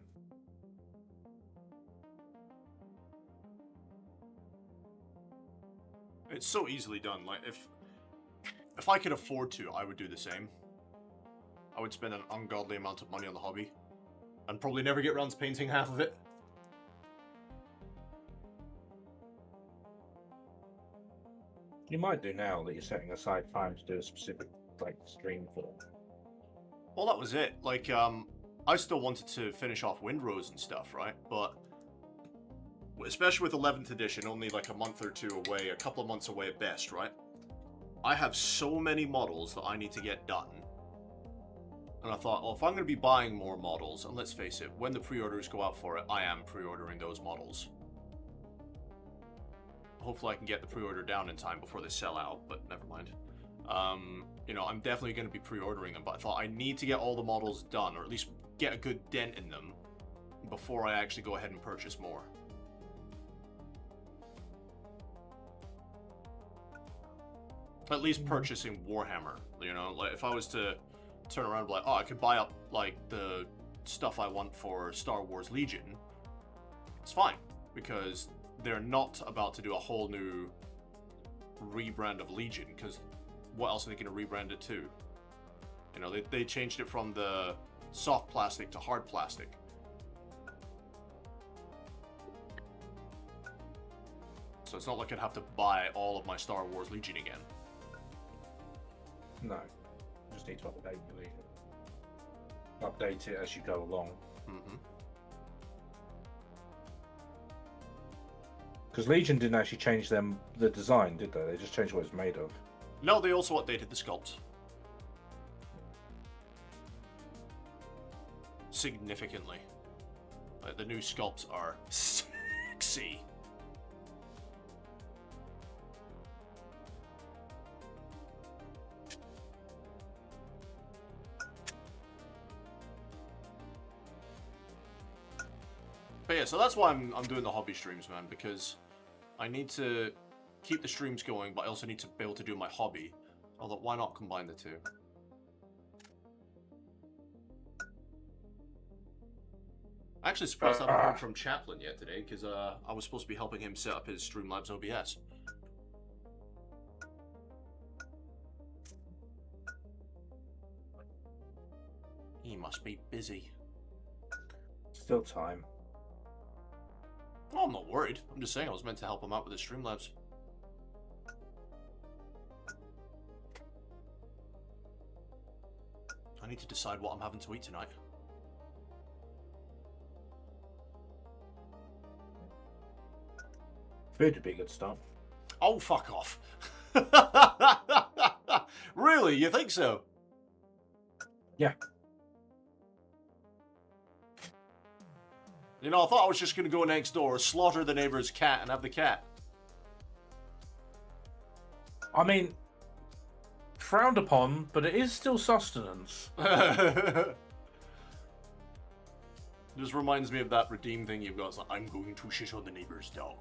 It's so easily done. Like, if I could afford to, I would do the same. I would spend an ungodly amount of money on the hobby. And probably never get around to painting half of it. You might do now that you're setting aside time to do a specific, like, stream for it. Well, that was it. Like, I still wanted to finish off Windrose and stuff, right? But, especially with 11th edition, only like a month or two away, a couple of months away at best, right? I have so many models that I need to get done. And I thought, well, if I'm going to be buying more models, and let's face it, when the pre-orders go out for it, I am pre-ordering those models. Hopefully I can get the pre-order down in time before they sell out, but never mind. You know, I'm definitely going to be pre-ordering them, but I thought I need to get all the models done, or at least get a good dent in them, before I actually go ahead and purchase more. At least purchasing Warhammer, you know? Like, if I was to turn around and be like, oh, I could buy up, like, the stuff I want for Star Wars Legion, it's fine. Because they're not about to do a whole new rebrand of Legion, because what else are they going to rebrand it to? You know, they changed it from the soft plastic to hard plastic. So it's not like I'd have to buy all of my Star Wars Legion again. No. You just need to update your Legion. Update it as you go along. Mm-hmm. Because Legion didn't actually change the design, did they? They just changed what it's made of. No, they also updated the sculpts. Significantly. Like, the new sculpts are sexy. But yeah, so that's why I'm doing the hobby streams, man, because I need to keep the streams going, but I also need to be able to do my hobby. Although, why not combine the two? Actually, surprised I haven't heard from Chaplin yet today, because I was supposed to be helping him set up his Streamlabs OBS. He must be busy. Still time. Well, I'm not worried. I'm just saying I was meant to help him out with his Streamlabs. I need to decide what I'm having to eat tonight. Food would be a good start. Oh, fuck off. Really? You think so? Yeah. You know, I thought I was just going to go next door, slaughter the neighbor's cat, and have the cat. I mean, frowned upon, but it is still sustenance. Just reminds me of that redeem thing you've got. It's like, I'm going to shit on the neighbor's dog.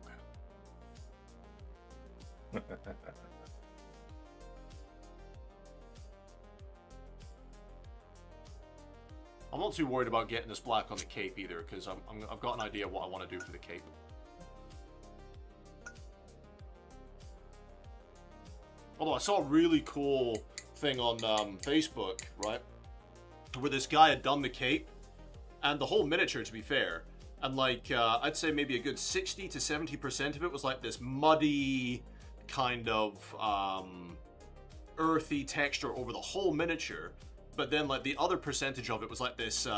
I'm not too worried about getting this black on the cape either, because I've got an idea what I want to do for the cape. Although I saw a really cool thing on Facebook, right, where this guy had done the cape, and the whole miniature, to be fair, and like, I'd say maybe a good 60 to 70% of it was like this muddy, kind of earthy texture over the whole miniature. But then, like, the other percentage of it was like this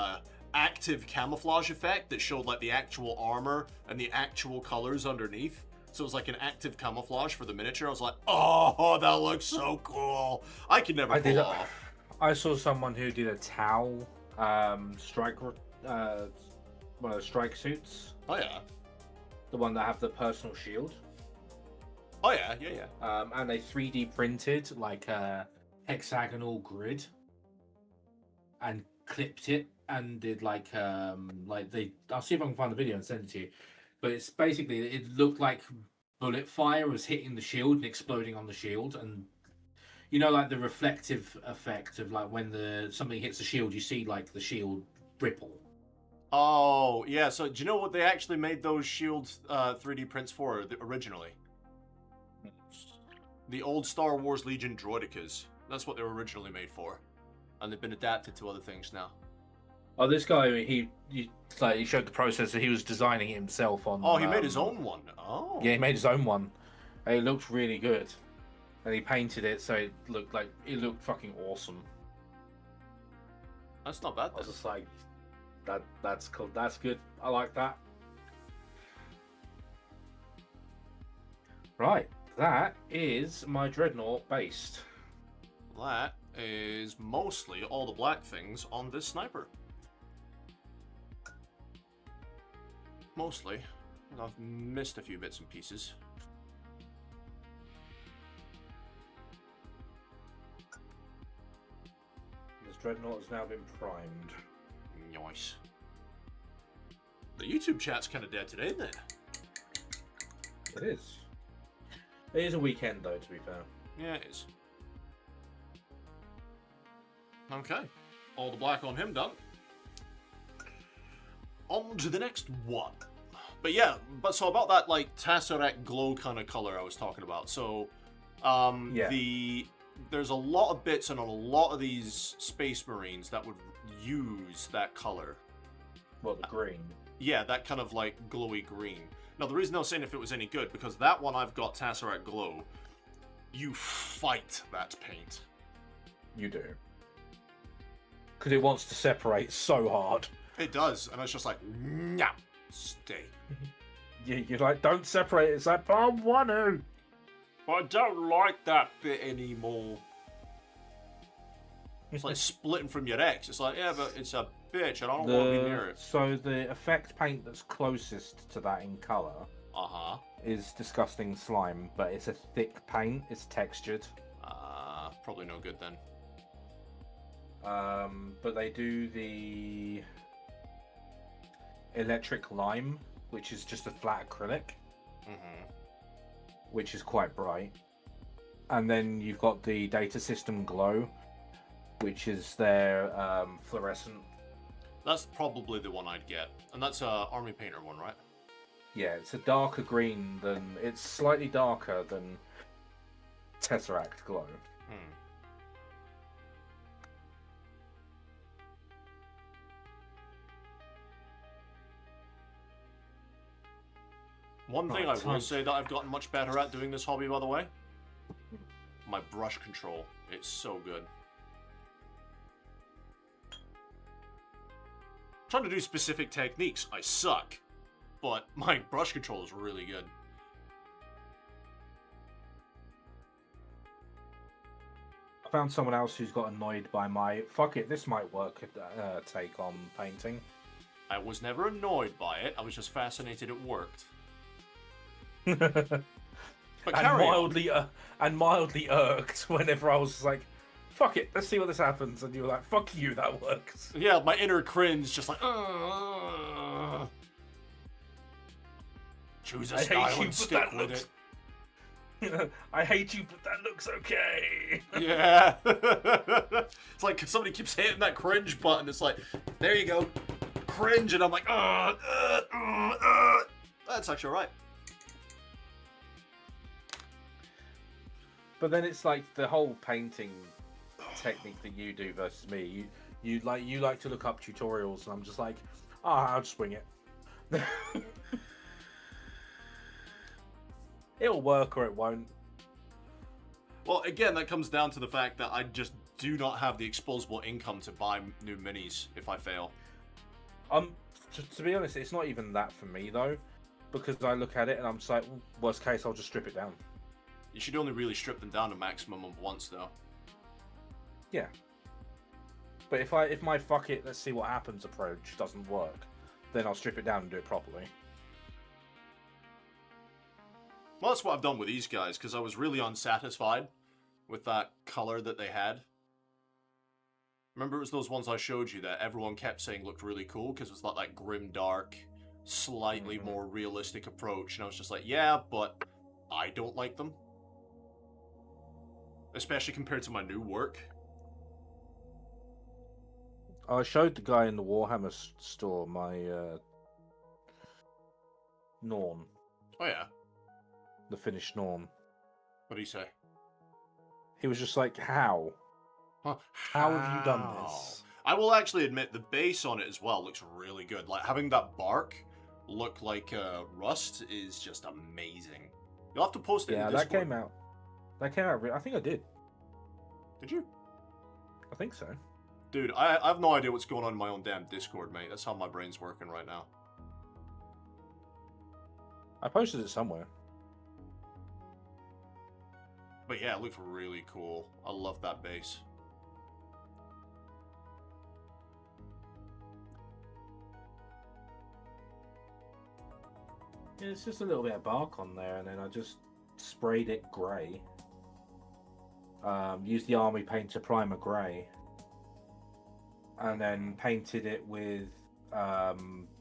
active camouflage effect that showed like the actual armor and the actual colors underneath. So it was like an active camouflage for the miniature. I was like, oh, that looks so cool. I could never pull it off. I saw someone who did a Tau strike, one of the strike suits. Oh yeah. The one that have the personal shield. Oh yeah, yeah. And they 3D printed like a hexagonal grid and clipped it and did like they. I'll see if I can find the video and send it to you. But it's basically, it looked like bullet fire was hitting the shield and exploding on the shield, and you know, like the reflective effect of like when something hits the shield, you see like the shield ripple. Oh yeah. So do you know what they actually made those shields 3D prints for originally? The old Star Wars Legion droidicas. That's what they were originally made for, and they've been adapted to other things now. Oh, this guy, he showed the process that he was designing it himself on. Oh, he made his own one. Oh. Yeah, he made his own one. And it looked really good. And he painted it so it looked fucking awesome. That's not bad I was then. just like, that's cool. That's good. I like that. Right, that is my Dreadnought based. That is mostly all the black things on this sniper. Mostly. I've missed a few bits and pieces. This Dreadnought has now been primed. Nice. The YouTube chat's kind of dead today, isn't it? It is. It is a weekend though, to be fair. Yeah, it is. Okay. All the black on him done. On to the next one. But yeah, so about that like Tesseract glow kind of color I was talking about. So there's a lot of bits and a lot of these Space Marines that would use that color. Well, the green. Yeah, that kind of like glowy green. Now the reason I was saying if it was any good, because that one I've got Tesseract glow, you fight that paint. You do. Because it wants to separate so hard. It does, and it's just like, nah, stay. You're like, don't separate it. It's like, but I want to. I don't like that bit anymore. It's like splitting from your ex. It's like, yeah, but it's a bitch, and I don't want to be near it. So the effect paint that's closest to that in colour is Disgusting Slime, but it's a thick paint. It's textured. Probably no good then. But they do the Electric Lime, which is just a flat acrylic, which is quite bright. And then you've got the Data System Glow, which is their fluorescent. That's probably the one I'd get. And that's a Army Painter one, right? Yeah, it's a darker green than... It's slightly darker than Tesseract Glow. One thing I will say that I've gotten much better at doing this hobby, by the way, my brush control. It's so good. Trying to do specific techniques, I suck, but my brush control is really good. I found someone else who's got annoyed by my "fuck it, this might work" take on painting. I was never annoyed by it. I was just fascinated it worked. But and mildly irked whenever I was like, "Fuck it, let's see what this happens," and you were like, "Fuck you, that works." Yeah, my inner cringe just like, choose a style and stick with it. I hate you, but that looks okay. Yeah. It's like somebody keeps hitting that cringe button. It's like, there you go, cringe, and I'm like, that's actually right. But then it's like the whole painting technique that you do versus me. You like to look up tutorials, and I'm just like, I'll just wing it. It'll work or it won't. Well, again, that comes down to the fact that I just do not have the disposable income to buy new minis if I fail. To be honest, it's not even that for me though, because I look at it and I'm just like, worst case, I'll just strip it down. You should only really strip them down a maximum of once, though. Yeah. But if my fuck it, let's see what happens approach doesn't work, then I'll strip it down and do it properly. Well, that's what I've done with these guys, because I was really unsatisfied with that color that they had. Remember, it was those ones I showed you that everyone kept saying looked really cool, because it was like that grim dark, slightly more realistic approach, and I was just like, yeah, but I don't like them. Especially compared to my new work. I showed the guy in the Warhammer store my Norn. Oh yeah? The finished Norn. What did he say? He was just like, how? Huh? How have you done this? I will actually admit the base on it as well looks really good. Like having that bark look like rust is just amazing. You'll have to post it in Discord. That came out. I think I did. Did you? I think so. Dude, I have no idea what's going on in my own damn Discord, mate. That's how my brain's working right now. I posted it somewhere. But yeah, it looks really cool. I love that base. Yeah, it's just a little bit of bark on there, and then I just sprayed it grey. Used the Army Painter Primer Grey. And then painted it with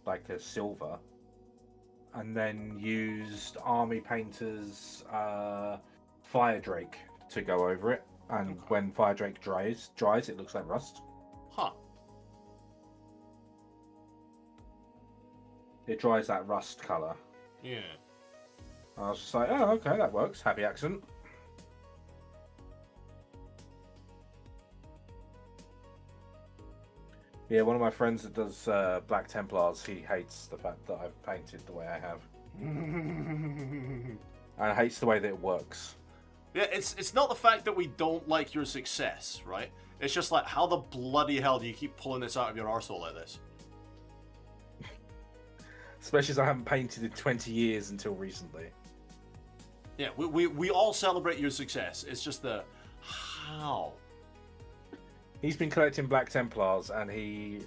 like a silver. And then used Army Painter's Fire Drake to go over it, and Okay. when Fire Drake dries, it looks like rust. Huh. It dries that rust color. Yeah. I was just like, oh, okay, that works. Happy accident. Yeah, one of my friends that does Black Templars, he hates the fact that I've painted the way I have. And hates the way that it works. Yeah, it's not the fact that we don't like your success, right? It's just like, how the bloody hell do you keep pulling this out of your arsehole like this? Especially as I haven't painted in 20 years until recently. Yeah, we all celebrate your success. It's just the how. He's been collecting Black Templars, and he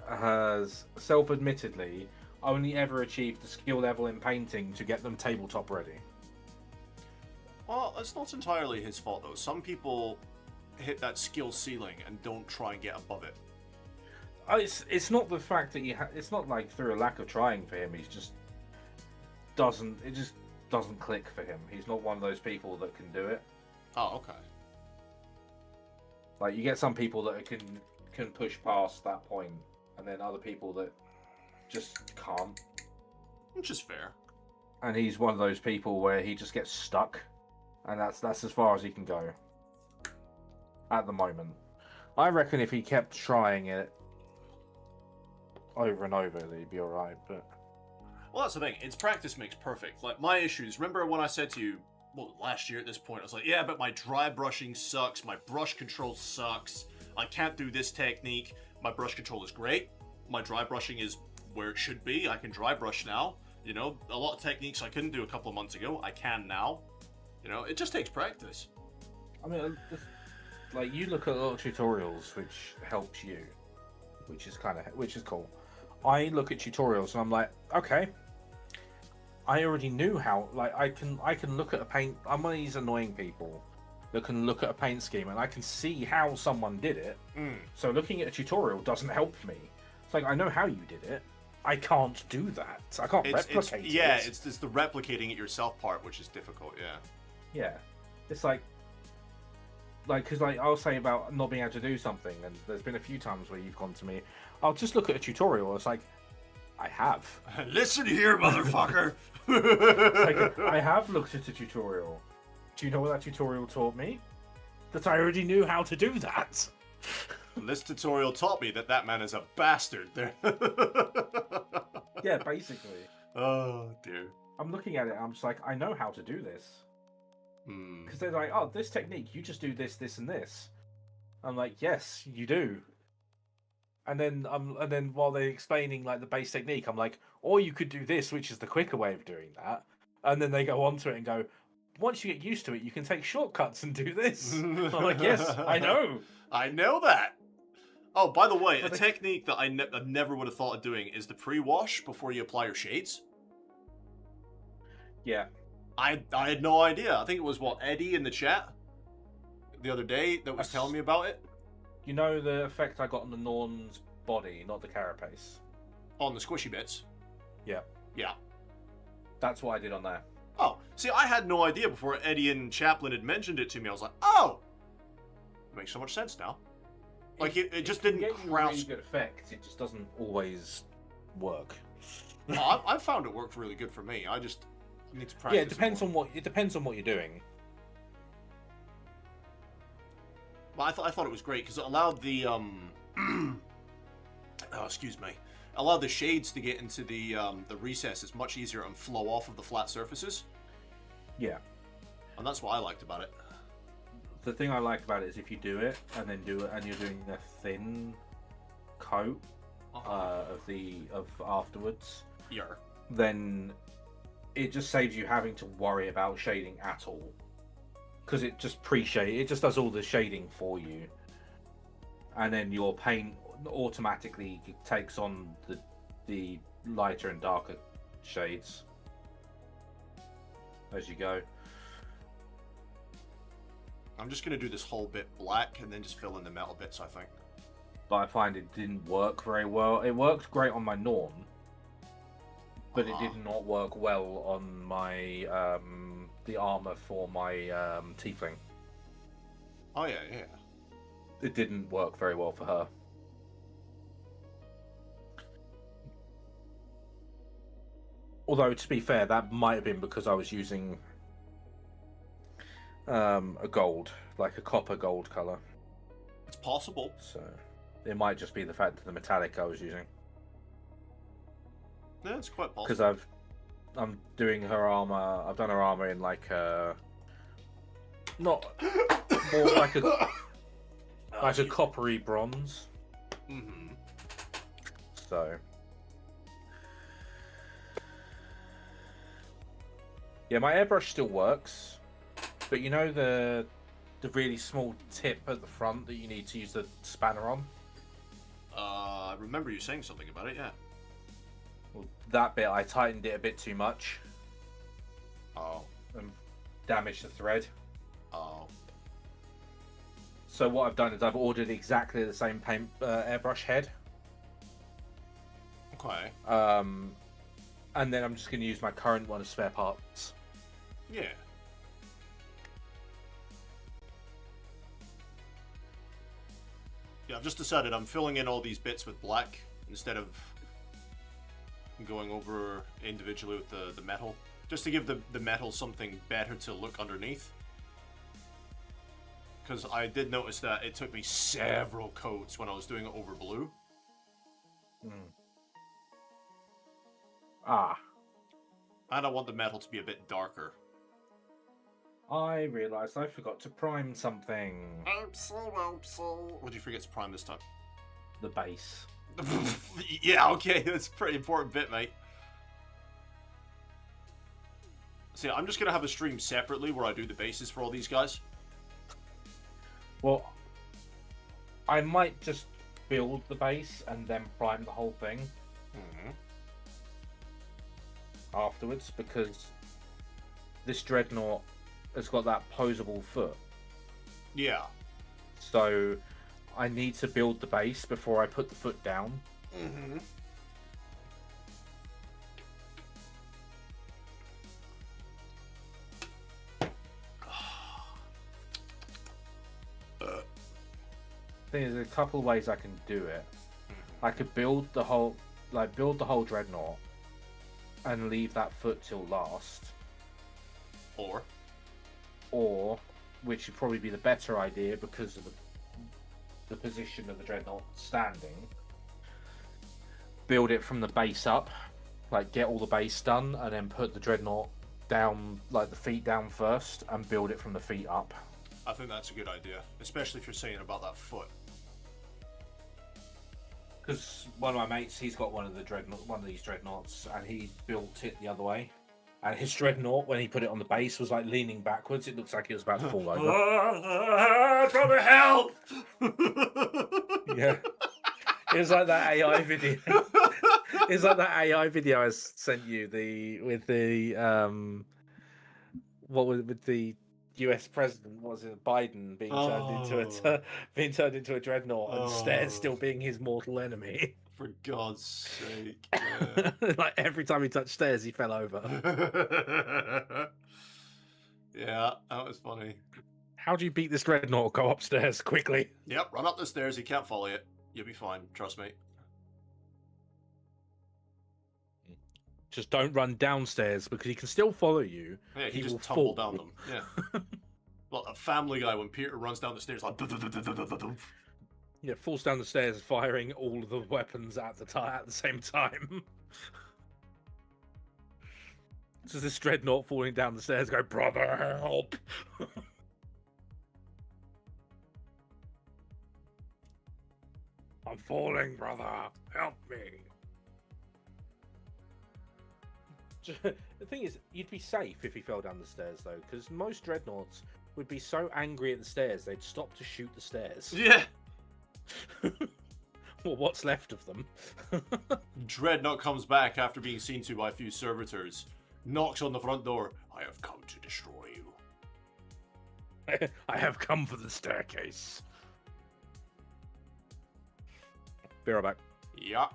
has self-admittedly only ever achieved the skill level in painting to get them tabletop ready. Well, it's not entirely his fault though. Some people hit that skill ceiling and don't try and get above it. It's not the fact that it's not like through a lack of trying for him. He's just it just doesn't click for him. He's not one of those people that can do it. Oh, okay. Like, you get some people that can push past that point, and then other people that just can't. Which is fair. And he's one of those people where he just gets stuck, and that's as far as he can go at the moment. I reckon if he kept trying it over and over, that he'd be alright, but... Well, that's the thing. It's practice makes perfect. Like, my issues... Remember when I said to you, well, last year at this point, I was like, yeah, but my dry brushing sucks, my brush control sucks, I can't do this technique, my brush control is great, my dry brushing is where it should be, I can dry brush now, you know, a lot of techniques I couldn't do a couple of months ago, I can now, you know, it just takes practice. I mean, like, you look at a lot of tutorials which helps you, which is cool. I look at tutorials and I'm like, okay, I already knew how. Like, I can look at a paint. I'm one of these annoying people that can look at a paint scheme and I can see how someone did it. So looking at a tutorial doesn't help me. It's like, I know how you did it. I can't do that. I can't replicate it. Yeah, it's the replicating it yourself part which is difficult. Yeah. Yeah, it's like because like I'll say about not being able to do something, and there's been a few times where you've gone to me, I'll just look at a tutorial. It's like, I have. Listen here, motherfucker. Like, I have looked at a tutorial. Do you know what that tutorial taught me? That I already knew how to do that. This tutorial taught me that man is a bastard. There. Yeah, basically. Oh dear. I'm looking at it. I'm just like, I know how to do this. Because they're like, oh, this technique, you just do this, this, and this. I'm like, yes, you do. And then while they're explaining like the base technique, I'm like, or you could do this, which is the quicker way of doing that. And then they go on to it and go, once you get used to it, you can take shortcuts and do this. I'm like, yes, I know. I know that. Oh, by the way, a technique that I never would have thought of doing is the pre-wash before you apply your shades. Yeah. I had no idea. I think it was, Eddie in the chat the other day that was telling me about it. You know the effect I got on the Norn's body, not the carapace? On the squishy bits? Yeah. Yeah. That's what I did on there. Oh, see, I had no idea before Eddie and Chaplin had mentioned it to me. I was like, oh! It makes so much sense now. Like, it just didn't get you a cross... really good effect, it just doesn't always work. Oh, I found it worked really good for me. I just need to practice. Yeah, it depends on what you're doing. Well, I thought it was great because it allowed the oh, excuse me, allowed the shades to get into the recesses much easier and flow off of the flat surfaces. Yeah, and that's what I liked about it. The thing I like about it is if you do it and then do it and you're doing a thin coat of afterwards. Yeah. Then it just saves you having to worry about shading at all. Because it just it just does all the shading for you. And then your paint automatically takes on the lighter and darker shades as you go. I'm just going to do this whole bit black and then just fill in the metal bits, I think. But I find it didn't work very well. It worked great on my Norn, but it did not work well on my the armor for my tiefling. Oh yeah, yeah. It didn't work very well for her. Although, to be fair, that might have been because I was using a gold, like a copper gold color. It's possible. So it might just be the fact that the metallic I was using. Yeah, it's quite possible. Because I'm doing her armor. I've done her armor in like not more like a coppery bronze. Mm-hmm. So yeah, my airbrush still works, but you know the really small tip at the front that you need to use the spanner on. I remember you saying something about it. Yeah. Well, that bit I tightened it a bit too much. Oh. And damaged the thread. Oh. So what I've done is I've ordered exactly the same paint airbrush head. Okay. And then I'm just going to use my current one as spare parts. Yeah. Yeah, I've just decided I'm filling in all these bits with black instead of going over individually with the metal. Just to give the metal something better to look underneath. Because I did notice that it took me several coats when I was doing it over blue. Ah. And I want the metal to be a bit darker. I realised I forgot to prime something. Oopsie, oopsie. What did you forget to prime this time? The base. Yeah, okay, that's a pretty important bit, mate. See, I'm just gonna have a stream separately where I do the bases for all these guys. Well, I might just build the base and then prime the whole thing afterwards, because this dreadnought has got that posable foot. Yeah. So I need to build the base before I put the foot down. Mm-hmm. There's a couple of ways I can do it. I could build the whole dreadnought and leave that foot till last. Or, which would probably be the better idea because of the position of the dreadnought standing, build it from the base up, like get all the base done, and then put the dreadnought down, like the feet down first, and build it from the feet up. I think that's a good idea, especially if you're saying about that foot. Because one of my mates, he's got one of these dreadnoughts, and he built it the other way. And his dreadnought, when he put it on the base, was like leaning backwards. It looks like it was about to fall over. Brother, help! Yeah, it was like that AI video. It's like that AI video I sent you with the US president, was it Biden being turned into a dreadnought and stairs still being his mortal enemy. For God's sake. Yeah. Like every time he touched stairs, he fell over. Yeah, that was funny. How do you beat this dreadnought? Go upstairs quickly. Yep, run up the stairs. He can't follow you. You'll be fine. Trust me. Just don't run downstairs because he can still follow you. Yeah, he will just tumble fall. down them. Yeah. Like a Family Guy when Peter runs down the stairs like. Yeah, falls down the stairs, firing all of the weapons at the same time. So this dreadnought falling down the stairs, go, brother, help! I'm falling, brother, help me! The thing is, you'd be safe if he fell down the stairs, though, because most dreadnoughts would be so angry at the stairs they'd stop to shoot the stairs. Yeah. Well, what's left of them? Dreadnought comes back after being seen to by a few servitors. Knocks on the front door. I have come to destroy you. I have come for the staircase. Be right back. Yeah.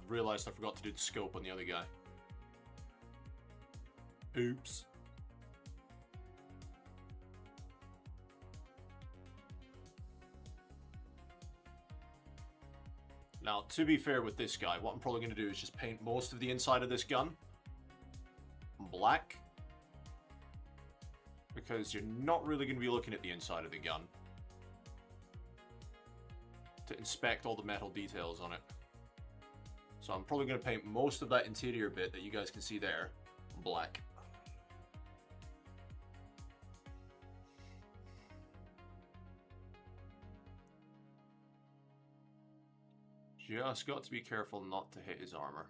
realized I forgot to do the scope on the other guy. Oops. Now, to be fair with this guy, what I'm probably going to do is just paint most of the inside of this gun black. Because you're not really going to be looking at the inside of the gun to inspect all the metal details on it. So I'm probably going to paint most of that interior bit that you guys can see there black. Just got to be careful not to hit his armor.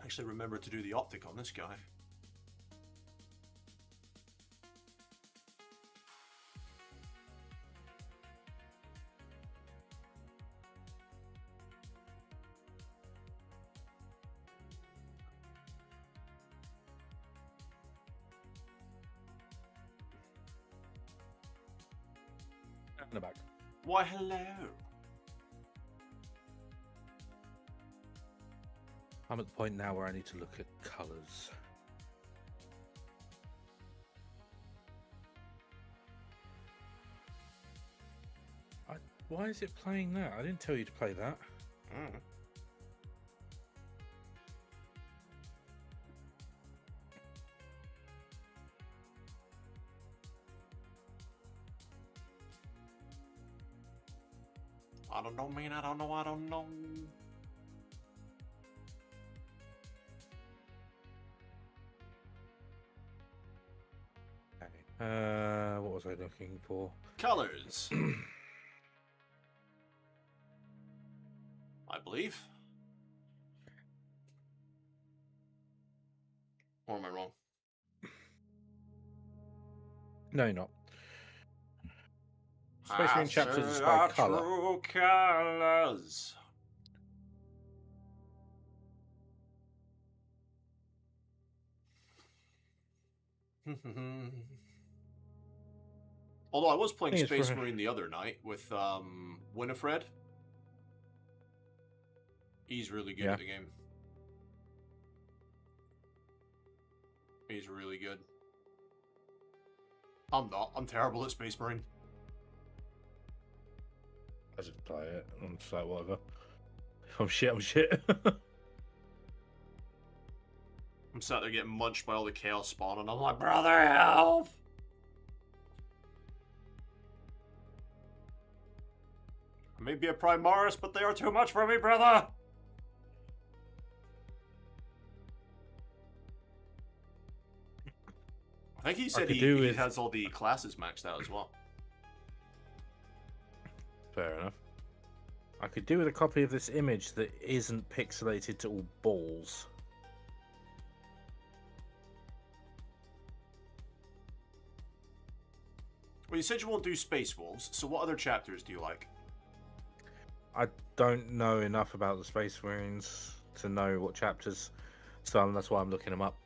Actually remember to do the optic on this guy. In the back. Why, hello. I'm at the point now where I need to look at colours. Why is it playing that? I didn't tell you to play that. I don't know, man. I don't know. What was I looking for? Colors. I believe. Or am I wrong? No, you're not. Space Marine chapters is by colour. True colors. Although I was playing Space Marine the other night with Winifred. He's really good at the game. He's really good. I'm not. I'm terrible at Space Marine. I just play it. I'm just like, whatever. If I'm shit, I'm shit. I'm sat there getting munched by all the chaos spawn, and I'm like, brother, help! I may be a Primaris, but they are too much for me, brother! I think he said he has all the classes maxed out as well. Fair enough. I could do with a copy of this image that isn't pixelated to all balls. Well, you said you won't do Space Wolves, so what other chapters do you like? I don't know enough about the Space Marines to know what chapters, so that's why I'm looking them up.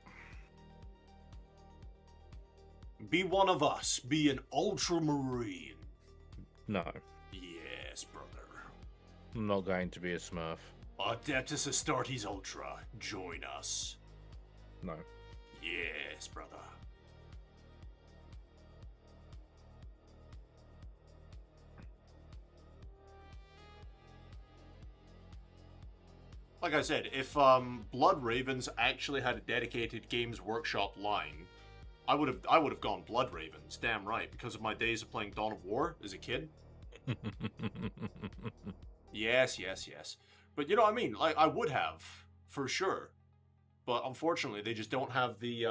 Be one of us. Be an Ultramarine. No. Yes, brother. I'm not going to be a Smurf. Adeptus Astartes Ultra. Join us. No. Yes, brother. Like I said, if Blood Ravens actually had a dedicated Games Workshop line, I would have gone Blood Ravens, damn right, because of my days of playing Dawn of War as a kid. Yes. But you know what I mean? Like, I would have, for sure. But unfortunately, they just don't have the,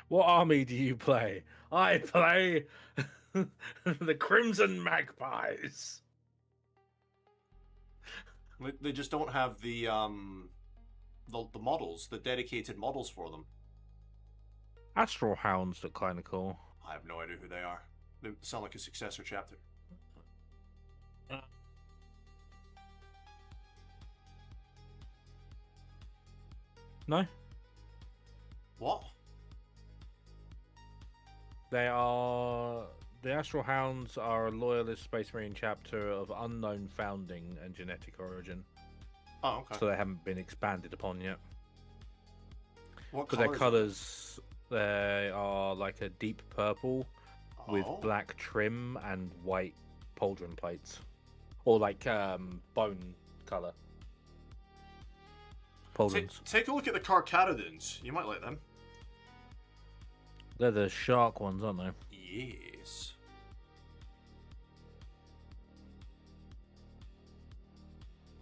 What army do you play? I play the Crimson Magpies. They just don't have the, the models, the dedicated models for them. Astral Hounds look kind of cool. I have no idea who they are. They sound like a successor chapter. No, What? they are the Astral Hounds are a loyalist Space Marine chapter of unknown founding and genetic origin, Oh, okay. so they haven't been expanded upon yet. What But their colors? colours, they are like a deep purple with Oh. black trim and white pauldron plates, or like bone color pauldrons. Take a look at the Carcharodons. You might like them. They're the shark ones, aren't they? Yes.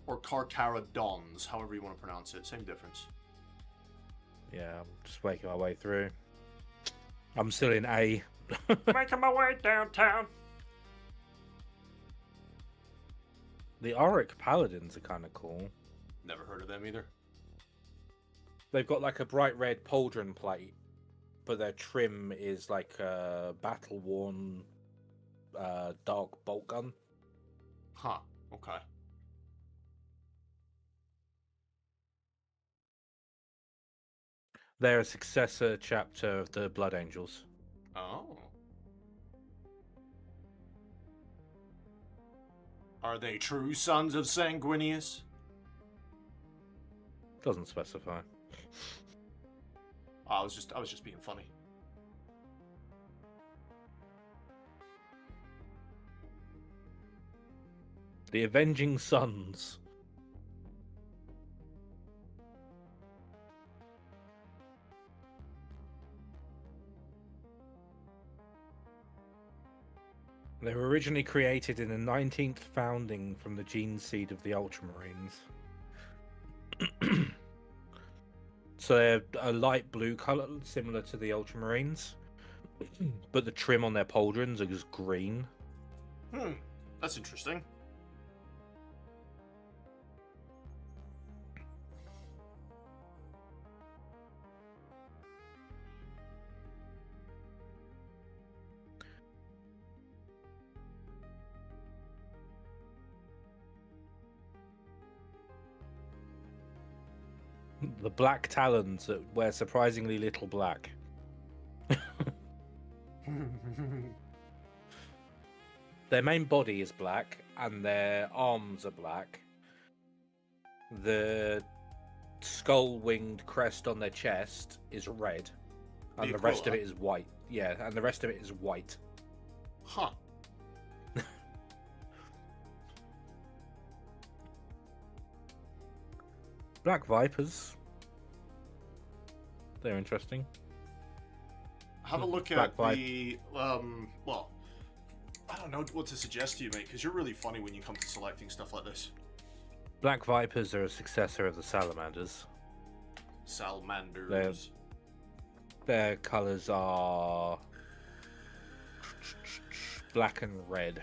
Or Carcharodons, however you want to pronounce it. Same difference. Yeah, I'm just making my way through. I'm still in A. Making my way downtown. The Auric Paladins are kind of cool. Never heard of them either. They've got like a bright red pauldron plate, but their trim is like a battle-worn dark bolt gun. Huh. Okay. They're a successor chapter of the Blood Angels. Oh. Are they true sons of Sanguinius? Doesn't specify. I was just being funny. The Avenging Sons. They were originally created in the 19th founding from the gene seed of the Ultramarines. So they're a light blue colour, similar to the Ultramarines, but the trim on their pauldrons is green. That's interesting. The black talons that wear surprisingly little black. Their main body is black, and their arms are black. The skull-winged crest on their chest is red, and the rest of it is white. Yeah, and the rest of it is white. Huh. Black Vipers. They're interesting. Have a look at the well, I don't know what to suggest to you, mate, because you're really funny when you come to selecting stuff like this. Black Vipers are a successor of the Salamanders. Salamanders. Their colours are black and red.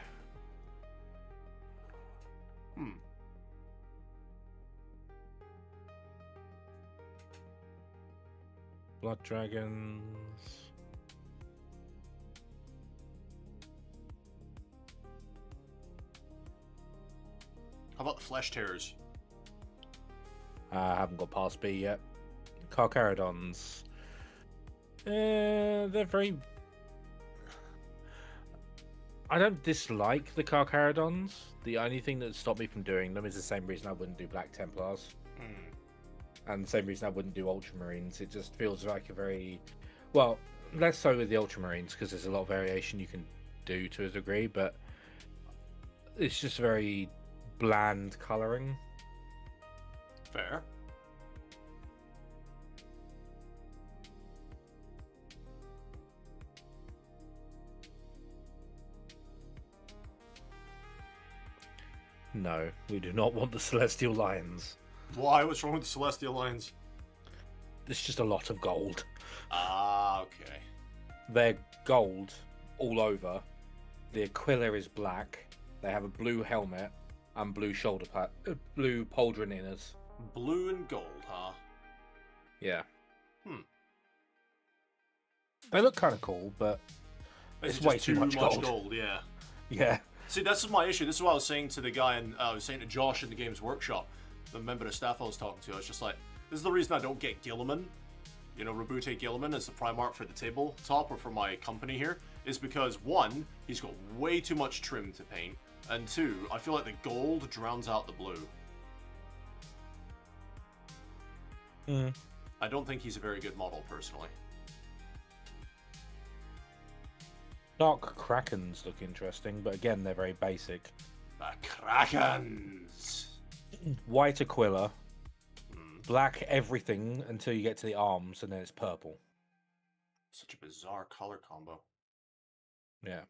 Blood Dragons. How about the Flesh Tearers? I haven't got past B yet. Carcharodons. They're very... I don't dislike the Carcharodons. The only thing that stopped me from doing them is the same reason I wouldn't do Black Templars. And the same reason I wouldn't do Ultramarines. It just feels like a very... Well, less so with the Ultramarines, because there's a lot of variation you can do to a degree, but it's just very bland colouring. Fair. No, we do not want the Celestial Lions. Why? What's wrong with the Celestial Lions? It's just a lot of gold. Ah, okay. They're gold all over. The Aquila is black. They have a blue helmet and blue shoulder pad, blue pauldron inners. Blue and gold, huh? Yeah. Hmm. They look kind of cool, but Is it's it way just too much gold. Yeah. Yeah. See, this is my issue. This is what I was saying to the guy, and I was saying to Josh in the Games Workshop, the member of staff I was talking to. I was just like, this is the reason I don't get Gilliman, you know, Rabute Gilliman as the Primarch for the tabletop or for my company here, is because one, he's got way too much trim to paint, and two, I feel like the gold drowns out the blue. I don't think he's a very good model, personally. Dark Krakens look interesting, but again, they're very basic. The Krakens! White Aquila, black everything until you get to the arms, and then it's purple. Such a bizarre color combo. Yeah.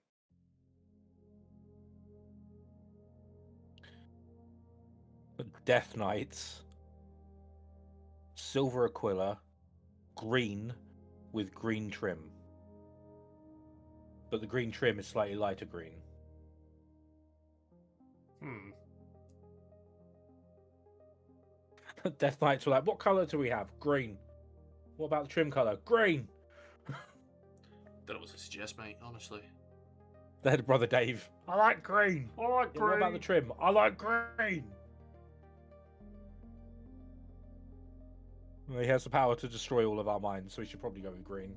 Death Knights, silver Aquila, green with green trim. But the green trim is slightly lighter green. Death Knights were like, what colour do we have? Green. What about the trim colour? Green. That was a suggest, mate, honestly. They had brother Dave. I like green. I like Yeah, what about the green. trim? I like green. Well, he has the power to destroy all of our minds, so we should probably go with green.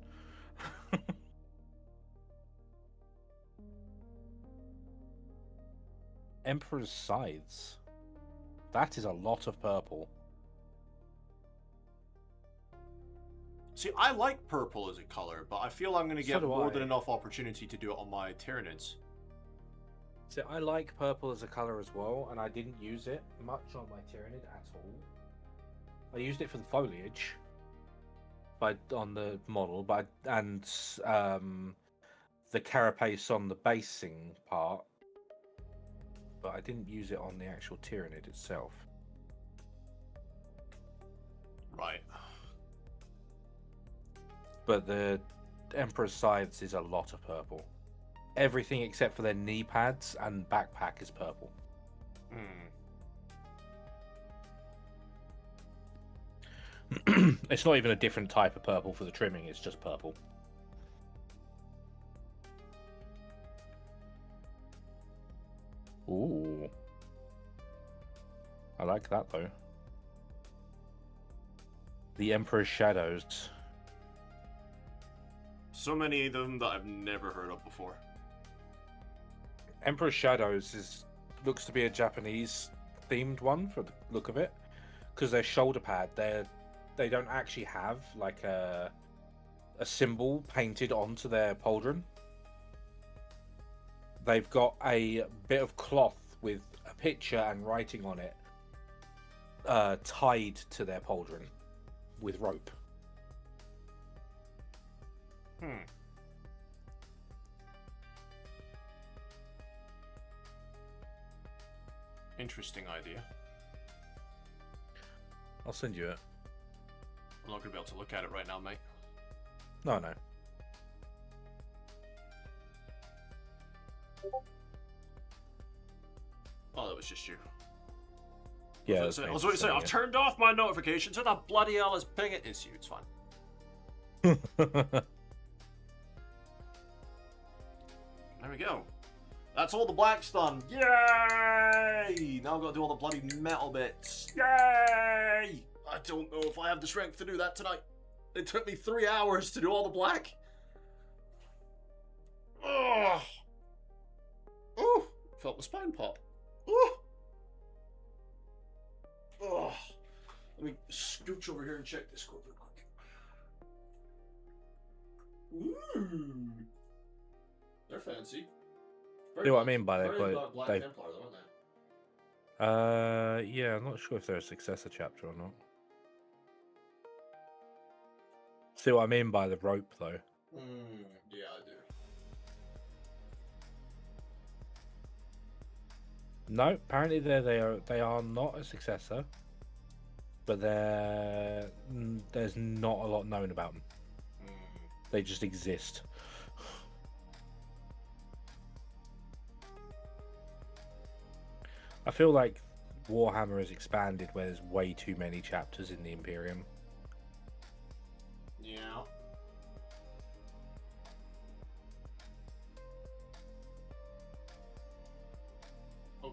Emperor's Scythes. That is a lot of purple. See, I like purple as a color, but I feel I'm going to So get do more I. than enough opportunity to do it on my Tyranids. So I like purple as a color as well, and I didn't use it much on my Tyranid at all. I used it for the foliage, on the model, and the carapace on the basing part, but I didn't use it on the actual Tyranid itself. Right. But the Emperor's Scythes is a lot of purple. Everything except for their knee pads and backpack is purple. It's not even a different type of purple for the trimming, it's just purple. Ooh. I like that though. The Emperor's Shadows. So many of them that I've never heard of before. Emperor's Shadows looks to be a Japanese themed one for the look of it, because their shoulder pad, they don't actually have like a symbol painted onto their pauldron. They've got a bit of cloth with a picture and writing on it tied to their pauldron with rope. Interesting idea. I'll send you it. I'm not going to be able to look at it right now, mate. No. Oh, that was just you. Yeah, I was going to say, I've turned off my notifications. Who the bloody hell is pinging? It's you, it's fine. There we go. That's all the black's done. Yay! Now I've got to do all the bloody metal bits. Yay! I don't know if I have the strength to do that tonight. It took me 3 hours to do all the black. Oh! Oh! Felt my spine pop. Oh! Oh! Let me scooch over here and check this real quick. Ooh! They're fancy. See what I mean by that? Very Black They, Templar, though, aren't they? yeah, I'm not sure if they're a successor chapter or not. See what I mean by the rope, though? Yeah, I do. No, apparently they are not a successor, but there's not a lot known about them. They just exist. I feel like Warhammer has expanded where there's way too many chapters in the Imperium.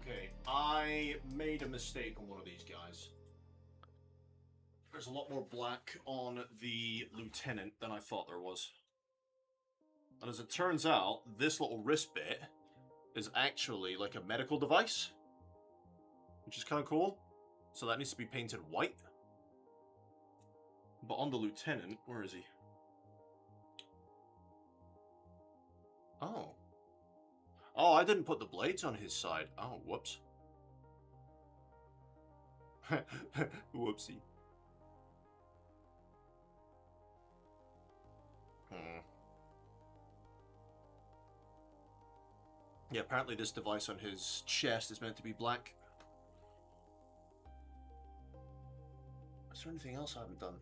Okay, I made a mistake on one of these guys. There's a lot more black on the lieutenant than I thought there was. And as it turns out, this little wrist bit is actually like a medical device, which is kind of cool. So that needs to be painted white. But on the lieutenant, where is he? Oh. Oh, I didn't put the blades on his side. Oh, whoops. Whoopsie. Yeah, apparently this device on his chest is meant to be black. Is there anything else I haven't done?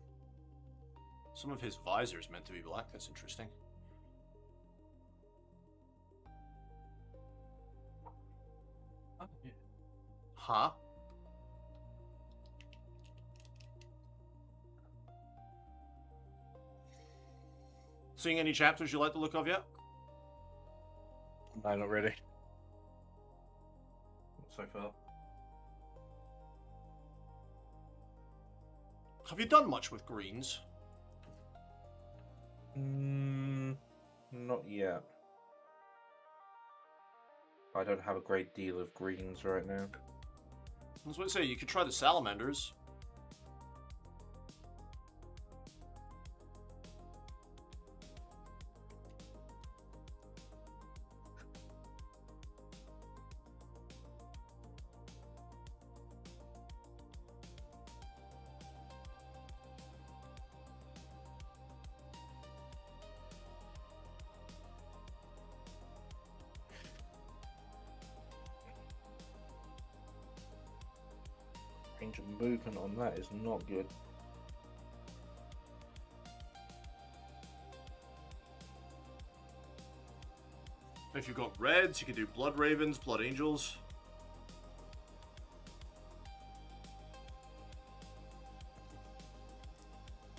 Some of his visor is meant to be black. That's interesting. Oh, yeah. Huh? Seeing any chapters you like the look of yet? No, not really. Not so far. Have you done much with greens? Not yet. I don't have a great deal of greens right now. I was going to say, you could try the salamanders. Range of movement on that is not good. If you've got reds, you can do blood ravens, blood angels.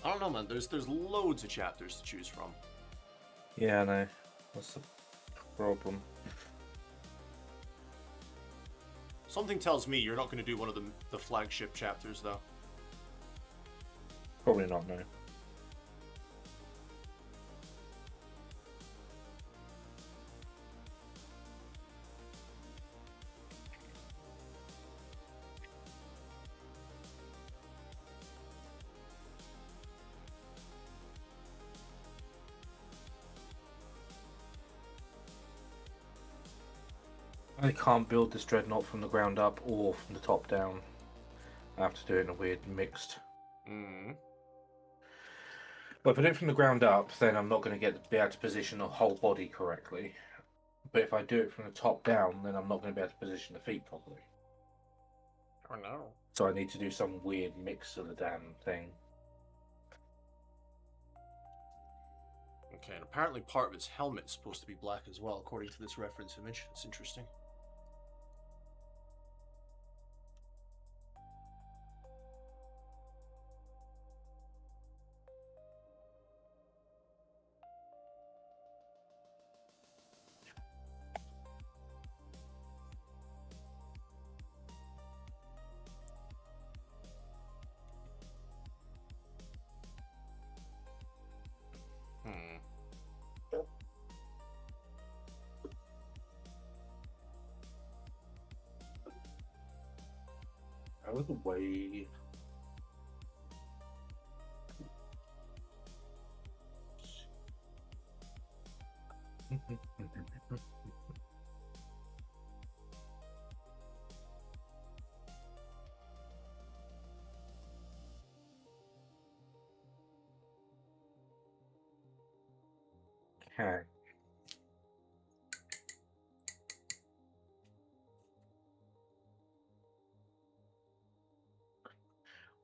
I don't know, man. There's loads of chapters to choose from. Yeah, I know. That's the problem. Something tells me you're not going to do one of the flagship chapters, though. Probably not, no. I can't build this dreadnought from the ground up or from the top down. I have to do it in a weird mixed. But if I do it from the ground up, then I'm not going to be able to position the whole body correctly. But if I do it from the top down, then I'm not going to be able to position the feet properly. Oh no. So I need to do some weird mix of the damn thing. Okay, and apparently part of its helmet is supposed to be black as well, according to this reference image. That's interesting. Out of the way. Okay.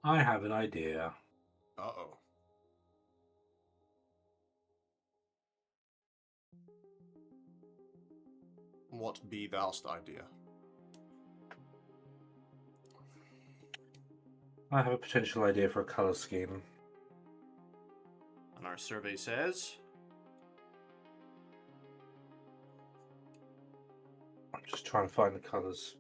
I have an idea. Uh-oh. What be thou'st idea? I have a potential idea for a colour scheme. And our survey says... I'm just trying to find the colours.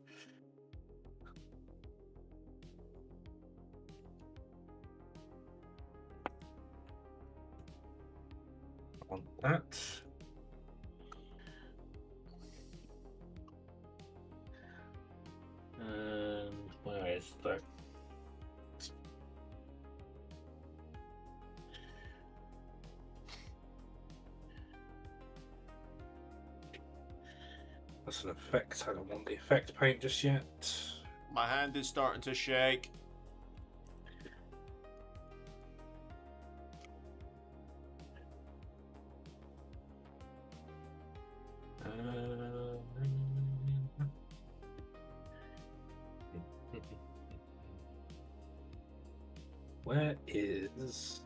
That's an effect. I don't want the effect paint just yet. My hand is starting to shake. Where is...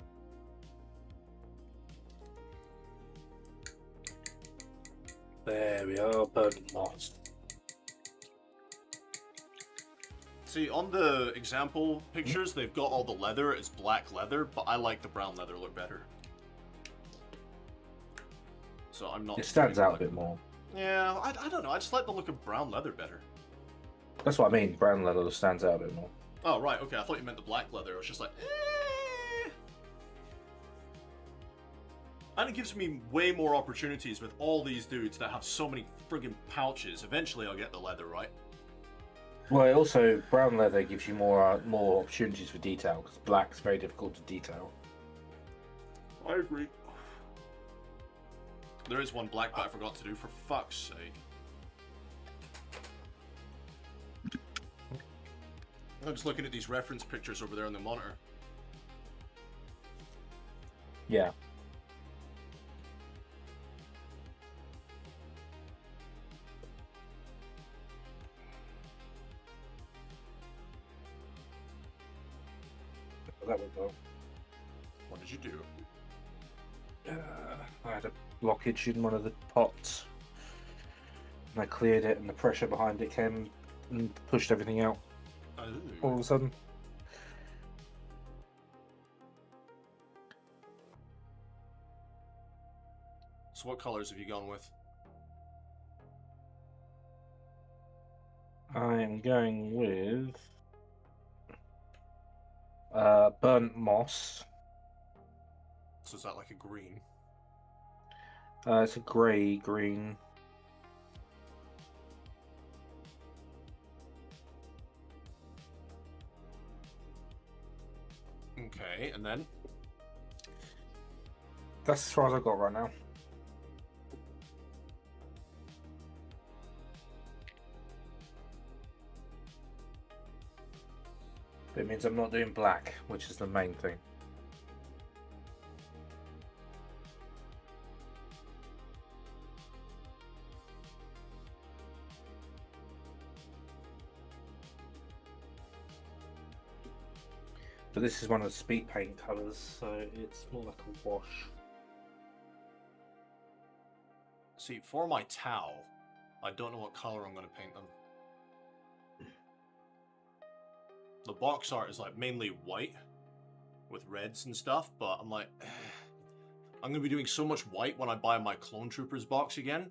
There we are, burnt moss. See, on the example pictures, they've got all the leather. It's black leather, but I like the brown leather look better. So I'm not... It stands out a bit more. Yeah, I don't know. I just like the look of brown leather better. That's what I mean. Brown leather stands out a bit more. Oh, right. Okay, I thought you meant the black leather. I was just like, eh. And it gives me way more opportunities with all these dudes that have so many friggin' pouches. Eventually I'll get the leather, right? Well, also, brown leather gives you more opportunities for detail, because black's very difficult to detail. I agree. There is one black that I forgot to do, for fuck's sake. I'm just looking at these reference pictures over there on the monitor. Yeah. That would go. What did you do? I had a blockage in one of the pots, and I cleared it, and the pressure behind it came and pushed everything out all of a sudden. So what colors have you gone with? I am going with burnt moss. So is that like a green? It's a grey-green. Okay, and then? That's as far as I've got right now. It means I'm not doing black, which is the main thing. But this is one of the speed paint colours, so it's more like a wash. See, for my towel, I don't know what color I'm going to paint them. The box art is like mainly white with reds and stuff, but I'm like, I'm going to be doing so much white when I buy my Clone Troopers box again.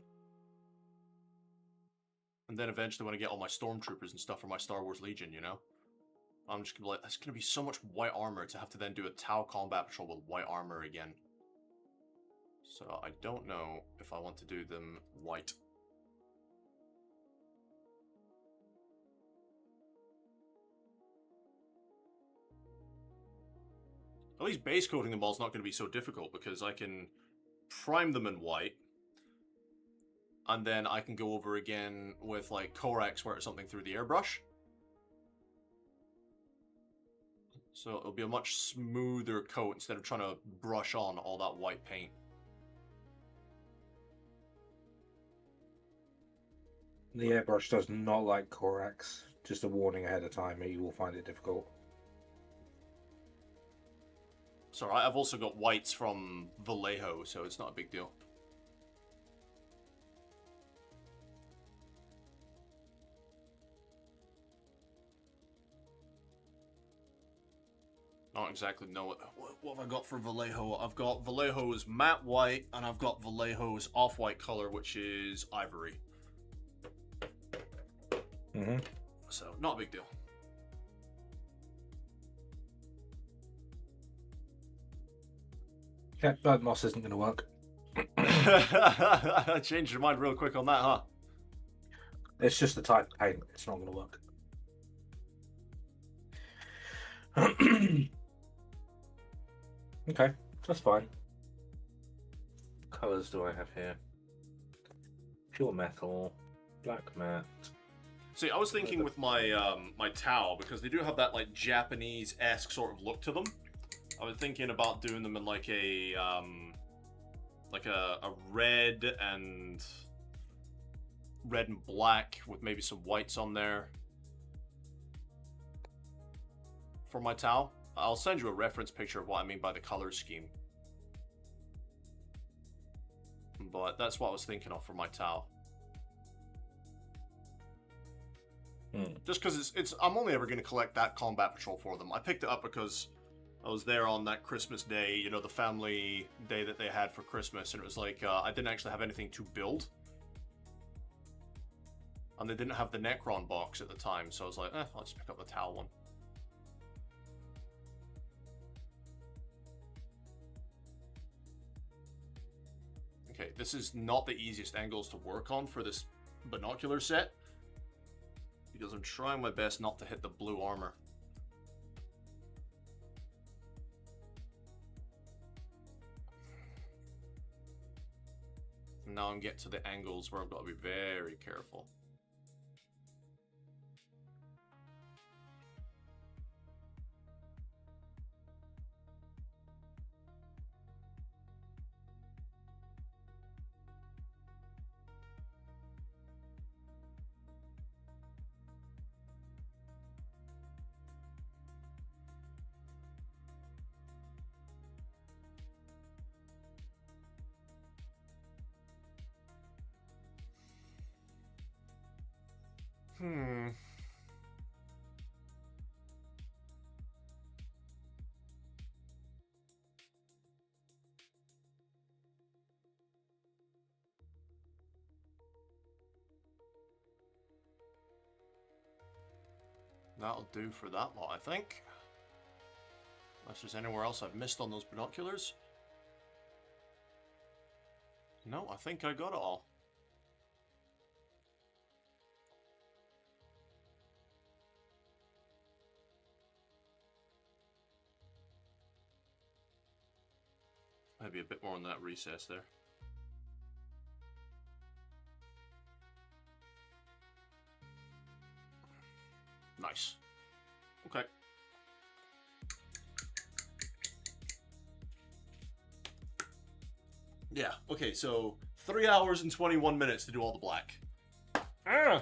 And then eventually when I get all my Stormtroopers and stuff for my Star Wars Legion, you know? I'm just going to be like, that's going to be so much white armor to have to then do a Tau combat patrol with white armor again. So I don't know if I want to do them white. At least base coating them all is not going to be so difficult because I can prime them in white. And then I can go over again with like Corax where it's something through the airbrush. So it'll be a much smoother coat instead of trying to brush on all that white paint. The airbrush does not like Corax. Just a warning ahead of time, you will find it difficult. It's alright, I've also got whites from Vallejo, so it's not a big deal. I don't exactly know what have I got for Vallejo. I've got Vallejo's matte white, and I've got Vallejo's off-white color, which is ivory. Mm-hmm. So, not a big deal. Yeah, burnt moss isn't going to work. Changed your mind real quick on that, huh? It's just the type of paint. It's not going to work. Okay, that's fine. What colours do I have here? Pure metal. Black mat. See, I was thinking with my my towel, because they do have that like Japanese-esque sort of look to them. I was thinking about doing them in like a red and black with maybe some whites on there for my towel. I'll send you a reference picture of what I mean by the color scheme. But that's what I was thinking of for my towel. Just because I'm only ever going to collect that combat patrol for them. I picked it up because I was there on that Christmas day, you know, the family day that they had for Christmas, and it was like, I didn't actually have anything to build. And they didn't have the Necron box at the time, so I was like, I'll just pick up the towel one. Okay, this is not the easiest angles to work on for this binocular set, because I'm trying my best not to hit the blue armor. Now I'm getting to the angles where I've got to be very careful. That'll do for that lot, I think. Unless there's anywhere else I've missed on those binoculars. No, I think I got it all. Maybe a bit more on that recess there. Nice. Okay. Yeah, okay, so 3 hours and 21 minutes to do all the black. Ah!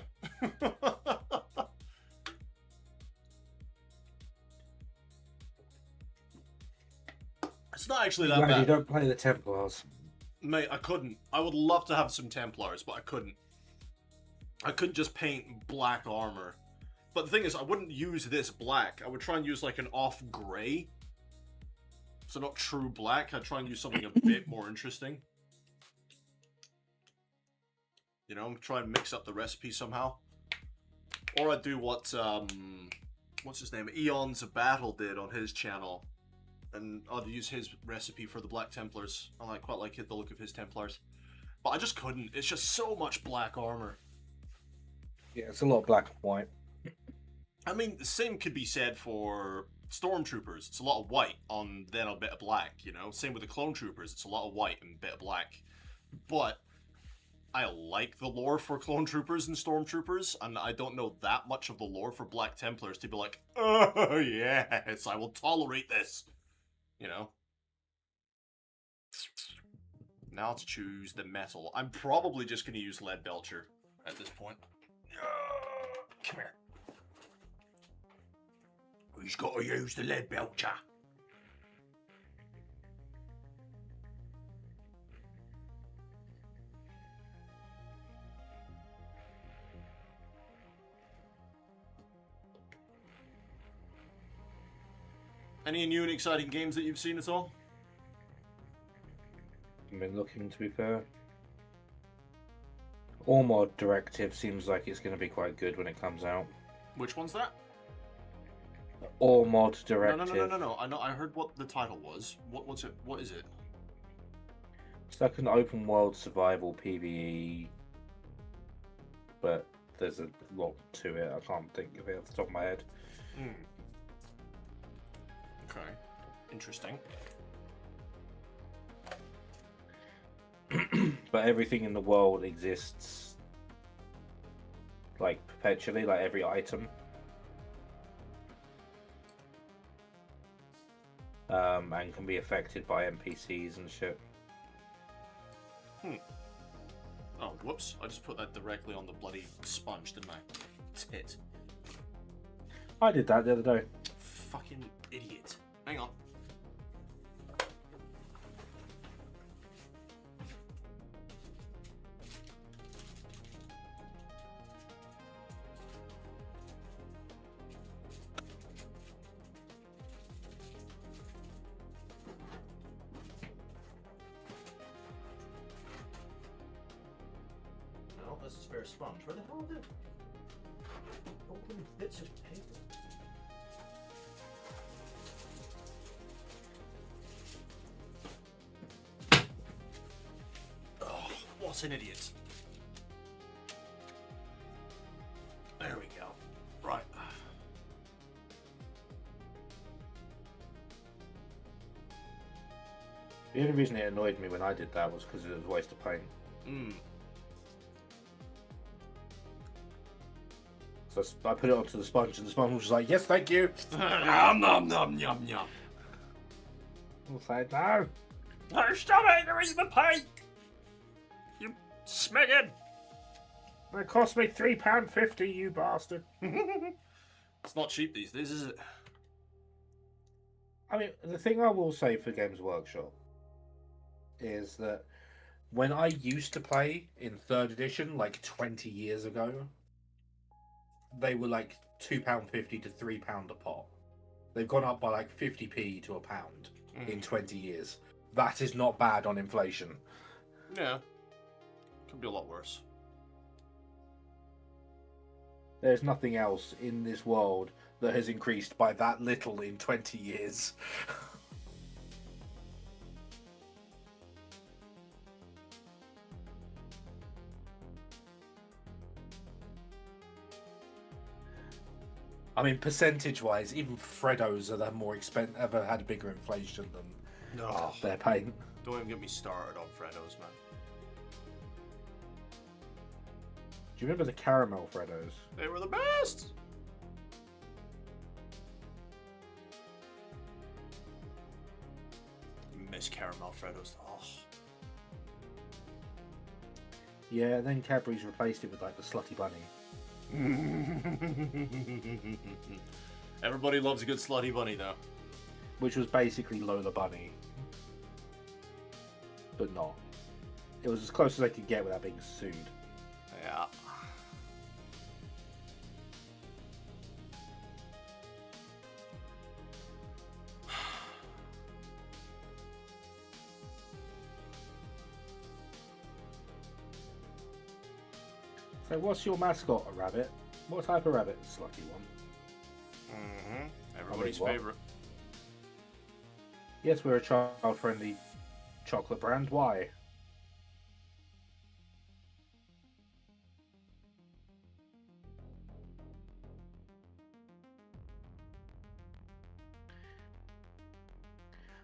It's not actually that Glad bad. you don't play the Templars. Mate, I couldn't. I would love to have some Templars, but I couldn't. I couldn't just paint black armor. But the thing is, I wouldn't use this black. I would try and use like an off gray. So not true black. I'd try and use something a bit more interesting. You know, try and mix up the recipe somehow. Or I'd do what, what's his name? Eons of Battle did on his channel. And I'd use his recipe for the Black Templars. I quite like the look of his Templars. But I just couldn't. It's just so much black armor. Yeah, it's a lot of black and white. I mean, the same could be said for Stormtroopers. It's a lot of white on then a bit of black, you know? Same with the Clone Troopers. It's a lot of white and a bit of black. But I like the lore for Clone Troopers and Stormtroopers, and I don't know that much of the lore for Black Templars to be like, oh, yes, I will tolerate this. You know? Now to choose the metal. I'm probably just going to use Lead Belcher at this point. Come here. Who's got to use the Lead Belcher? Any new and exciting games that you've seen at all? I've been looking, to be fair. Ormod Directive seems like it's going to be quite good when it comes out. Which one's that? Ormod Directive. No. I know. I heard what the title was. What's it? What is it? It's like an open world survival PvE, but there's a lot to it. I can't think of it off the top of my head. Okay. Interesting. But everything in the world exists like perpetually, like every item. And can be affected by NPCs and shit. Oh, whoops. I just put that directly on the bloody sponge, didn't I? Tit. I did that the other day. Fucking idiot. Hang on. No, that's a spare sponge. Where the hell are the open bits of paper? Oh, what an idiot. There we go. Right. The only reason it annoyed me when I did that was because it was a waste of paint. So I put it onto the sponge, and the sponge was just like, "Yes, thank you." Nom nom nom nom nom. I was like, "No." No, stop it! There is the paint! You smiggin! It cost me £3.50, you bastard. It's not cheap these days, is it? I mean, the thing I will say for Games Workshop is that when I used to play in 3rd edition, like 20 years ago, they were like £2.50 to £3 a pot. They've gone up by like 50p to a pound in 20 years. That is not bad on inflation. Yeah. Could be a lot worse. There's nothing else in this world that has increased by that little in 20 years. I mean, percentage-wise, even Freddos are the more expensive, ever had bigger inflation than No. their paint. Don't even get me started on Freddos, man. Do you remember the caramel Freddos? They were the best! Miss caramel Freddos. Oh. Yeah, then Cadbury's replaced it with like the Slutty Bunny. Everybody loves a good slutty bunny, though. Which was basically Lola Bunny. But not. It was as close as they could get without being sued. Yeah. So what's your mascot, a rabbit? What type of rabbit? Slutty one. Everybody's what? favorite. Yes, we're a child-friendly chocolate brand. Why?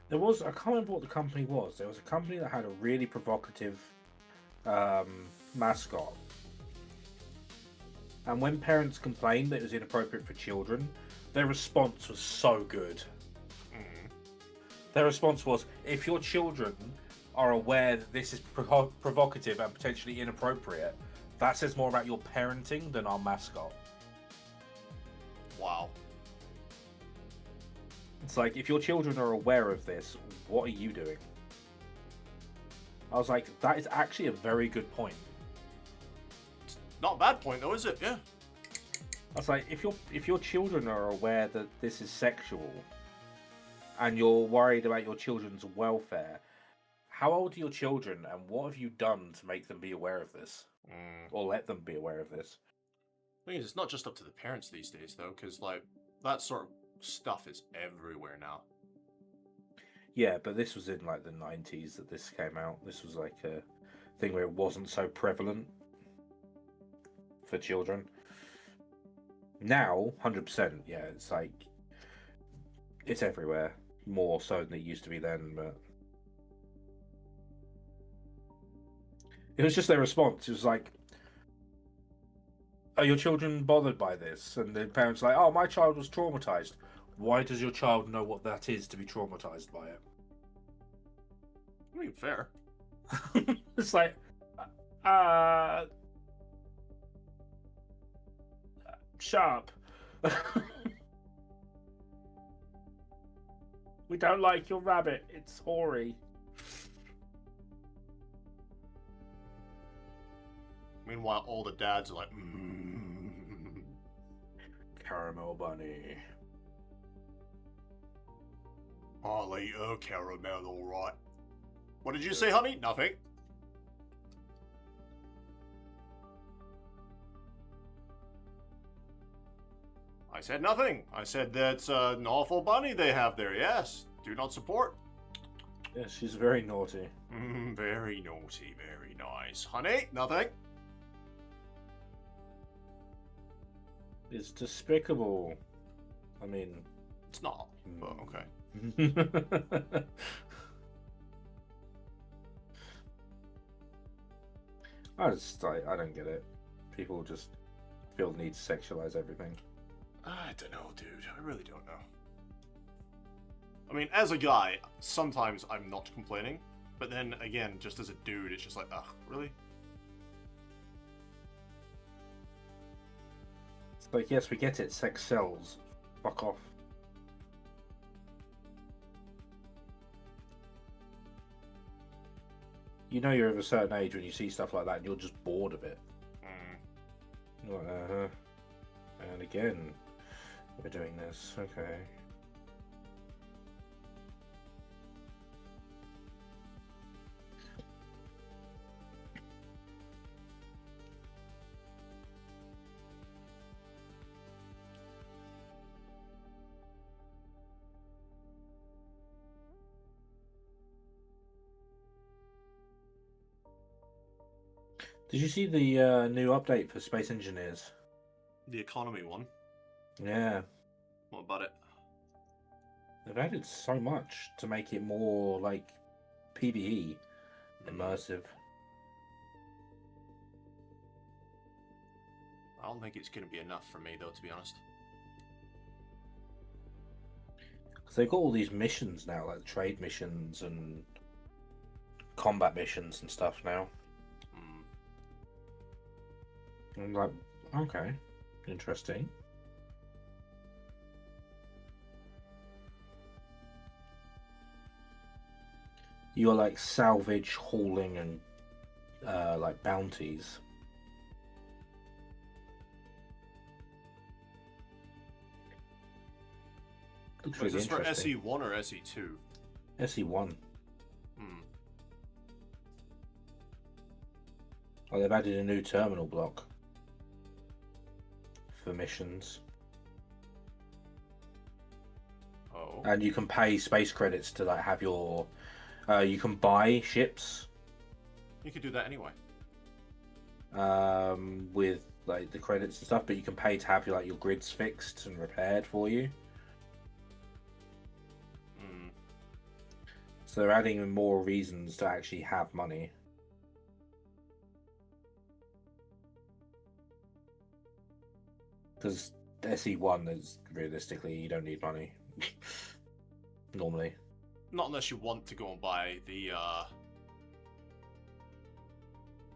There was, I can't remember what the company was. There was a company that had a really provocative mascot. And when parents complained that it was inappropriate for children, their response was so good. Their response was, if your children are aware that this is provocative and potentially inappropriate, that says more about your parenting than our mascot. Wow. It's like, if your children are aware of this, what are you doing? I was like, that is actually a very good point. Not a bad point, though, is it? Yeah. I was like, if your children are aware that this is sexual, and you're worried about your children's welfare, how old are your children, and what have you done to make them be aware of this, or let them be aware of this? Thing is, it's not just up to the parents these days, though, because like that sort of stuff is everywhere now. Yeah, but this was in like the 90s that this came out. This was like a thing where it wasn't so prevalent for children. Now, 100%, yeah, it's like, it's everywhere. More so than it used to be then, but it was just their response. It was like, are your children bothered by this? And the parents are like, oh, my child was traumatized. Why does your child know what that is to be traumatized by it? I mean, fair. It's like, uh, sharp. We don't like your rabbit. It's hoary. Meanwhile, all the dads are like, Caramel bunny. I'll eat a caramel, alright. What did you say, honey? Nothing. I said nothing. I said that's an awful bunny they have there. Yes. Do not support. Yeah, she's very naughty. Very naughty. Very nice. Honey, nothing. It's despicable. I mean... It's not. But okay. I don't get it. People just feel the need to sexualize everything. I don't know, dude. I really don't know. I mean, as a guy, sometimes I'm not complaining. But then, again, just as a dude, it's just like, ugh, really? It's like, yes, we get it. Sex sells. Fuck off. You know you're of a certain age when you see stuff like that and you're just bored of it. You're like, uh-huh. And again, we're doing this. Okay. Did you see the new update for Space Engineers? The economy one. Yeah. What about it? They've added so much to make it more like PvE immersive. I don't think it's going to be enough for me, though, to be honest. Because they've got all these missions now, like trade missions and combat missions and stuff now. I'm like, okay, interesting. You're like salvage, hauling, and like bounties. Looks Is really this for interesting. SE1 or SE2? SE1. Hmm. Oh, they've added a new terminal block for missions. Oh. And you can pay space credits to like have your. You can buy ships. You could do that anyway. With like the credits and stuff, but you can pay to have your grids fixed and repaired for you. Hmm. So they're adding more reasons to actually have money. Because SE1 is realistically you don't need money normally. Not unless you want to go and buy the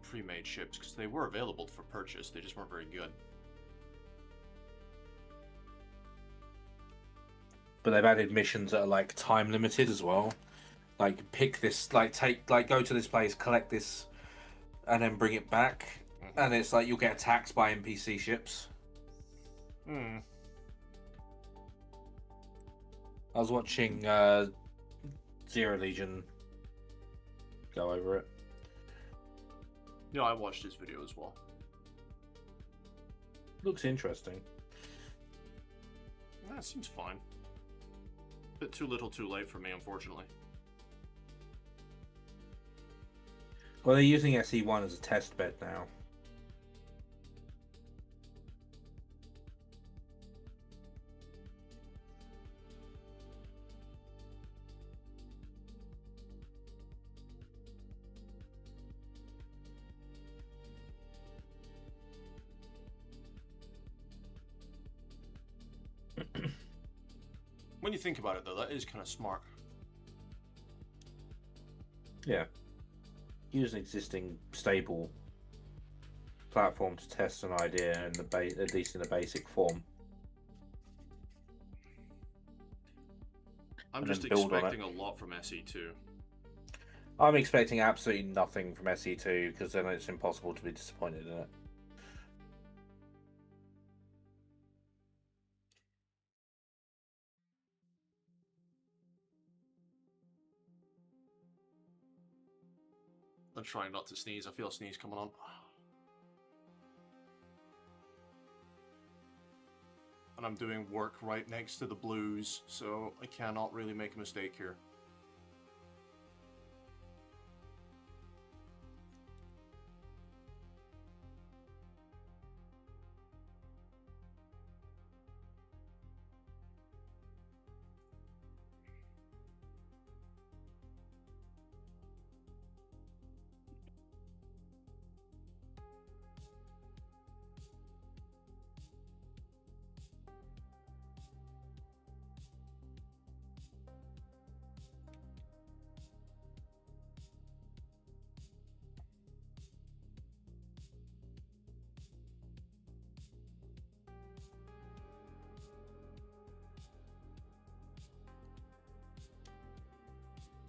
pre-made ships, because they were available for purchase. They just weren't very good. But they've added missions that are like time limited as well. Like pick this, like go to this place, collect this, and then bring it back. And it's like you'll get attacked by NPC ships. Hmm. I was watching Zero Legion go over it. Yeah, I watched his video as well. Looks interesting. That seems fine. Bit too little too late for me, unfortunately. Well, they're using SE1 as a test bed now. When you think about it, though, that is kind of smart. Yeah. Use an existing stable platform to test an idea in the at least in a basic form. I'm And just then build on it. expecting a lot from SE2. I'm expecting absolutely nothing from SE2 because then it's impossible to be disappointed in it. I'm trying not to sneeze. I feel a sneeze coming on. And I'm doing work right next to the blues, so I cannot really make a mistake here.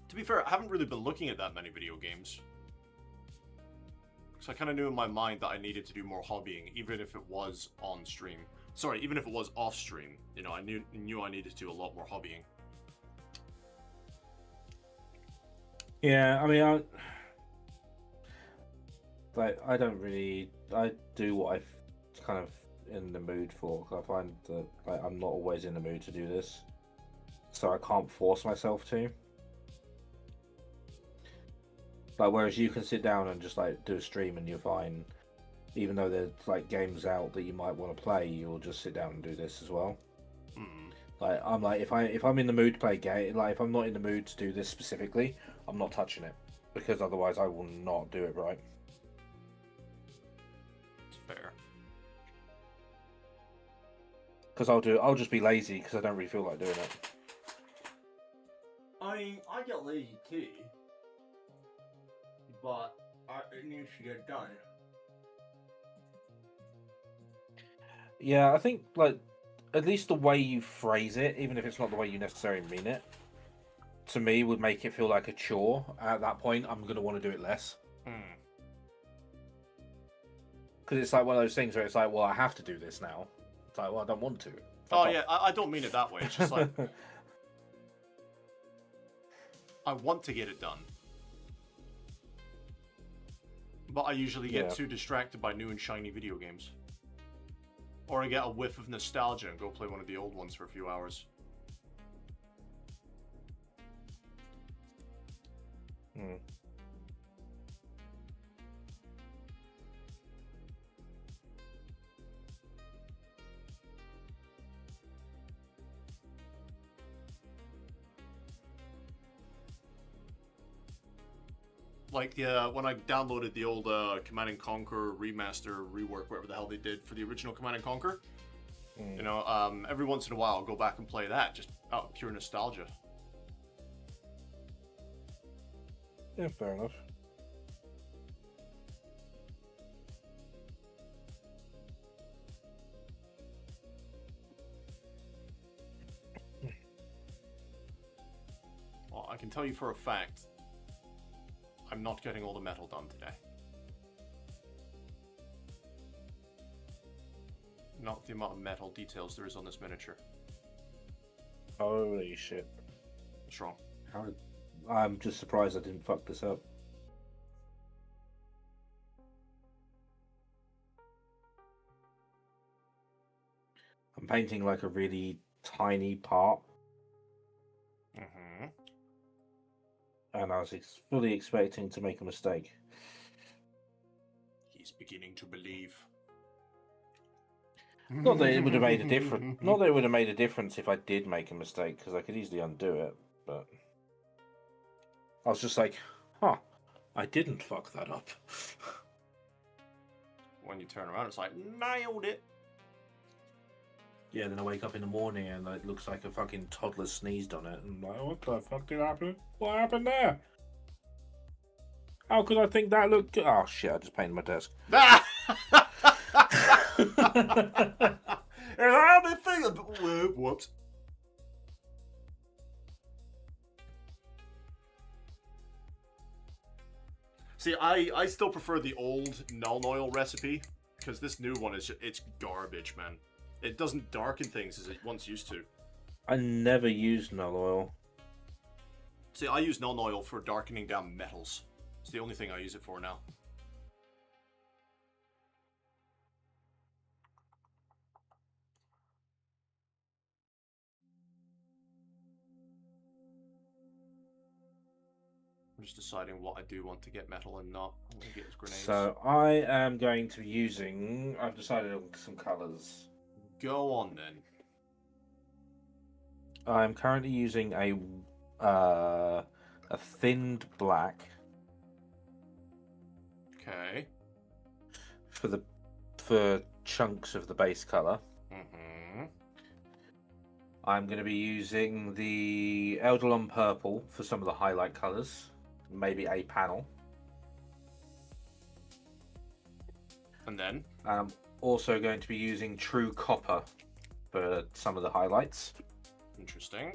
To be fair, I haven't really been looking at that many video games. So I kind of knew in my mind that I needed to do more hobbying, even if it was on stream. Sorry, even if it was off stream. You know, I knew I needed to do a lot more hobbying. Yeah, I mean, I don't really. I do what I'm kind of in the mood for. I find that I'm not always in the mood to do this, so I can't force myself to. Like, whereas you can sit down and just do a stream and you're fine, even though there's games out that you might want to play, you'll just sit down and do this as well. I'm if I'm in the mood to play a game, if I'm not in the mood to do this specifically, I'm not touching it because otherwise I will not do it right. It's fair. Because I'll just be lazy because I don't really feel like doing it. I mean, I get lazy too, but it needs to get done. Yeah, I think at least the way you phrase it, even if it's not the way you necessarily mean it, to me would make it feel like a chore. At that point, I'm gonna want to do it less. Because it's one of those things where it's well, I have to do this now. It's well, I don't want to. Oh yeah, I don't mean it that way. It's just I want to get it done. But I usually get too distracted by new and shiny video games. Or I get a whiff of nostalgia and go play one of the old ones for a few hours. Like when I downloaded the old Command and Conquer remaster, rework, whatever the hell they did for the original Command and Conquer. You know, every once in a while I'll go back and play that, just out of pure nostalgia. Yeah, fair enough. Well, I can tell you for a fact, I'm not getting all the metal done today. Not the amount of metal details there is on this miniature. Holy shit. What's wrong? I'm just surprised I didn't fuck this up. I'm painting a really tiny part. And I was fully expecting to make a mistake. He's beginning to believe. Not that it would have made a difference. Not that it would have made a difference if I did make a mistake, because I could easily undo it. But I was just huh, I didn't fuck that up. When you turn around, it's nailed it. Yeah, then I wake up in the morning and it looks like a fucking toddler sneezed on it. And I'm like, what the fuck did happen? What happened there? How could I think that looked good? Oh shit, I just painted my desk. Ah! And how they think? Whoops. See, I still prefer the old Null Oil recipe, because this new one is it's garbage, man. It doesn't darken things as it once used to. I never used null oil. See, I use Null Oil for darkening down metals. It's the only thing I use it for now. I'm just deciding what I do want to get metal and not. I'm going to get his grenades. So I am going to be using. I've decided on some colours. Go on then. I'm currently using a thinned black Okay. for chunks of the base colour. Mm-hmm. I'm going to be using the Eldalon purple for some of the highlight colours. Maybe a panel. And then? I'm also going to be using true copper for some of the highlights. Interesting.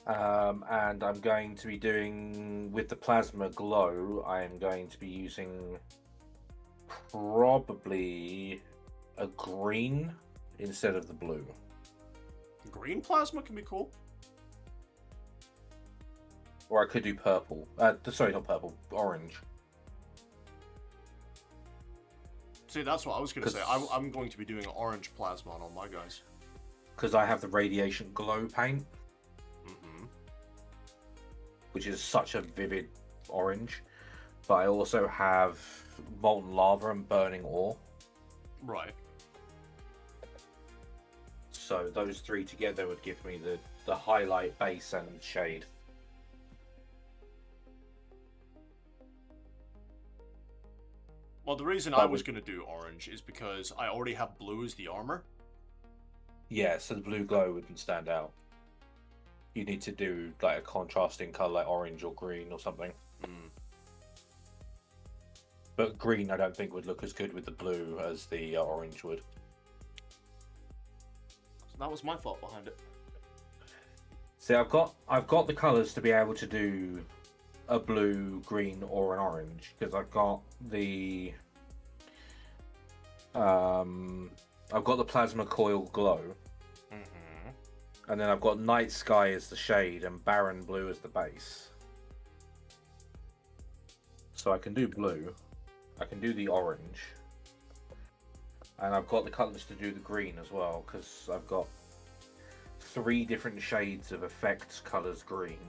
And I'm going to be doing, with the plasma glow, I'm going to be using probably a green instead of the blue. Green plasma can be cool. Or I could do purple. Sorry, not purple, orange. See, that's what I was going to say. 'Cause- I'm going to be doing orange plasma on all my guys. Because I have the radiation glow paint, Mm-hmm. which is such a vivid orange. But I also have molten lava and burning ore. Right. So those three together would give me the highlight, base, and shade. Well, the reason I was going to do orange is because I already have blue as the armor. Yeah, so the blue glow wouldn't stand out. You need to do like a contrasting color, like orange or green or something. Mm. But green, I don't think would look as good with the blue as the orange would. So that was my thought behind it. See, I've got the colors to be able to do a blue, green, or an orange because I've got the plasma coil glow, Mm-hmm. and then I've got night sky as the shade and barren blue as the base. So I can do blue, I can do the orange, and I've got the colors to do the green as well because I've got 3 different shades of effects colors green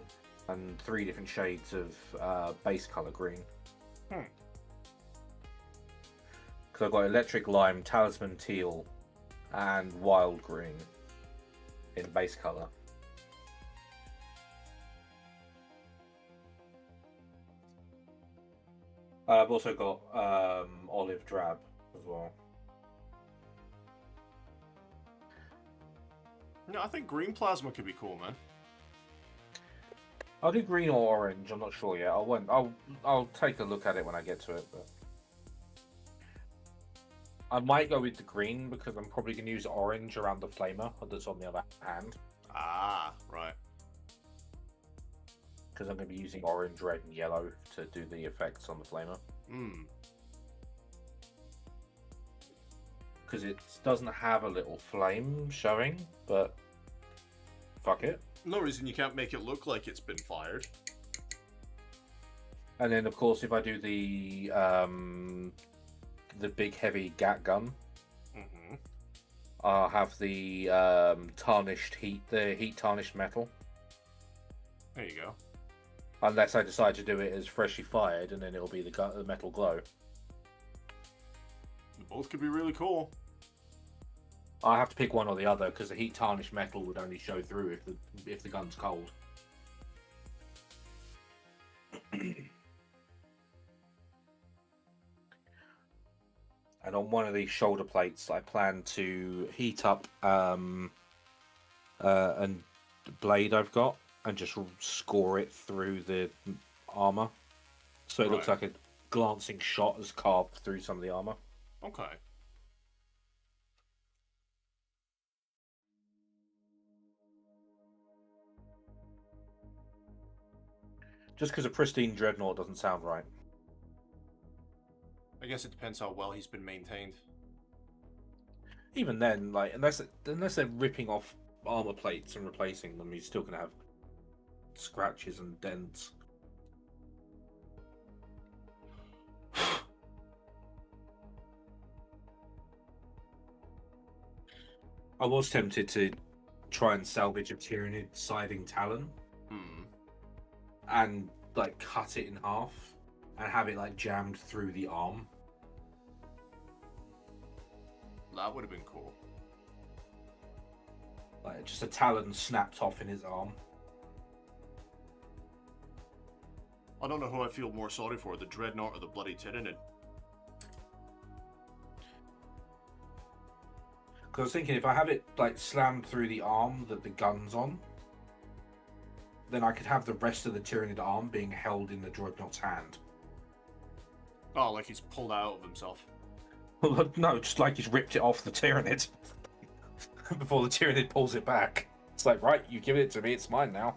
and 3 different shades of base color green. Hmm. Because I've got electric lime, talisman teal, and wild green in base color. I've also got olive drab as well. No, I think green plasma could be cool, man. I'll do green or orange. I'm not sure yet. I'll take a look at it when I get to it. But I might go with the green because I'm probably going to use orange around the flamer that's on the other hand. Ah, right. Because I'm going to be using orange, red, and yellow to do the effects on the flamer. Hmm. Because it doesn't have a little flame showing, but fuck it. No reason you can't make it look like it's been fired. And then, of course, if I do the big heavy gat gun, Mm-hmm. I'll have the tarnished heat, the heat tarnished metal. There you go. Unless I decide to do it as freshly fired, and then it'll be the metal glow. Both could be really cool. I have to pick one or the other because the heat tarnished metal would only show through if the gun's cold. And on one of these shoulder plates, I plan to heat up a blade I've got and just score it through the armor, so it looks Right. like a glancing shot has carved through some of the armor. Okay. Just because a pristine dreadnought doesn't sound right. I guess it depends how well he's been maintained. Even then, like unless they're ripping off armor plates and replacing them, he's still gonna have scratches and dents. I was tempted to try and salvage a Tyranid scything talon Hmm. and like cut it in half and have it like jammed through the arm. That would have been cool. Like just a talon snapped off in his arm. I don't know who I feel more sorry for, the Dreadnought or the bloody Tyranid. Because I was thinking if I have it like slammed through the arm that the gun's on, then I could have the rest of the Tyranid arm being held in the Dreadnought's hand. Oh, like he's pulled out of himself. No, just like he's ripped it off the Tyranid before the Tyranid pulls it back. It's like, right, you give it to me, it's mine now.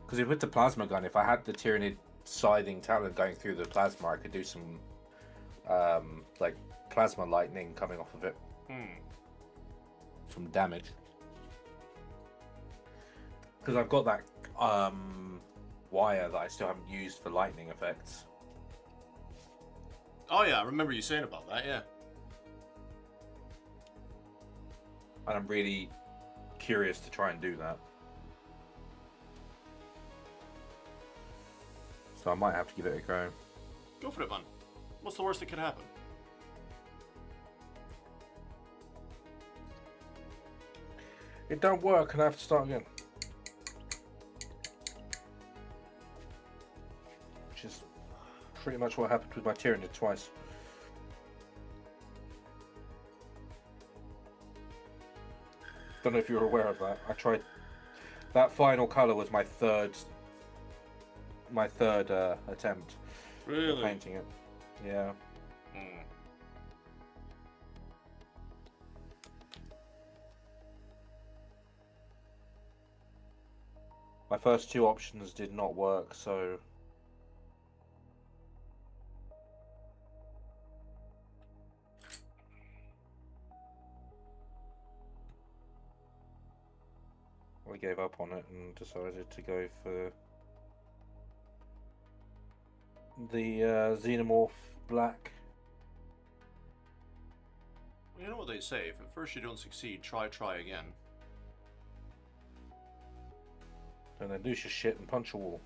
Because with the plasma gun, if I had the Tyranid scything talon going through the plasma, I could do some like plasma lightning coming off of it. From damage. Because I've got that wire that I still haven't used for lightning effects. Oh yeah, I remember you saying about that, yeah. And I'm really curious to try and do that. So I might have to give it a go. Go for it, man. What's the worst that could happen? It don't work and I have to start again. Which is pretty much what happened with my Tyranid twice. Don't know if you're aware of that. I tried. That final color was my third attempt at Really? painting it. Yeah. Hmm. My first two options did not work, so I gave up on it and decided to go for the Xenomorph Black. You know what they say, if at first you don't succeed, try again. And then lose your shit and punch a wall.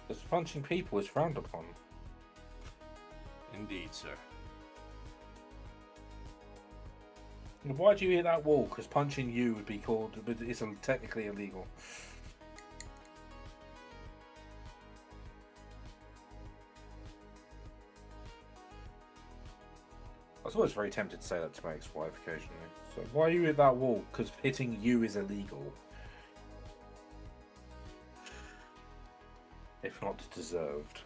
Because punching people is frowned upon. Indeed, sir. Why do you hit that wall? Because punching you would be called, but it's technically illegal. I was always very tempted to say that to my ex-wife occasionally. So why you hit that wall? Because hitting you is illegal. If not deserved.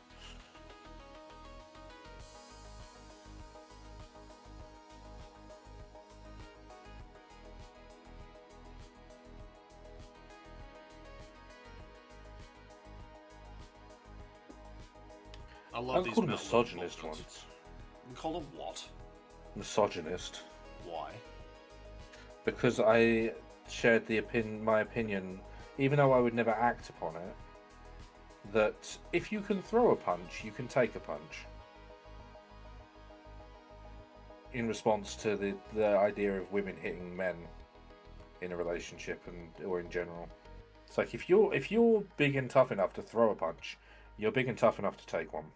I love I've these called metal misogynist movements. once. You call them what? Misogynist. Why? Because I shared my opinion, even though I would never act upon it, that if you can throw a punch, you can take a punch. In response to the idea of women hitting men in a relationship or in general. It's like if you're big and tough enough to throw a punch, you're big and tough enough to take one.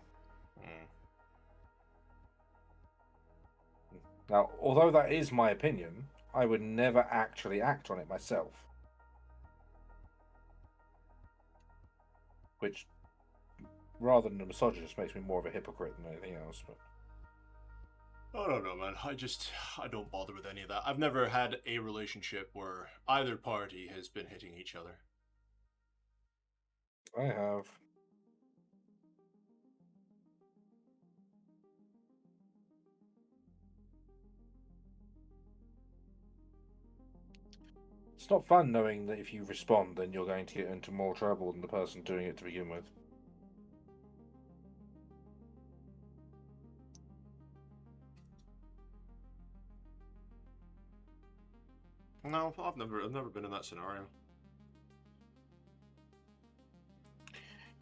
Now, although that is my opinion, I would never actually act on it myself. Which, rather than a misogynist, makes me more of a hypocrite than anything else. But I don't know, man. I don't bother with any of that. I've never had a relationship where either party has been hitting each other. I have. It's not fun knowing that if you respond, then you're going to get into more trouble than the person doing it to begin with. No, I've never been in that scenario.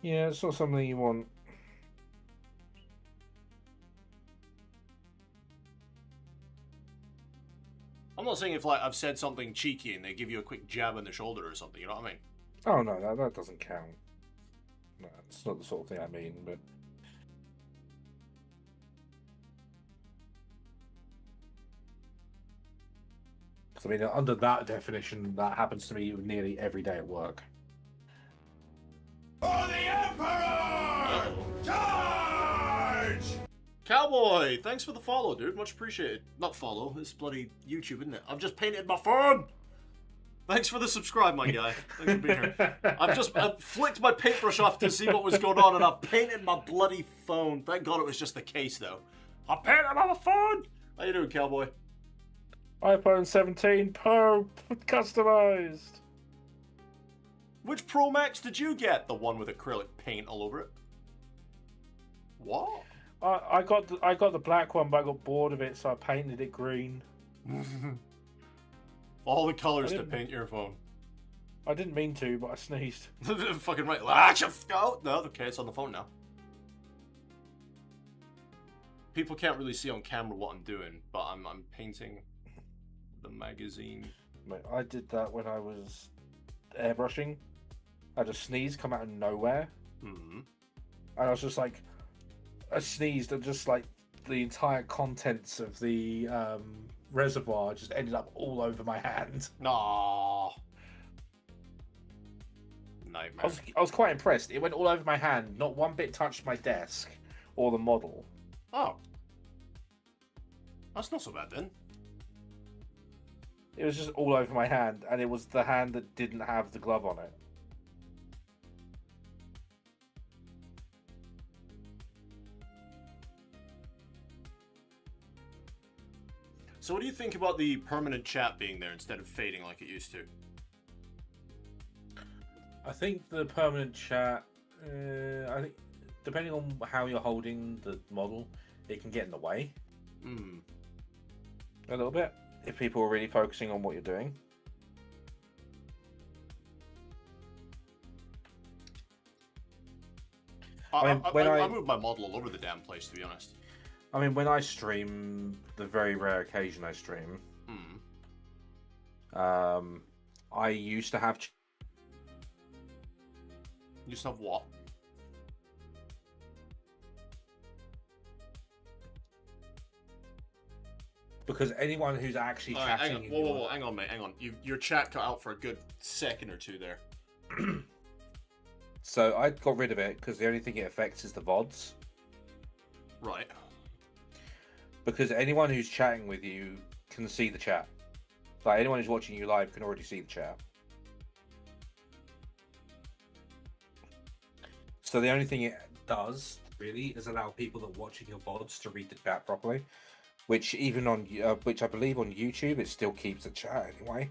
Yeah, it's not something you want. I'm not saying if like I've said something cheeky and they give you a quick jab in the shoulder or something. You know what I mean? Oh no, that doesn't count. No, it's not the sort of thing I mean. But because I mean, under that definition, that happens to me nearly every day at work. For the Emperor! Charge! Cowboy, thanks for the follow, dude. Much appreciated. Not follow, it's bloody YouTube, isn't it? I've just painted my phone! Thanks for the subscribe, my guy. Thanks for being here. I've flicked my paintbrush off to see what was going on, and I've painted my bloody phone. Thank God it was just the case, though. I painted my phone! How you doing, Cowboy? iPhone 17 Pro customized. Which Pro Max did you get? The one with acrylic paint all over it? What? I got the black one, but I got bored of it, so I painted it green. All the colors to paint your phone. I didn't mean to, but I sneezed. Fucking right. Oh, no, okay, it's on the phone now. People can't really see on camera what I'm doing, but I'm painting the magazine. Mate, I did that when I was airbrushing. I had a sneeze come out of nowhere. Mm-hmm. And I was just like, I sneezed and just like the entire contents of the reservoir just ended up all over my hand. Nah. Nightmare. I was quite impressed. It went all over my hand. Not one bit touched my desk or the model. Oh. That's not so bad then. It was just all over my hand, and it was the hand that didn't have the glove on it. So what do you think about the permanent chat being there instead of fading like it used to? I think the permanent chat, I think depending on how you're holding the model, it can get in the way. A little bit, if people are really focusing on what you're doing. I move my model all over the damn place, to be honest. I mean, when I stream, the very rare occasion I stream, I used to have... Used to have what? Because anyone who's actually chatting... Whoa, hang on, mate, hang on. Your chat cut out for a good second or two there. So I got rid of it because the only thing it affects is the VODs. Right. Because anyone who's chatting with you can see the chat. Like, anyone who's watching you live can already see the chat. So the only thing it does, really, is allow people that are watching your VODs to read the chat properly. Which even on, which I believe on YouTube, it still keeps the chat anyway.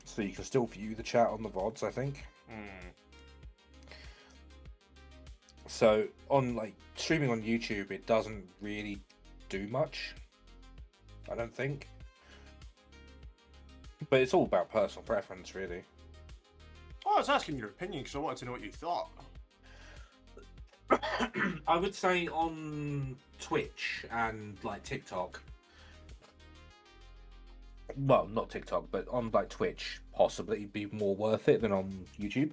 So you can still view the chat on the VODs, I think. So on like streaming on YouTube, it doesn't really do much, I don't think. But it's all about personal preference, really. Oh, I was asking your opinion because I wanted to know what you thought. I would say on Twitch and like TikTok. Well, not TikTok, but on like Twitch, possibly it'd be more worth it than on YouTube.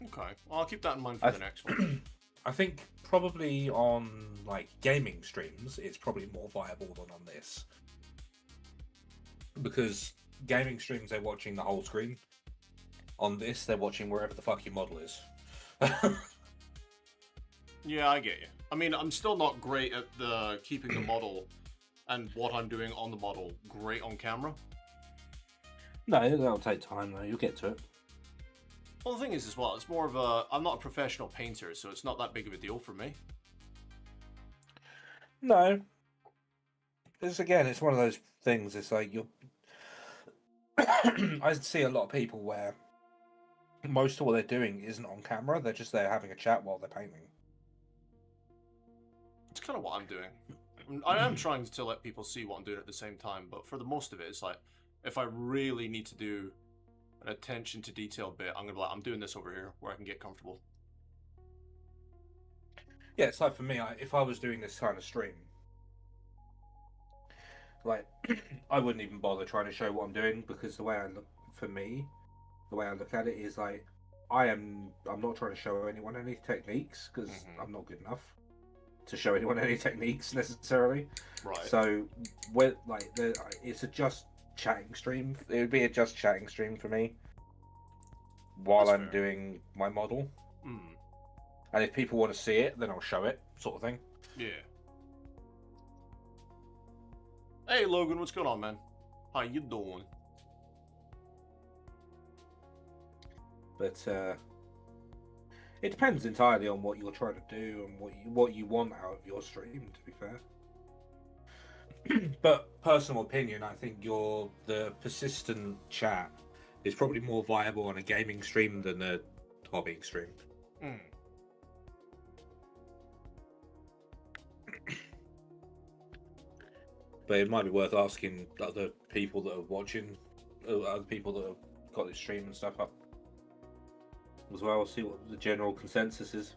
Okay, well, I'll keep that in mind for the next one. I think probably on like gaming streams, it's probably more viable than on this, because gaming streams they're watching the whole screen. On this, they're watching wherever the fuck your model is. Yeah, I get you. I mean, I'm still not great at the keeping the model and what I'm doing on the model great on camera. No, that'll take time though. You'll get to it. Well, the thing is as well, it's more of a... I'm not a professional painter, so it's not that big of a deal for me. No, it's one of those things. It's like you're. I see a lot of people where most of what they're doing isn't on camera. They're just there having a chat while they're painting. It's kind of what I'm doing. I am trying to let people see what I'm doing at the same time, but for the most of it, it's like, if I really need to do an attention to detail bit, I'm going to be like, I'm doing this over here, where I can get comfortable. Yeah, it's like for me, if I was doing this kind of stream, like, I wouldn't even bother trying to show what I'm doing, because the way I look, for me, the way I look at it is like, I'm not trying to show anyone any techniques, because I'm not good enough to show anyone any techniques necessarily. Right. So, it's a just chatting stream. It would be a just chatting stream for me while That's I'm fair. doing my model. Mm. And if people want to see it, then I'll show it, sort of thing. Yeah. Hey, Logan, what's going on, man? How you doing? But it depends entirely on what you're trying to do and what you want out of your stream. To be fair, but personal opinion, I think the persistent chat is probably more viable on a gaming stream than a hobbying stream. Mm. But it might be worth asking other people that are watching, other people that have got this stream and stuff up as well, see what the general consensus is.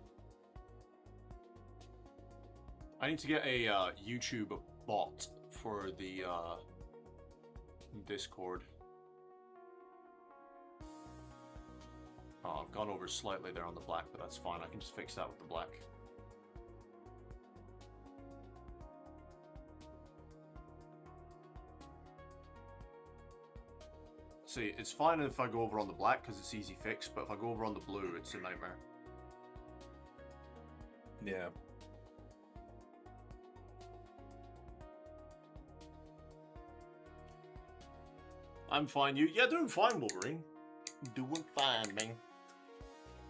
I need to get a YouTube bot for the Discord. Oh, I've gone over slightly there on the black, but that's fine. I can just fix that with the black. See, it's fine if I go over on the black because it's easy fix, but if I go over on the blue, it's a nightmare. Yeah. I'm fine. Doing fine, Wolverine. Doing fine, man.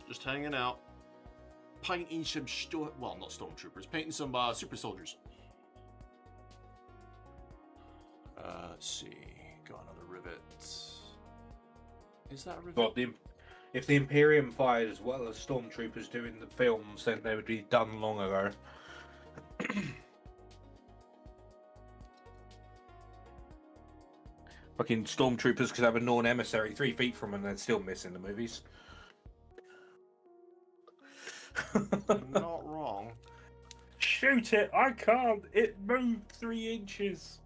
Just hanging out. Painting some not stormtroopers. Painting some super soldiers. Let's see. Got another rivet. Is that a rivet? But if the Imperium fired as well as stormtroopers do in the films, then they would be done long ago. Fucking stormtroopers could have a Norn emissary 3 feet from them and they'd still miss in the movies. Not wrong. Shoot it! I can't! It moved 3 inches!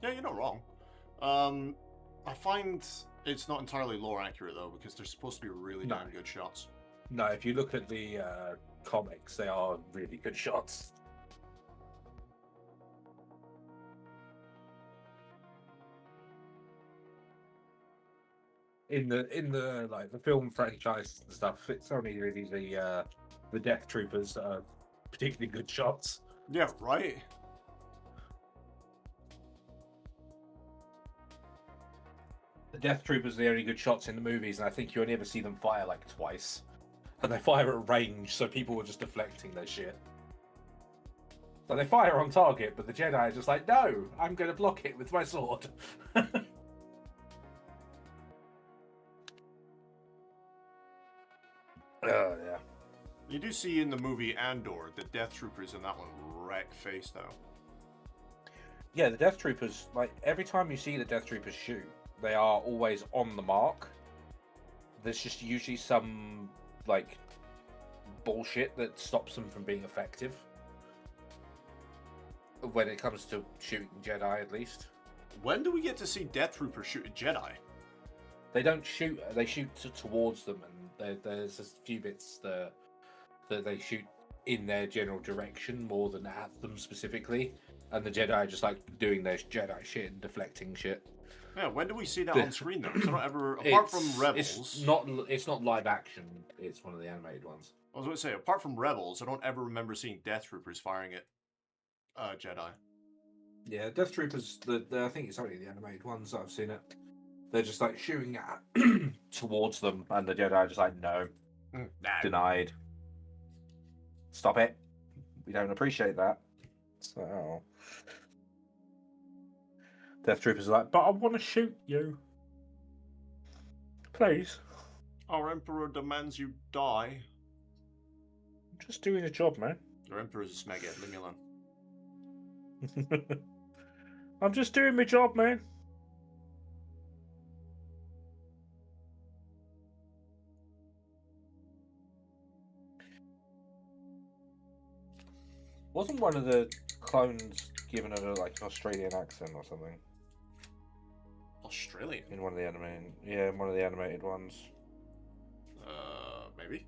Yeah, you're not wrong. I find it's not entirely lore accurate though, because they're supposed to be really damn good shots. No, if you look at the comics, they are really good shots. In the like the film franchise and stuff, it's only really the Death Troopers that are particularly good shots. Yeah, right. The Death Troopers are the only good shots in the movies, and I think you only ever see them fire like twice. And they fire at range, so people were just deflecting their shit. So they fire on target, but the Jedi are just like, no, I'm going to block it with my sword. Oh, yeah. You do see in the movie Andor, the Death Troopers in that one wreck face though. Yeah, the Death Troopers, like, every time you see the Death Troopers shoot, they are always on the mark. There's just usually some, like, bullshit that stops them from being effective. When it comes to shooting Jedi, at least. When do we get to see Death Troopers shoot a Jedi? They don't shoot. They shoot towards them, and there's a few bits that they shoot in their general direction more than at them specifically. And the Jedi are just like doing their Jedi shit and deflecting shit. Yeah, when do we see that on screen though? 'Cause I don't ever, apart from Rebels. It's not live action. It's one of the animated ones. I was going to say, apart from Rebels, I don't ever remember seeing Death Troopers firing at Jedi. Yeah, Death Troopers. I think it's only the animated ones that I've seen it. They're just like shooting at towards them, and the Jedi are just like, no, Nah. denied. Stop it. We don't appreciate that. So Death Troopers are like, but I want to shoot you. Please. Our Emperor demands you die. I'm just doing a job, man. Your Emperor's a smeghead, leave me alone. I'm just doing my job, man. Wasn't one of the clones given a like an Australian accent or something Australian? in one of the animated? Yeah, in one of the animated ones. Maybe.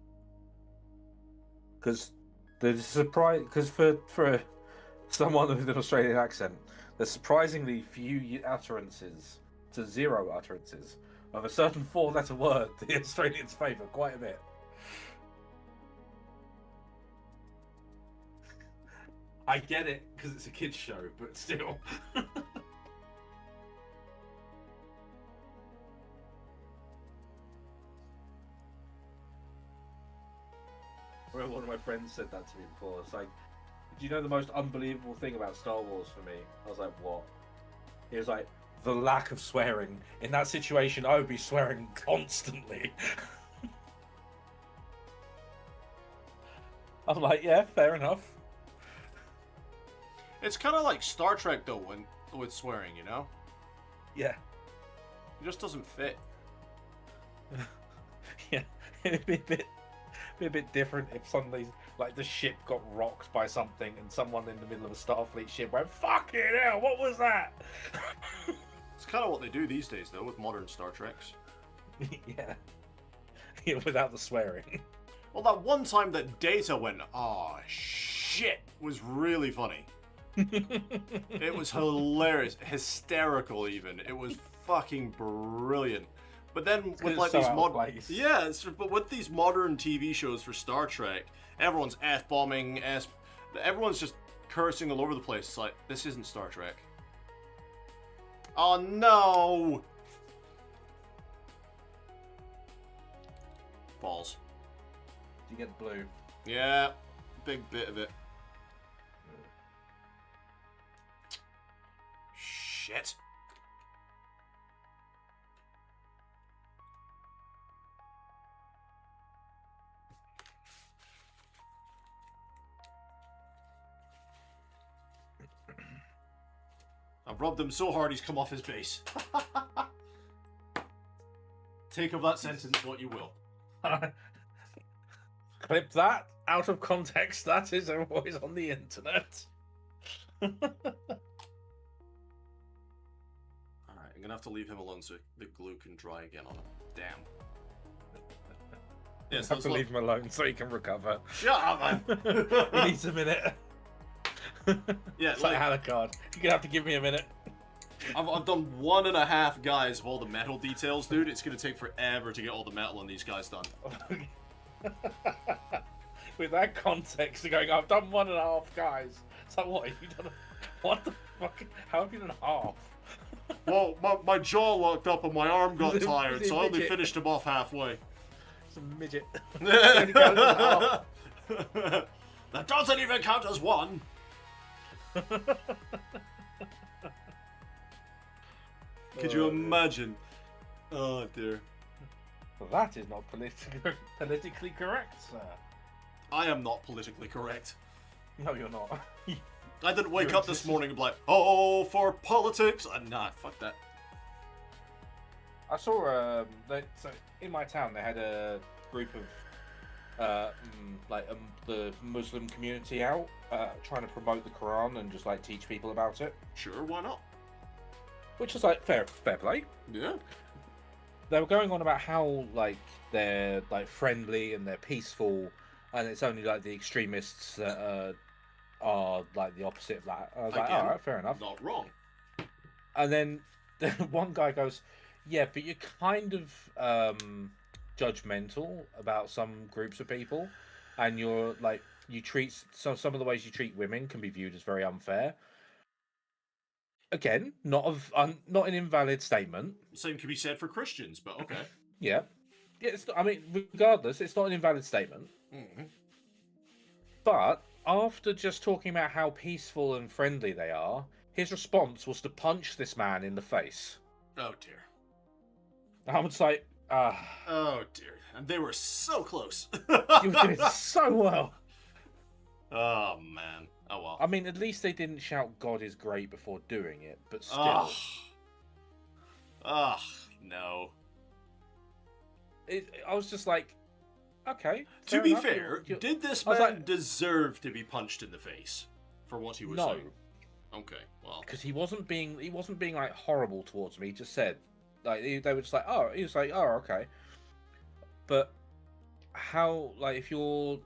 Because the surprise, because for someone with an Australian accent, there's surprisingly few utterances to zero utterances of a certain four-letter word the Australians favour quite a bit. I get it because it's a kids' show, but still. Well, one of my friends said that to me before. It's like, do you know the most unbelievable thing about Star Wars for me? I was like, what? He was like, the lack of swearing. In that situation, I would be swearing constantly. I'm like, yeah, fair enough. It's kind of like Star Trek though, with swearing, you know? Yeah. It just doesn't fit. Yeah, it'd be a bit different if suddenly, like, the ship got rocked by something and someone in the middle of a Starfleet ship went, "Fucking hell, what was that?" It's kind of what they do these days, though, with modern Star Treks. Yeah. Yeah, without the swearing. Well, that one time that Data went, "Aw, shit," was really funny. It was hilarious, hysterical even. It was fucking brilliant. But then with like these but with these modern TV shows for Star Trek, everyone's f-bombing, everyone's just cursing all over the place. It's like, this isn't Star Trek. Oh no! Balls. Do you get blue? Yeah, big bit of it. Shit. I've rubbed him so hard he's come off his base. Take of that sentence what you will. Clip that out of context. That is always on the internet. Alright, I'm gonna have to leave him alone so the glue can dry again on him. Damn. Yes, have to leave him alone so he can recover. Shut up, man! He needs a minute. Yeah, it's like Alucard. You're gonna have to give me a minute. I've done 1.5 guys of all the metal details, dude. It's gonna take forever to get all the metal on these guys done. With that context, you're going, I've done 1.5 guys. It's like, what? Have you done? What the fuck? How have you done half? Well, my jaw locked up and my arm got tired, so I only finished him off halfway. It's a midget. That doesn't even count as one. Could you imagine? Oh dear. Well, that is not politically correct, sir. I am not politically correct. No, you're not. I didn't wake up this morning and be like, oh, for politics. Nah, fuck that. I saw so in my town they had a group of the Muslim community out trying to promote the Quran and just like teach people about it. Sure, why not? which was like fair play. Yeah. They were going on about how like they're like friendly and they're peaceful, and it's only like the extremists that are like the opposite of that. I was like, Again, all right, fair enough. Not wrong. And then one guy goes, "Yeah, but you're kind of judgmental about some groups of people, and you're like you treat some of the ways you treat women can be viewed as very unfair." Again, not an invalid statement. Same can be said for Christians, but okay. Yeah, yeah. I mean, regardless, it's not an invalid statement. Mm-hmm. But after just talking about how peaceful and friendly they are, his response was to punch this man in the face. Oh dear. I was like, Oh dear. And they were so close. you did so well. Oh man. Oh well. I mean, at least they didn't shout "God is great" before doing it, but still. Ugh. Ugh. No. I was just like, okay. To be enough. fair, did this I was man like- deserve to be punched in the face for what he was No, saying? Okay. Well. because he wasn't being like horrible towards me. He just said, like they were just like, oh, he was like, oh, okay. But how, like, if your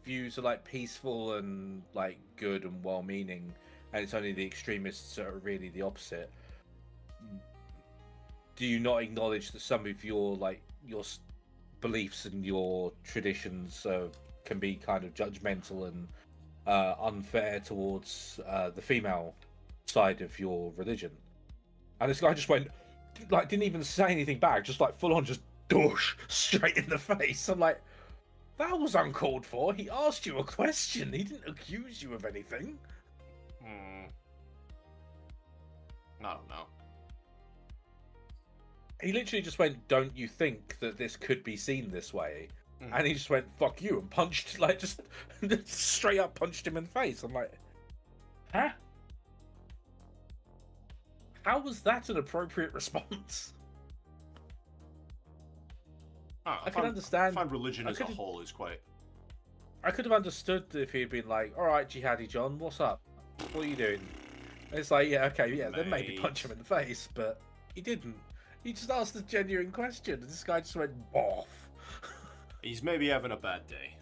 views are like peaceful and like good and well-meaning, and it's only the extremists that are really the opposite, do you not acknowledge that some of your beliefs and your traditions can be kind of judgmental and unfair towards the female side of your religion? And this guy just went, like, didn't even say anything back, just like full on just douche straight in the face. I'm like, that was uncalled for. He asked you a question. He didn't accuse you of anything. I don't know. He literally just went, don't you think that this could be seen this way? And he just went, fuck you, and punched, like, just straight up punched him in the face. I'm like, huh? How was that an appropriate response? I can understand. I find religion I as a could've- whole is quite. I could have understood if he'd been like, all right, Jihadi John, what's up? What are you doing? And it's like, yeah, okay, yeah, then maybe Mate. punch him in the face, but he didn't. He just asked a genuine question, and this guy just went, off. He's maybe having a bad day.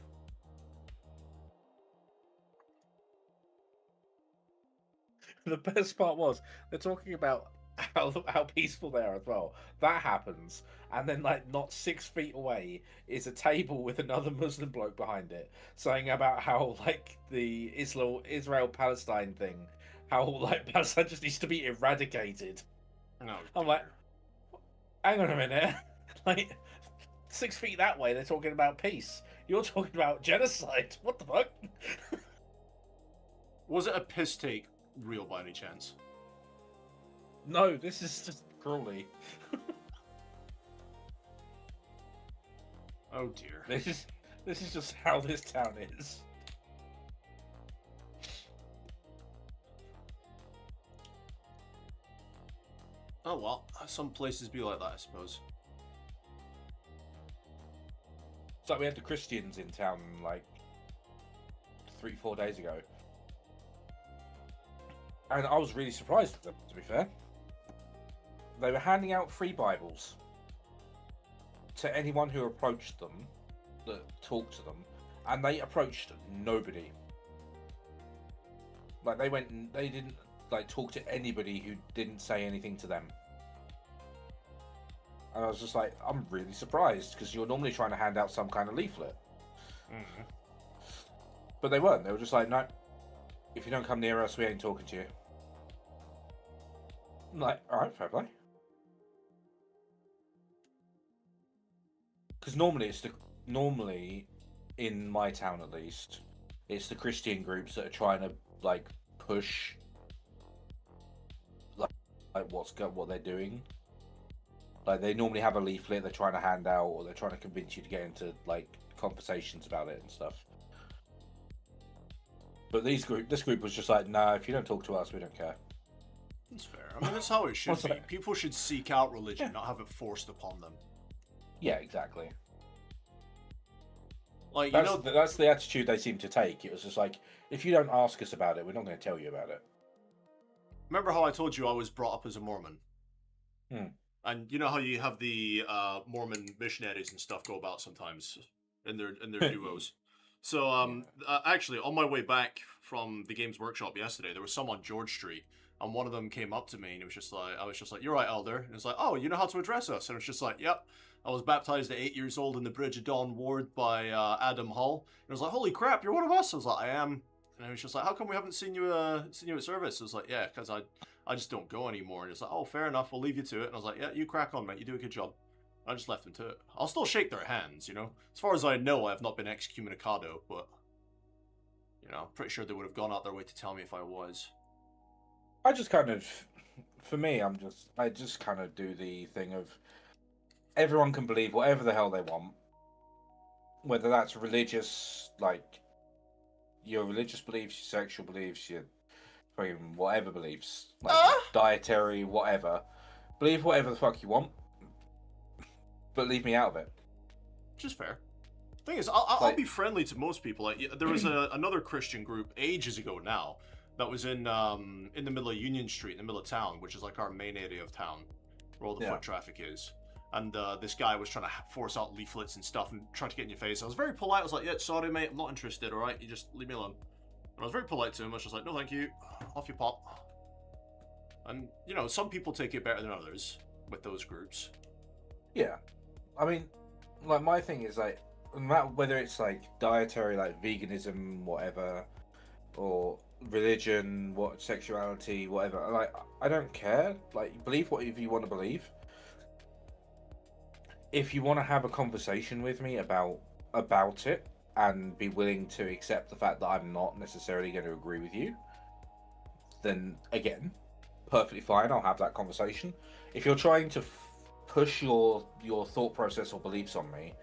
The best part was they're talking about how peaceful they are as well. That happens, and then like not 6 feet away is a table with another Muslim bloke behind it, saying about how like the Israel Palestine thing, how like Palestine just needs to be eradicated. No. I'm like, hang on a minute, like 6 feet that way they're talking about peace. You're talking about genocide. What the fuck? Was it a piss take real by any chance? No, this is just cruelty. Oh dear. This is just how this town is. Oh well, some places be like that, I suppose. It's like we had the Christians in town like 3-4 days ago. And I was really surprised at them, to be fair. They were handing out free Bibles to anyone who approached them, that talked to them, and they approached nobody. Like they didn't like talk to anybody who didn't say anything to them. And I was just like, I'm really surprised, because you're normally trying to hand out some kind of leaflet. Mm-hmm. But they weren't. They were just like, no, if you don't come near us, we ain't talking to you. I'm like, alright, fair play. Because normally, in my town at least, it's the Christian groups that are trying to like push like what they're doing. Like they normally have a leaflet they're trying to hand out, or they're trying to convince you to get into like conversations about it and stuff. But this group was just like, nah, if you don't talk to us, we don't care. That's fair. I mean, that's how it should What's be. that? People should seek out religion, Yeah. not have it forced upon them. Yeah, exactly. Like, you That's, know, that's the attitude they seem to take. It was just like, if you don't ask us about it, we're not going to tell you about it. remember how I told you I was brought up as a Mormon? Hmm. And you know how you have the Mormon missionaries and stuff go about sometimes in their duos. So actually, on my way back from the Games Workshop yesterday, there was some on George Street, and one of them came up to me and it was just like, I was just like, "You're right, Elder." And it's like, "Oh, you know how to address us?" And it's just like, "Yep." I was baptized at 8 years old in the Bridge of Dawn ward by Adam Hull. And I was like, "Holy crap, you're one of us!" I was like, "I am." And I was just like, "How come we haven't seen you at service?" I was like, "Yeah, because I just don't go anymore." And it's like, "Oh, fair enough, we'll leave you to it." And I was like, "Yeah, you crack on, mate. You do a good job." I just left them to it. I'll still shake their hands, you know. As far as I know, I have not been excommunicado, but you know, I'm pretty sure they would have gone out their way to tell me if I was. I just kind of, for me, I just kind of do the thing of everyone can believe whatever the hell they want, whether that's religious, like your religious beliefs, your sexual beliefs, your fucking whatever beliefs, like dietary, whatever. Believe whatever the fuck you want, but leave me out of it. Which is fair. Thing is, I'll be friendly to most people. Like, there was another Christian group ages ago now that was in the middle of Union Street, in the middle of town, which is like our main area of town, where all the foot traffic is. And this guy was trying to force out leaflets and stuff and trying to get in your face. I was very polite. I was like, "Yeah, sorry, mate, I'm not interested. All right, you just leave me alone." And I was very polite to him. I was just like, "No, thank you. Off you pop." And you know, some people take it better than others with those groups. Yeah, I mean, like my thing is like, whether it's like dietary, like veganism, whatever, or religion, what sexuality, whatever. Like, I don't care. Like, believe whatever you want to believe. If you want to have a conversation with me about it and be willing to accept the fact that I'm not necessarily going to agree with you, then again, perfectly fine. I'll have that conversation. If you're trying to push your thought process or beliefs on me,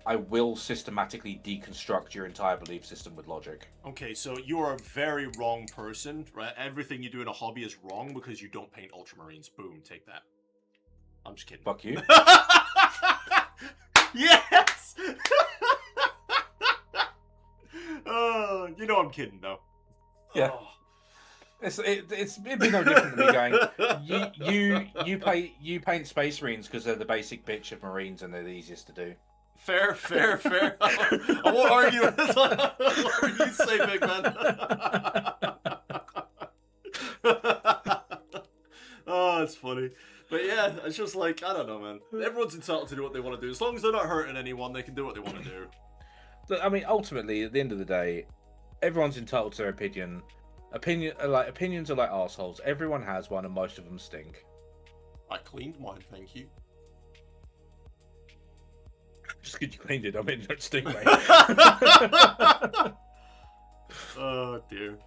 I will systematically deconstruct your entire belief system with logic. Okay, so you are a very wrong person, right? Everything you do in a hobby is wrong because you don't paint ultramarines. Boom, take that. I'm just kidding. Fuck you. Yes! You know I'm kidding, though. Yeah. Oh. It'd be no different than me going, you paint space marines because they're the basic bitch of marines and they're the easiest to do. Fair. I won't argue with this. Whatever you say, big man. Oh, it's funny. But yeah, it's just like, I don't know, man. Everyone's entitled to do what they want to do. As long as they're not hurting anyone, they can do what they want to do. But, I mean, ultimately, at the end of the day, everyone's entitled to their opinion. Opinions are like assholes. Everyone has one, and most of them stink. I cleaned mine, thank you. Just because you cleaned it, I mean, don't stink, mate. Oh dear.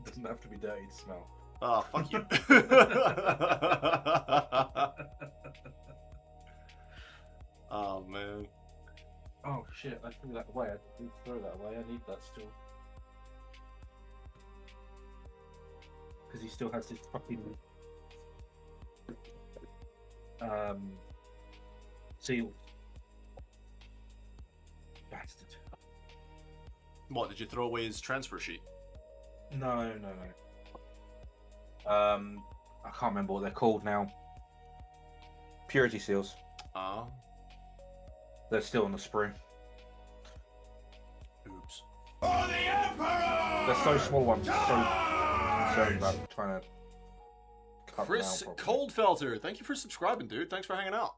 Doesn't have to be dirty to smell. Ah, fuck you. Oh man. Oh shit! I threw that away. I didn't throw that away. I need that still. Because he still has his fucking seal. Bastard. What, did you throw away his transfer sheet? No. I can't remember what they're called now. Purity seals. Ah. They're still on the sprue. Oops. For the Emperor! They're so small. I'm so concerned about trying to cut Chris them out properly. Coldfelter, thank you for subscribing, dude. Thanks for hanging out.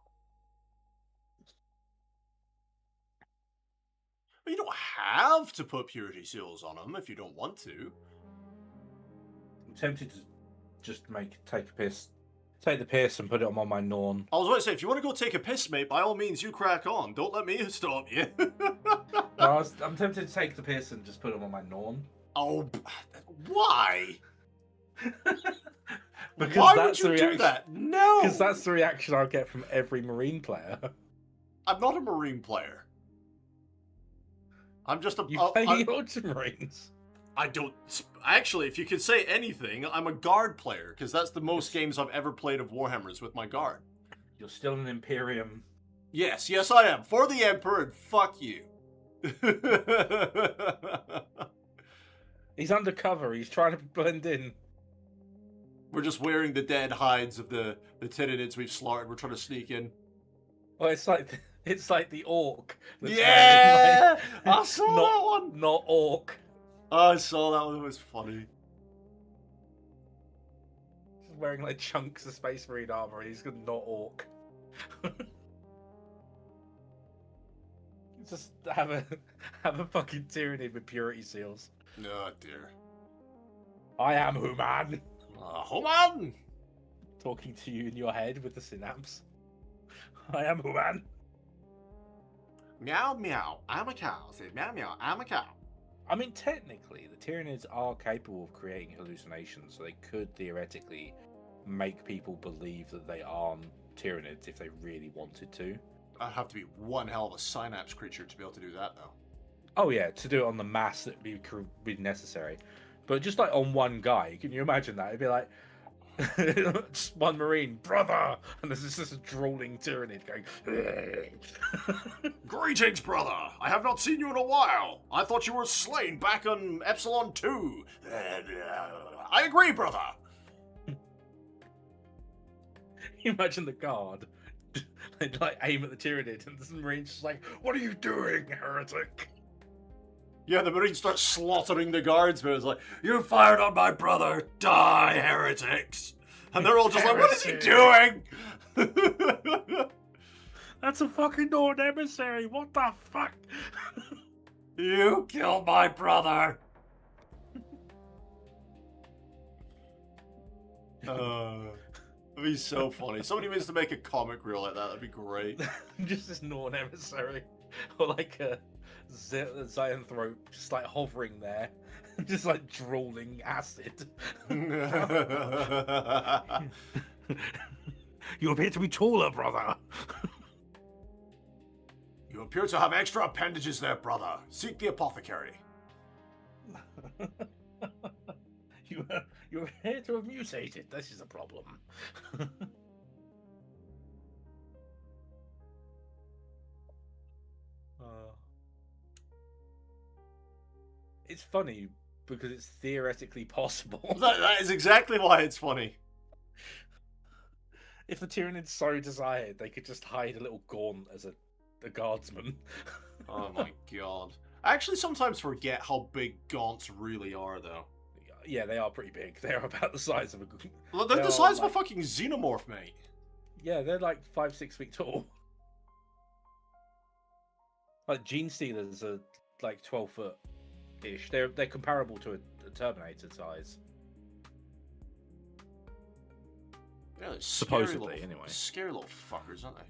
But you don't have to put purity seals on them if you don't want to. I'm tempted to just take the piss and put it on my Norn. I was about to say, if you want to go take a piss, mate, by all means, you crack on. Don't let me stop you. No, I'm tempted to take the piss and just put them on my Norn. Oh, why? Because Why that's would you the do reaction. that? No! Because that's the reaction I'll get from every Marine player. I'm not a Marine player. I'm just a... You play Ultramarines. I don't... Actually, if you could say anything, I'm a Guard player, because that's the most games I've ever played of Warhammers with my Guard. You're still an Imperium. Yes, I am. For the Emperor, and fuck you. He's undercover. He's trying to blend in. We're just wearing the dead hides of the Tyranids we've slaughtered. We're trying to sneak in. Well, it's like the orc. That's Yeah! wearing, I saw not, that one! Not orc. Oh, I saw that one. It was funny. He's wearing like chunks of Space Marine armor. And he's not orc. Just have a fucking Tyranid with purity seals. Oh dear. I am human. Human! Talking to you in your head with the synapse. I am human. Meow meow. I'm a cow. Say meow meow. I'm a cow. I mean, technically, the Tyranids are capable of creating hallucinations, so they could theoretically make people believe that they aren't Tyranids if they really wanted to. I'd have to be one hell of a synapse creature to be able to do that, though. Oh yeah, to do it on the mass that would be necessary. But just like on one guy, can you imagine that? It'd be like just one Marine, brother, and there's just this drooling Tyranid going. Greetings, brother. I have not seen you in a while. I thought you were slain back on Epsilon 2. I agree, brother. You imagine the guard. They'd like aim at the Tyranid, and the Marine's just like, "What are you doing, heretic?" Yeah, the Marines start slaughtering the guards, but it's like, you fired on my brother, die, heretics! And they're all just like, what is he doing? That's a fucking Nord emissary, what the fuck? You killed my brother! That'd be so funny. Somebody needs to make a comic reel like that, that'd be great. Just this Nord emissary. Or like a Xyanthrope just like hovering there, just like drooling acid. You appear to be taller, brother. You appear to have extra appendages there, brother. Seek the apothecary. You appear to have mutated. This is a problem. It's funny because it's theoretically possible. That is exactly why it's funny. If the Tyranids so desired, they could just hide a little gaunt as a guardsman. Oh my god. I actually sometimes forget how big gaunts really are, though. Yeah, they are pretty big. They're about the size of a... Well, they're the size of a fucking xenomorph, mate. Yeah, they're like 5-6 feet tall. Like, Gene Stealers are like 12 foot-ish. They're comparable to a Terminator size. Yeah, they're Supposedly, anyway. Scary little fuckers, aren't they?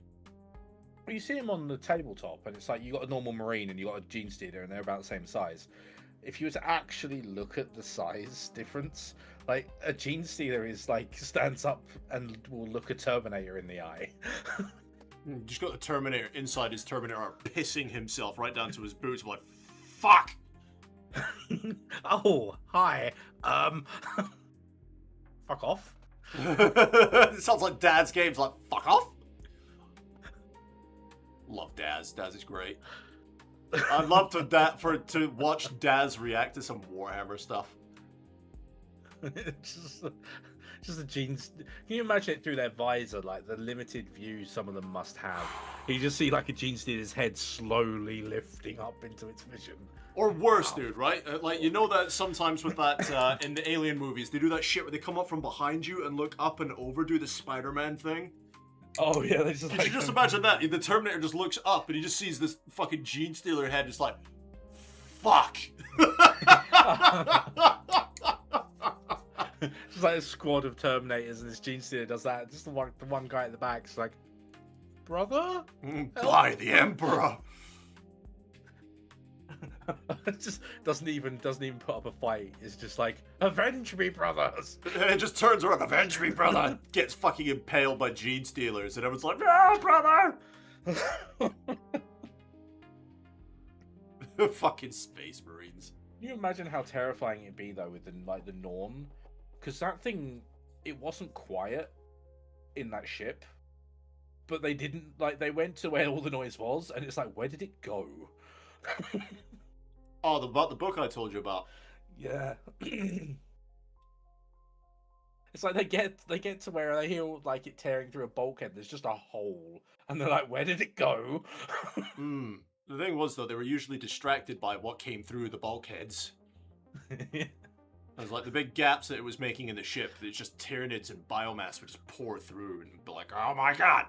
Well, you see them on the tabletop, and it's like you got a normal Marine and you got a Gene Stealer, and they're about the same size. If you were to actually look at the size difference, like a Gene Stealer is like stands up and will look a Terminator in the eye. Just got the Terminator inside his Terminator arm, pissing himself right down to his boots. I'm like, fuck! Oh, hi. Fuck off. It sounds like Dad's games, like, fuck off! Love Daz. Daz is great. I'd love to watch Daz react to some Warhammer stuff. just the jeans. Can you imagine it through their visor, like the limited view some of them must have? You just see like a Gene Stealer's head slowly lifting up into its vision. Or worse, dude, right? Like, you know that sometimes with that, in the Alien movies, they do that shit where they come up from behind you and look up and over, do the Spider-Man thing? Oh, yeah, they just Could you just imagine that? The Terminator just looks up and he just sees this fucking Gene Stealer head just like, fuck! Just like a squad of Terminators and this Gene Stealer does that. Just the one guy at the back is like, brother? By the Emperor! Just doesn't even put up a fight. It's just like, avenge me, brothers! It just turns around, avenge me, brother! Gets fucking impaled by Gene Stealers, and everyone's like, no, brother! Fucking Space Marines. Can you imagine how terrifying it'd be though with the Norn? Because that thing, it wasn't quiet in that ship, but they didn't they went to where all the noise was, and it's like, where did it go? Oh, about the book I told you about. Yeah. It's like they get to where they hear like it tearing through a bulkhead. There's just a hole, and they're like, "Where did it go?" Hmm. The thing was, though, they were usually distracted by what came through the bulkheads. There's like the big gaps that it was making in the ship. That it's just Tyranids and biomass would just pour through and be like, "Oh my god!"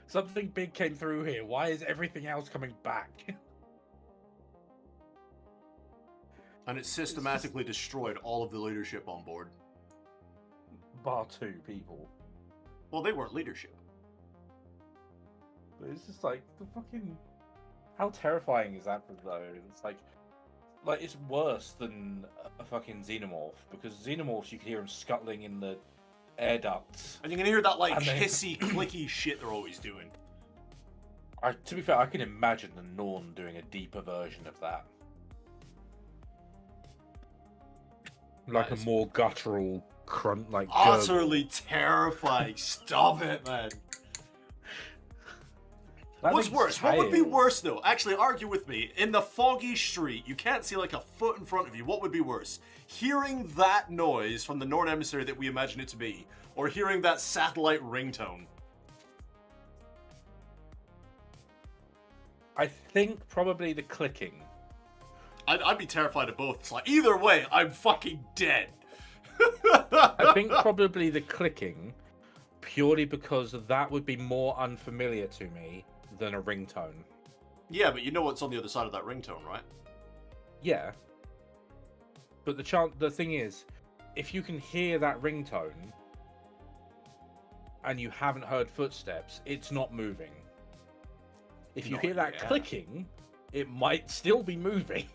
Something big came through here. Why is everything else coming back? And it systematically destroyed all of the leadership on board. Bar 2 people. Well, they weren't leadership. But it's just like the fucking. How terrifying is that though? It's like it's worse than a fucking xenomorph, because xenomorphs you can hear them scuttling in the air ducts. And you can hear that like And they- hissy, clicky shit they're always doing. To be fair, I can imagine the Norn doing a deeper version of that. Like That is- a more guttural grunt, like Utterly terrifying. Stop it, man. What's worse? What would be worse, though? Actually, argue with me. In the foggy street, you can't see like a foot in front of you. What would be worse? Hearing that noise from the Norn emissary that we imagine it to be, or hearing that satellite ringtone? I think probably the clicking. I'd be terrified of both. It's like, either way, I'm fucking dead. I think probably the clicking, purely because that would be more unfamiliar to me than a ringtone. Yeah, but you know what's on the other side of that ringtone, right? Yeah. But the thing is, if you can hear that ringtone and you haven't heard footsteps, it's not moving. If you hear that clicking, it might still be moving.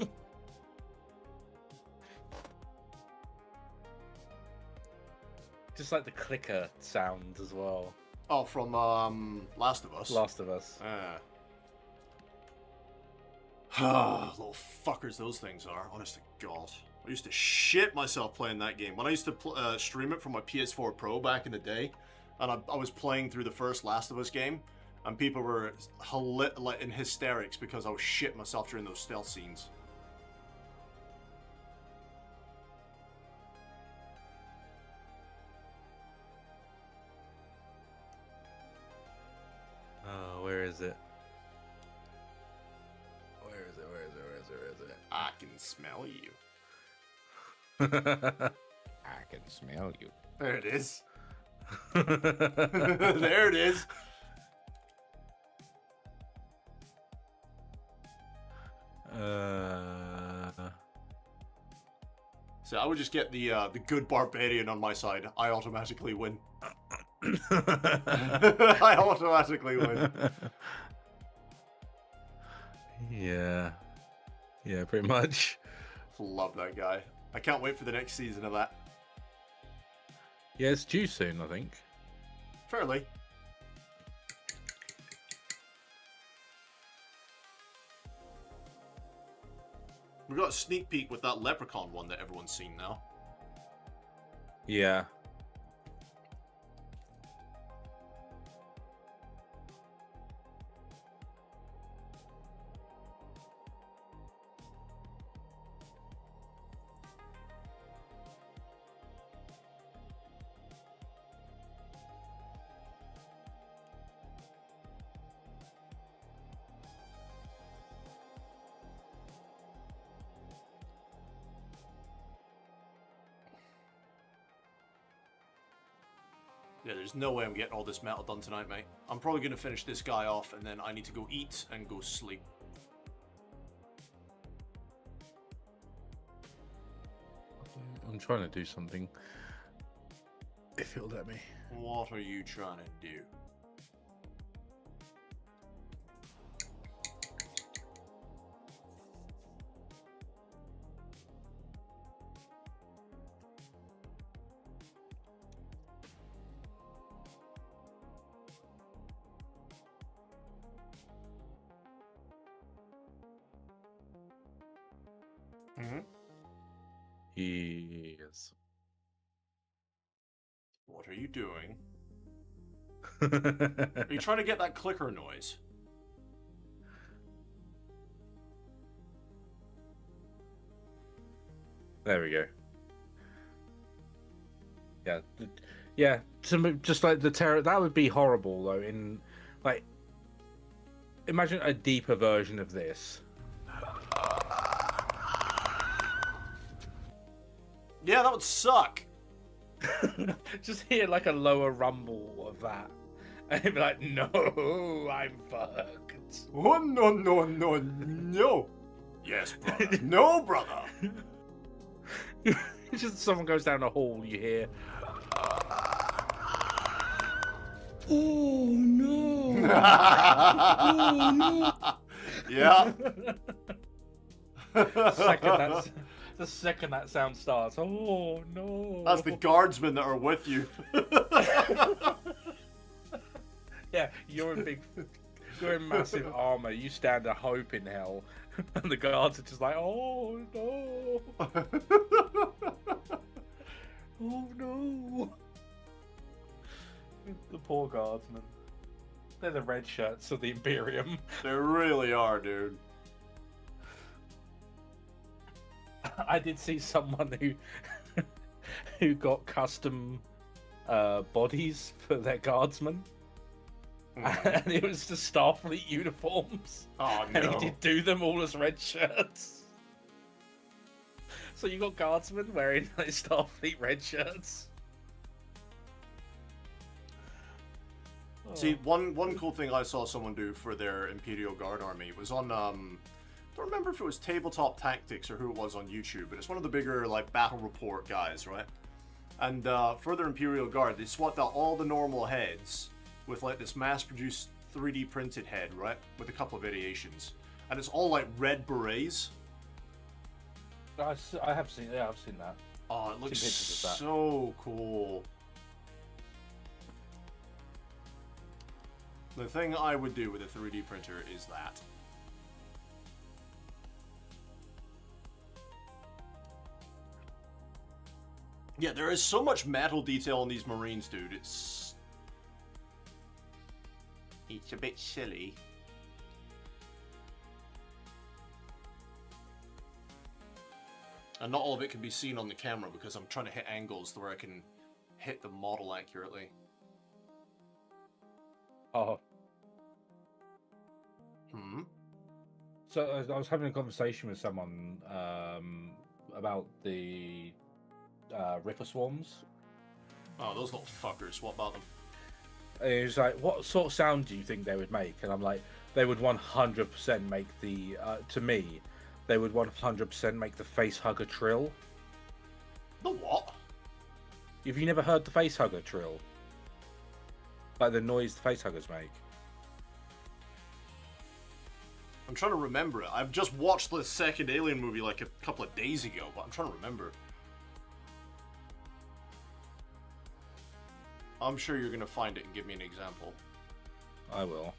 Just like the clicker sound as well. Oh, from Last of Us. Last of Us. Little fuckers those things are, honest to God. I used to shit myself playing that game. When I used to stream it from my PS4 Pro back in the day, and I was playing through the first Last of Us game, and people were like in hysterics because I was shitting myself during those stealth scenes. Oh, where is it? Where is it? Where is it? Where is it? Where is it? I can smell you. I can smell you. There it is. There it is. So I would just get the good barbarian on my side. I automatically win. I automatically win. Yeah. Yeah, pretty much. Love that guy. I can't wait for the next season of that. Yeah, it's due soon, I think. Fairly. We got a sneak peek with that leprechaun one that everyone's seen now. Yeah. Yeah, there's no way I'm getting all this metal done tonight, mate. I'm probably going to finish this guy off, and then I need to go eat and go sleep. I'm trying to do something. If it'll let me. What are you trying to do? Mm-hmm. Yes. What are you doing? Are you trying to get that clicker noise? There we go. Yeah, yeah. Just like the terror, that would be horrible though. In like, imagine a deeper version of this. Yeah, that would suck. Just hear like a lower rumble of that, and it'd be like, "No, I'm fucked." Oh no no no no! Yes, brother. No, brother. Just someone goes down a hall, you hear. Oh no! Oh no! Yeah. The second that sound starts, oh no! That's the guardsmen that are with you. Yeah, you're in massive armor. You stand a hope in hell, and the guards are just like, oh no! Oh no! The poor guardsmen. They're the red shirts of the Imperium. They really are, dude. I did see someone who got custom bodies for their guardsmen, and it was the Starfleet uniforms. Oh And no. he did do them all as red shirts. So you got guardsmen wearing like Starfleet red shirts. See, one cool thing I saw someone do for their Imperial Guard army was on I don't remember if it was Tabletop Tactics or who it was on YouTube, but it's one of the bigger like battle report guys, right? And for their Imperial Guard, they swapped out all the normal heads with like this mass-produced 3D printed head, right? With a couple of variations, and it's all like red berets. I have seen, yeah, I've seen that. Oh, it looks pictures of that. so cool. The thing I would do with a 3D printer is that. Yeah, there is so much metal detail in these Marines, dude. It's a bit silly. And not all of it can be seen on the camera because I'm trying to hit angles where I can hit the model accurately. Oh, Hmm? so I was having a conversation with someone about the Ripper Swarms. Oh, those little fuckers. What about them? And he was like, what sort of sound do you think they would make? And I'm like, they would 100% make the, to me, they would 100% make the face hugger trill. The what? Have you never heard the face hugger trill? Like the noise the face huggers make? I'm trying to remember it. I've just watched the second Alien movie like a couple of days ago, but I'm trying to remember. I'm sure you're gonna find it and give me an example. I will.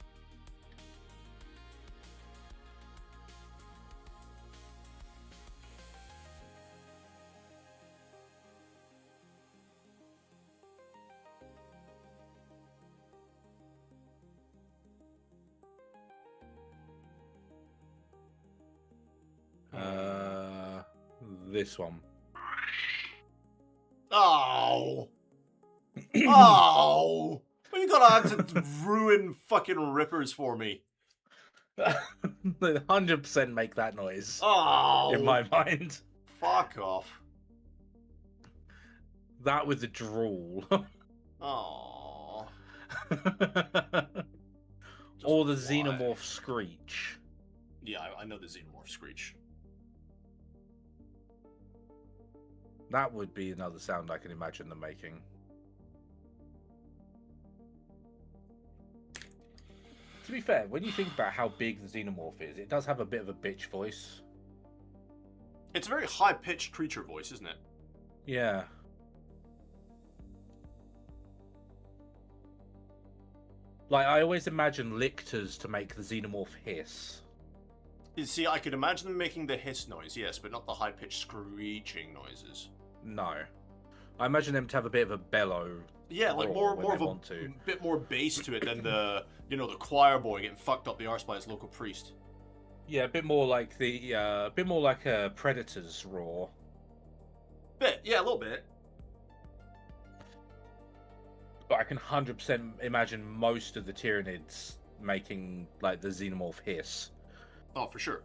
This one. Oh! Oh! Well, you gotta have to ruin fucking Rippers for me. They 100% make that noise. Oh! In my mind. Fuck off. That with the drool. Oh. Or the why? xenomorph screech. Yeah, I know the Xenomorph Screech. That would be another sound I can imagine them making. To be fair, when you think about how big the xenomorph is, it does have a bit of a bitch voice. It's a very high-pitched creature voice, isn't it? Yeah. Like, I always imagine lictors to make the xenomorph hiss. You see, I could imagine them making the hiss noise, yes, but not the high-pitched screeching noises. No. I imagine them to have a bit of a bellow. Yeah, like roar more when of they a want to. bit more bass to it than the, you know, the choir boy getting fucked up the arse by his local priest. Yeah, a bit more like the, bit more like a Predator's roar. Bit, yeah, a little bit. But I can 100% imagine most of the Tyranids making like the xenomorph hiss. Oh, for sure.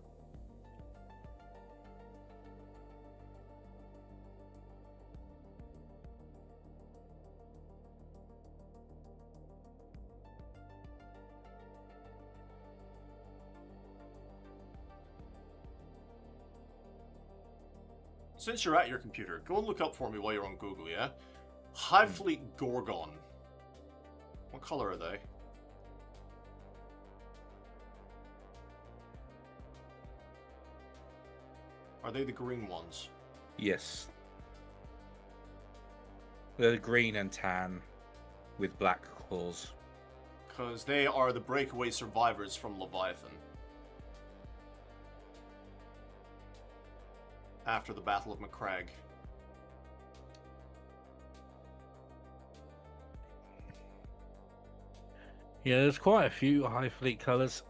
Since you're at your computer, go and look up for me while you're on Google, yeah? Hive Fleet Gorgon. What color are they? Are they the green ones? Yes. They're green and tan with black claws. Because they are the breakaway survivors from Leviathan. After the Battle of McCrag. Yeah, there's quite a few Hive Fleet colours.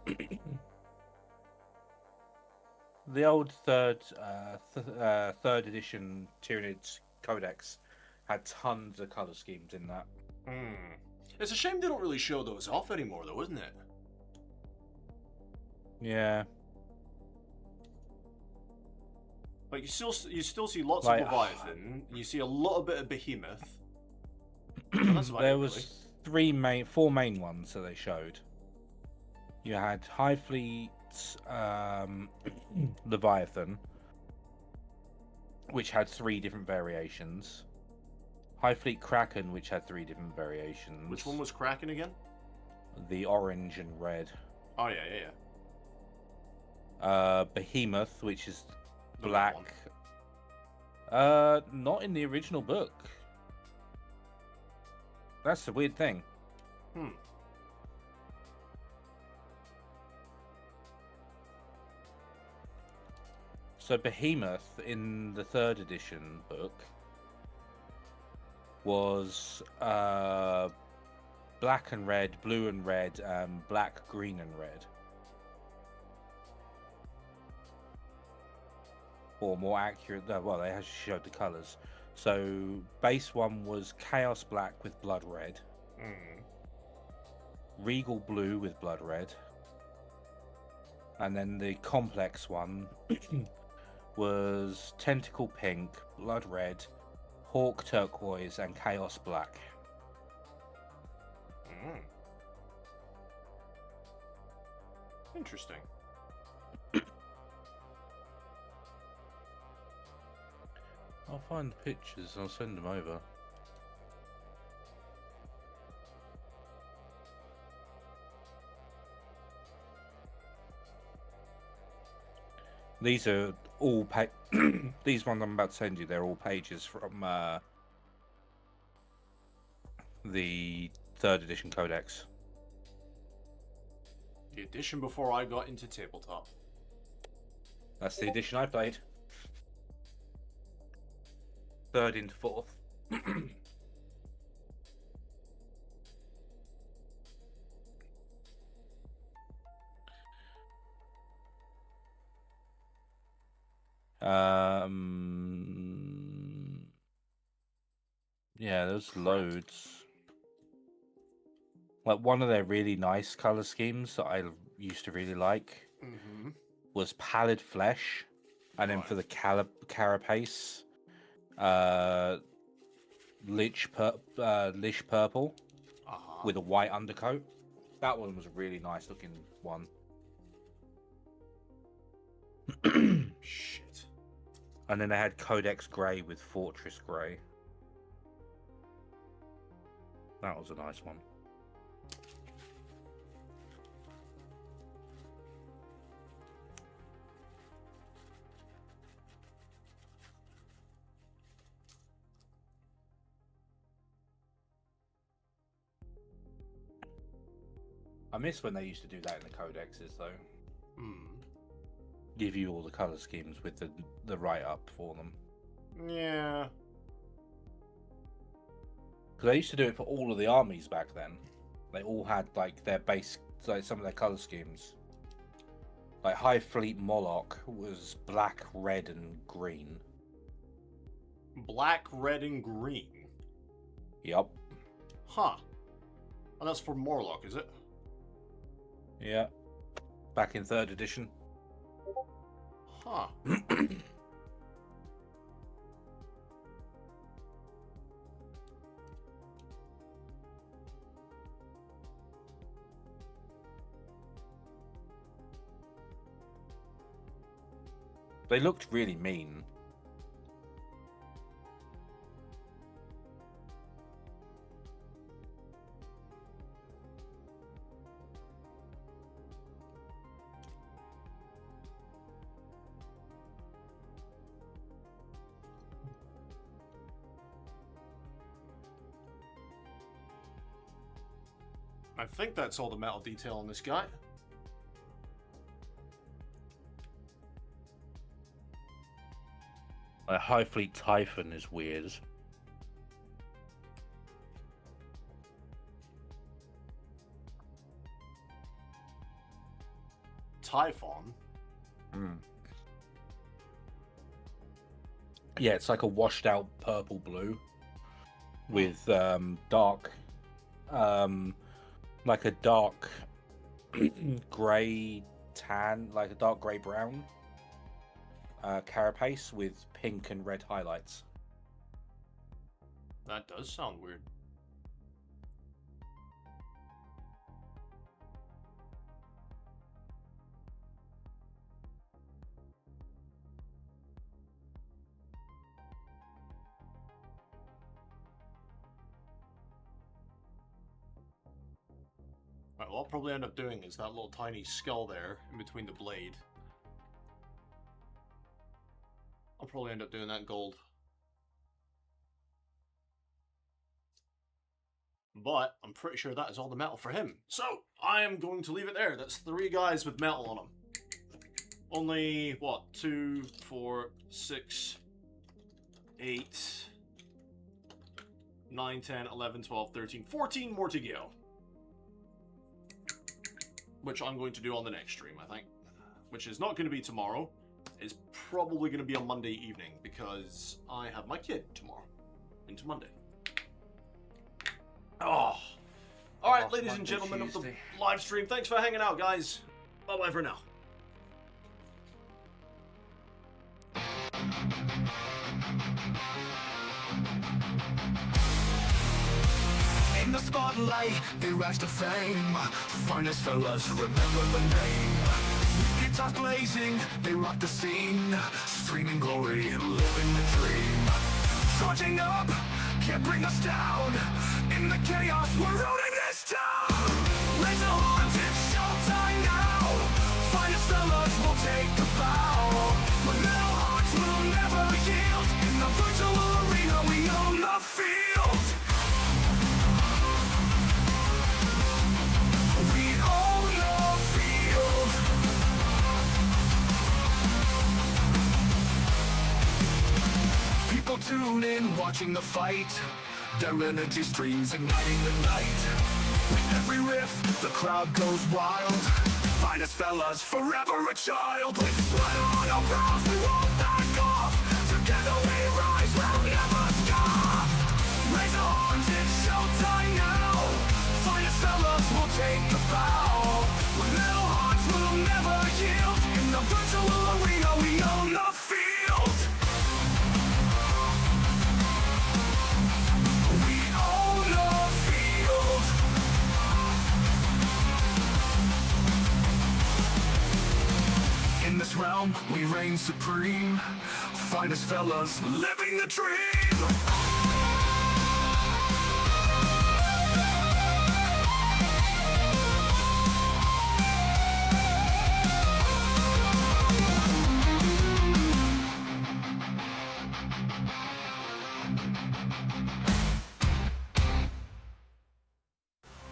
The old third edition Tyranids Codex had tons of colour schemes in that. It's a shame they don't really show those off anymore, though, isn't it? Yeah. Like, you still see lots Like, of Leviathan, and you see a little bit of Behemoth. And that's about There it, was four main ones that they showed. You had Hive Fleet, Leviathan, which had 3 different variations. Hive Fleet Kraken, which had 3 different variations. Which one was Kraken again? The orange and red. Oh, yeah. Behemoth, which is The red black. one. Not in the original book. That's the weird thing. So Behemoth in the 3rd edition book was black and red, blue and red, black, green and red. Or more accurate, well, they actually showed the colours. So base one was Chaos Black with blood red, Regal Blue with blood red, and then the complex one was Tentacle Pink, blood red, Hawk Turquoise, and Chaos Black. Interesting. I'll find the pictures, I'll send them over. These are all these ones I'm about to send you, they're all pages from the 3rd edition Codex. The edition before I got into tabletop. That's the edition I played. 3rd into 4th. Yeah, there's loads. Like, one of their really nice color schemes that I used to really like was Pallid Flesh, and then for the carapace, Lich Purple with a white undercoat. That one was a really nice looking one. Shit. And then they had Codex Grey with Fortress Grey. That was a nice one. I miss when they used to do that in the codexes, though. Give you all the color schemes with the write-up for them. Yeah. Because they used to do it for all of the armies back then. They all had, like, their base, like, some of their color schemes. Like, Hive Fleet Moloch was black, red, and green. Black, red, and green. Yup. Huh. And that's for Morlock, is it? Yeah. Back in 3rd edition. Huh. They looked really mean. I think that's all the metal detail on this guy. A High Fleet Typhon is weird. Typhon? Yeah, it's like a washed out purple blue with dark, like a dark grey tan, like a dark grey brown carapace with pink and red highlights. That does sound weird. Right, what I'll probably end up doing is that little tiny skull there in between the blade. I'll probably end up doing that in gold. But I'm pretty sure that is all the metal for him. So I am going to leave it there. That's 3 guys with metal on them. Only, what, 2, 4, 6, 8, 9, 10, 11, 12, 13, 14 more to go. Which I'm going to do on the next stream, I think. Which is not going to be tomorrow. It's probably going to be on Monday evening, because I have my kid tomorrow. Into Monday. Oh. Alright, ladies and gentlemen of the live stream, thanks for hanging out, guys. Bye-bye for now. In the spotlight, they rise to fame. Finest fellas, remember the name. Guitars blazing, they rock the scene. Streaming glory, living the dream. Charging up, can't bring us down. In the chaos, we're ruining this town. Raise a horns, it's showtime now. Finest fellas will take a bow. But metal hearts will never yield. In the virtual arena, we own the field. We own the field. People tune in, watching the fight. Their energy streams igniting the night. With every riff, the crowd goes wild. Finest fellas, forever a child. With sweat on our brows, we won't back off. Together we rise, we'll never scoff. Raise our arms, it's showtime now. Finest fellas will take the bow. With metal hearts, we'll never yield. In the virtual arena, we own the field. We own the field. In this realm, we reign supreme. Finest fellas, living the dream.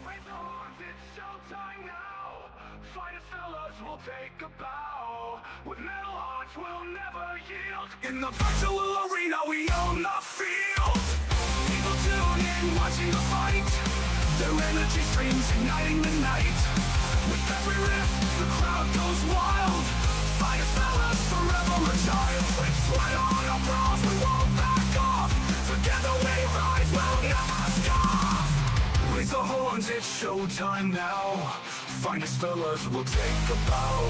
Raise the horns, it's showtime now. Finest fellas will take a bow. With metal hearts, we'll never yield. In the virtual arena, we own the field. People tune in, watching the fight. Their energy streams igniting the night. With every riff, the crowd goes wild. Finest fellas, forever a child. With sweat on our brows, we won't back off. Showtime now. Finest fellas will take a bow.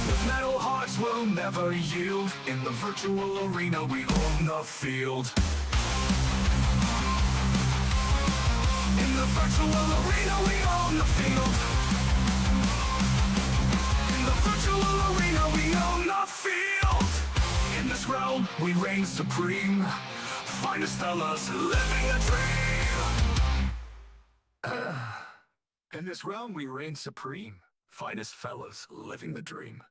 With metal hearts will never yield. In the virtual arena we own the field. In the virtual arena we own the field. In the virtual arena we own the field. In this realm we reign supreme. Finest fellas living a dream. In this realm we reign supreme. Finest fellas living the dream.